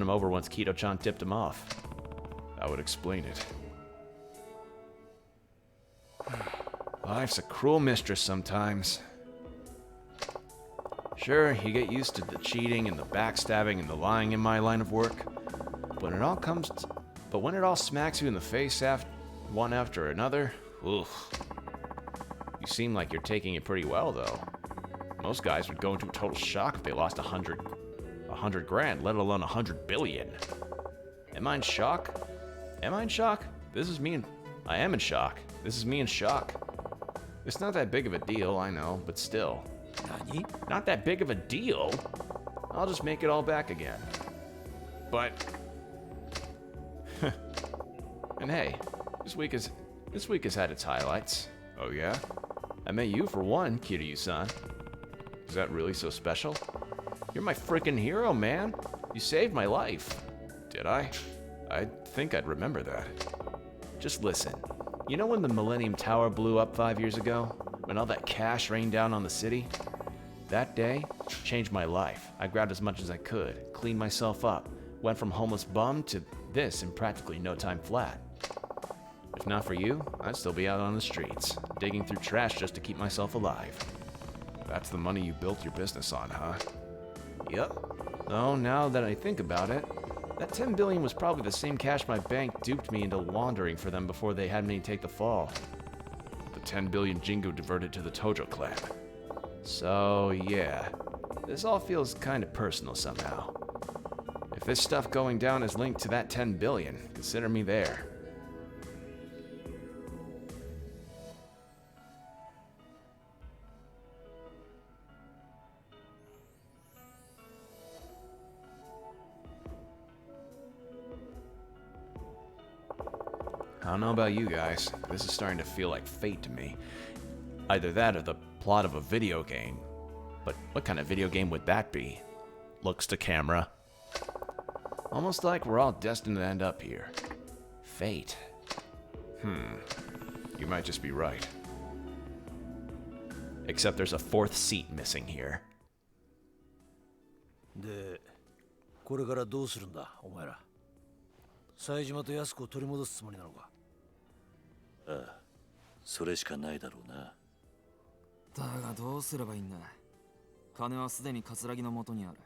him over once Kido-chan tipped him off. That would explain it. Life's a cruel mistress sometimes. Sure, you get used to the cheating and the backstabbing and the lying in my line of work. But when it all smacks you in the face one after another, oof. You seem like you're taking it pretty well, though. Most guys would go into a total shock if they lost 100 grand, let alone 100 billion. Am I in shock? Am I in shock? I am in shock. This is me in shock. It's not that big of a deal, I know, but still. Nani? Not that big of a deal? I'll just make it all back again. But And hey, this week has had its highlights. Oh yeah? I met you for one, Kiryu-san. Is that really so special? You're my frickin' hero, man. You saved my life. Did I? I think I'd remember that. Just listen. You know when the Millennium Tower blew up 5 years ago? When all that cash rained down on the city? That day changed my life. I grabbed as much as I could, cleaned myself up, went from homeless bum to this in practically no time flat. If not for you, I'd still be out on the streets, digging through trash just to keep myself alive. That's the money you built your business on, huh? Yep. Though now that I think about it, that 10 billion was probably the same cash my bank duped me into laundering for them before they had me take the fall. The 10 billion Jingu diverted to the Tojo clan. So, yeah. This all feels kind of personal somehow. If this stuff going down is linked to that 10 billion, consider me there. I don't know about you guys, this is starting to feel like fate to me. Either that or the plot of a video game. But what kind of video game would that be? Looks to camera. Almost like we're all destined to end up here. Fate. You might just be right. Except there's a fourth seat missing here. で、これからどうするんだ、お前ら。冴島と安子を取り戻すつもりなのか。ああ、それしかないだろうな。だがどうすればいいんだ。金はすでに葛城の元にある。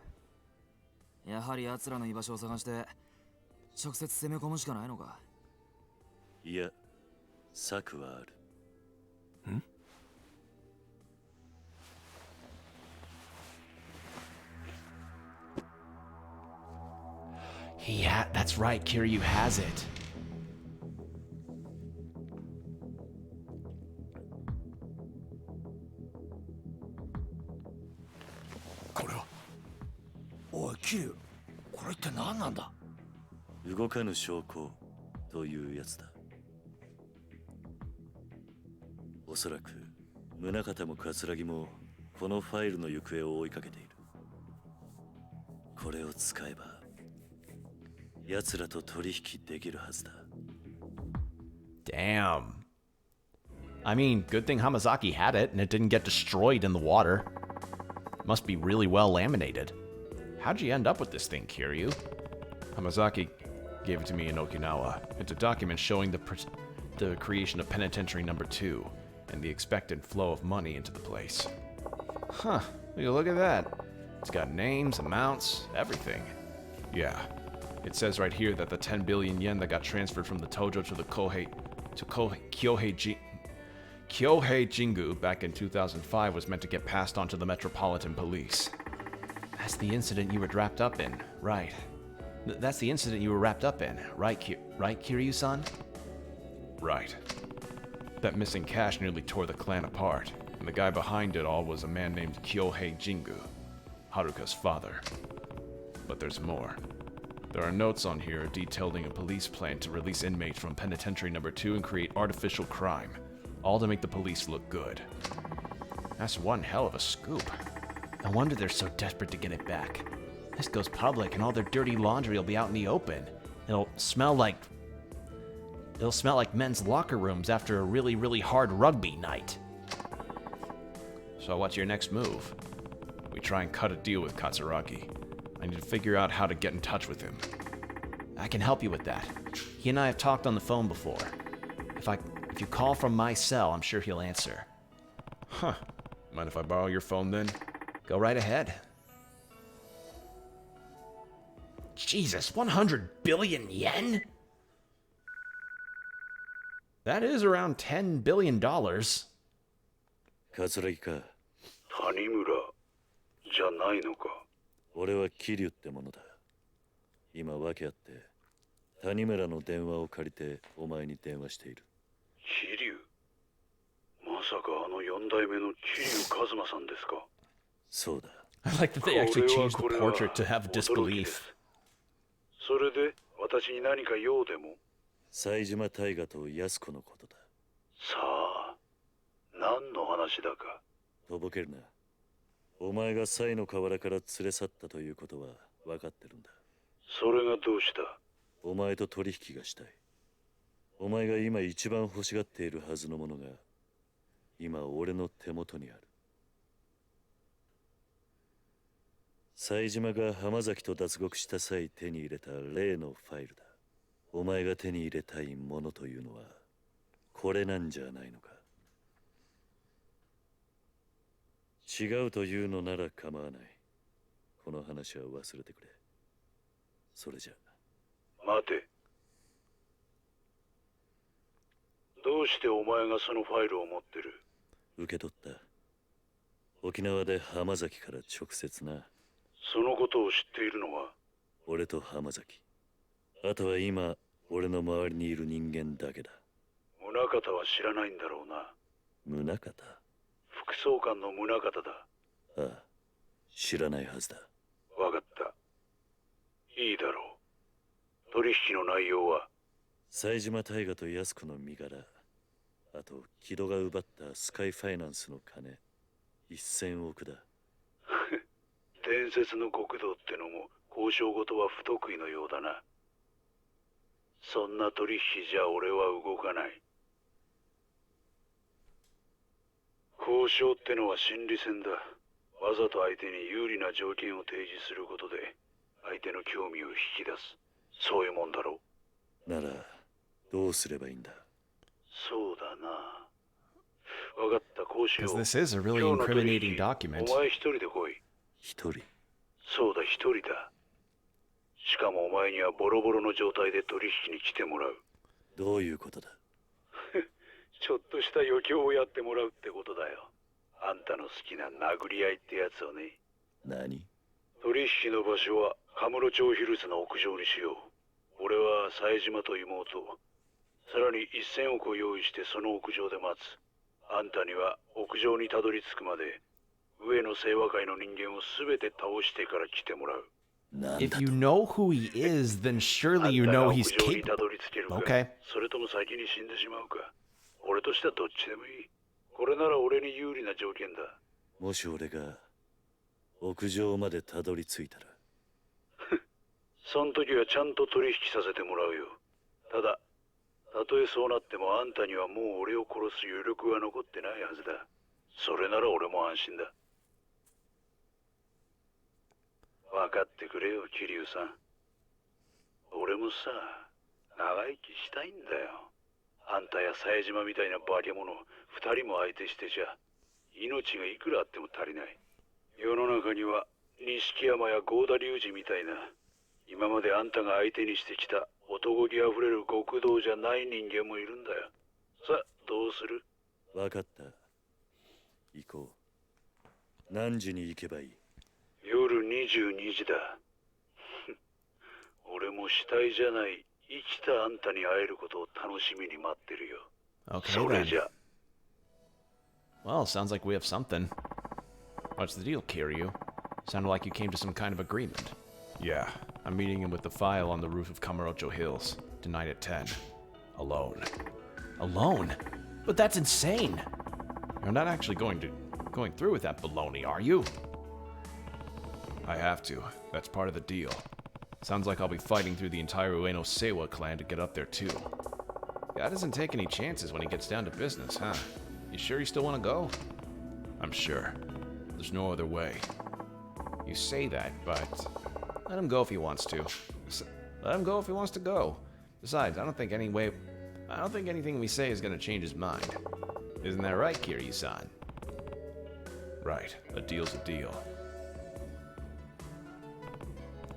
やはり奴らの居場所を探して直接攻め込むしかないのか。いや、策はある。That's right, Kiryu has it. これは。おい、キリュウ、これって何なんだ。動かぬ証拠というやつだ。おそらく宗像も葛城もこのファイルの行方を追いかけている。これを使えば奴らと取引できるはずだ。Damn. I mean, good thing Hamazaki had it and it didn't get destroyed in the water. Must be really well laminated. How'd you end up with this thing, Kiryu? Hamazaki gave it to me in Okinawa. It's a document showing the creation of Penitentiary Number 2 and the expected flow of money into the place. Huh, look at that. It's got names, amounts, everything. Yeah, it says right here that the 10 billion yen that got transferred from the Tojo to the Kyohei Jingu back in 2005 was meant to get passed on to the Metropolitan Police. That's the incident you were wrapped up in, right? That's the incident you were wrapped up in, right, Kiryu-san? Right. That missing cash nearly tore the clan apart, and the guy behind it all was a man named Kyohei Jingu, Haruka's father. But there's more. There are notes on here detailing a police plan to release inmates from Penitentiary Number 2 and create artificial crime, all to make the police look good. That's one hell of a scoop. No wonder they're so desperate to get it back. This goes public and all their dirty laundry will be out in the open. It'll smell like men's locker rooms after a really, really hard rugby night. So what's your next move? We try and cut a deal with Katsuragi. I need to figure out how to get in touch with him. I can help you with that. He and I have talked on the phone before. If you call from my cell, I'm sure he'll answer. Huh. Mind if I borrow your phone then? Go right ahead. Jesus, 100 billion yen? That is around $10 billion. 葛城か。谷村じゃないのか。俺は桐生ってものだ。今訳あって谷村の電話を借りてお前に電話している。桐生、まさかあの4代目の桐生一馬さんですか。そうだ。I like that they actually changed the portrait to have disbelief. それで私に何か用でも。冴島大河と安子のことだ。さあ、何の話だか。とぼけるな。お前がサイの河原から連れ去ったということは分かってるんだ。それがどうした？お前と取引がしたい。お前が今一番欲しがっているはずのものが今俺の手元にある。冴島が浜崎と脱獄した際手に入れた例のファイルだ。お前が手に入れたいものというのはこれなんじゃないのか。違うというのなら構わない。この話は忘れてくれ。それじゃ。待て。どうしてお前がそのファイルを持ってる？受け取った。沖縄で浜崎から直接な。そのことを知っているのは？俺と浜崎。あとは今俺の周りにいる人間だけだ。宗方は知らないんだろうな。宗方？副総監の宗方だ。ああ、知らないはずだ。わかった。いいだろう。取引の内容は？冴島大河と安子の身柄、あと木戸が奪ったスカイファイナンスの金1000億だ。伝説の極道ってのも交渉事は不得意のようだな。そんな取引じゃ俺は動かない。交渉ってのは心理戦だ。わざと相手に有利な条件を提示することで相手の興味を引き出す。そういうもんだろう。ならどうすればいいんだ？そうだな。わかった、こうしよ Because う。 this is a really 今日の取 incriminating 引、 document. お前一人で来い。一人？そうだ、一人だ。しかもお前にはボロボロの状態で取引に来てもらう。どういうことだ？ちょっとした余興をやってもらうってことだよ。あんたの好きな殴り合いってやつをね。何？取引の場所はカムロ町ヒルズの屋上にしよう。俺は冴島と妹、さらに1000億を用意してその屋上で待つ。あんたには屋上にたどり着くまで上の清和会の人間を全て倒してから来てもらう。If you know who he is, then surely you know he's あんたが屋上にた capable. どり着けるか、 Okay. それとも先に死んでしまうか。俺としてはどっちでもいい。これなら俺に有利な条件だ。もし俺が屋上までたどり着いたらその時はちゃんと取引させてもらうよ。ただ、たとえそうなってもあんたにはもう俺を殺す余力は残ってないはずだ。それなら俺も安心だ。分かってくれよ、桐生さん。俺もさ、長生きしたいんだよ。あんたや冴島みたいな化け物2人も相手してちゃ命がいくらあっても足りない。世の中には錦山や郷田隆二みたいな今まであんたが相手にしてきた男気あふれる極道じゃない人間もいるんだよ。さあ、どうする？分かった。行こう。何時に行けばいい？夜22時だ。俺も死体じゃない生きたあんたに会えることを楽しみに待ってるよ。 Okay それ then. じゃ。 Well, sounds like we have something. What's the deal, Kiryu? Sounded like you came to some kind of agreement. Yeah, I'm meeting him with the file on the roof of Kamarojo Hills, tonight at 10. Alone. Alone? But that's insane! You're not actually going through with that baloney, are you? I have to. That's part of the deal. Sounds like I'll be fighting through the entire Ueno Seiwa clan to get up there too. Guy doesn't take any chances when he gets down to business, huh? You sure you still want to go? I'm sure. There's no other way. You say that, but let him go if he wants to. Let him go if he wants to go. Besides, I don't think anything we say is going to change his mind. Isn't that right, Kiryu-san? Right. A deal's a deal.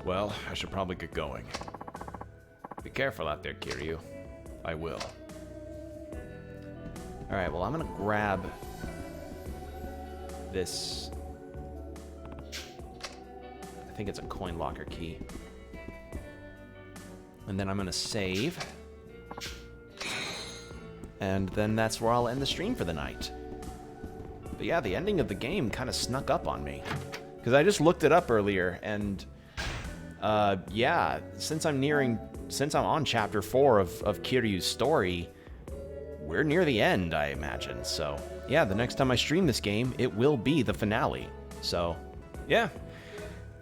Well, I should probably get going. Be careful out there, Kiryu. I will. Alright, well, I'm gonna grab this. I think it's a coin locker key. And then I'm gonna save. And then that's where I'll end the stream for the night. But yeah, the ending of the game kind of snuck up on me. Because I just looked it up earlier, and yeah, since I'm nearing since I'm on chapter 4 of Kiryu's story, we're near the end, I imagine. So, yeah, the next time I stream this game, it will be the finale. So, yeah.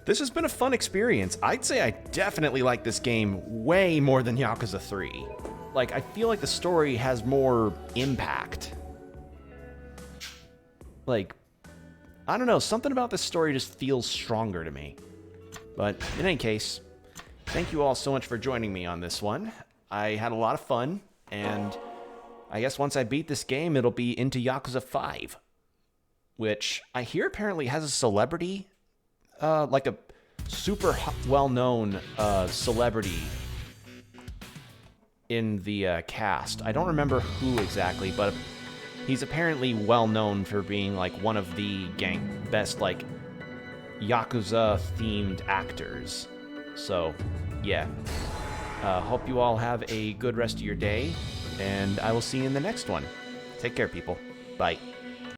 This has been a fun experience. I'd say I definitely like this game way more than Yakuza 3. Like, I feel like the story has more impact. Like, I don't know, something about this story just feels stronger to me. But in any case, thank you all so much for joining me on this one. I had a lot of fun, and I guess once I beat this game, it'll be into Yakuza 5, which I hear apparently has a celebrity, like a super well-known celebrity in the cast. I don't remember who exactly, but he's apparently well-known for being like one of the best like Yakuza-themed actors. So, yeah. Hope you all have a good rest of your day, and I will see you in the next one. Take care, people. Bye.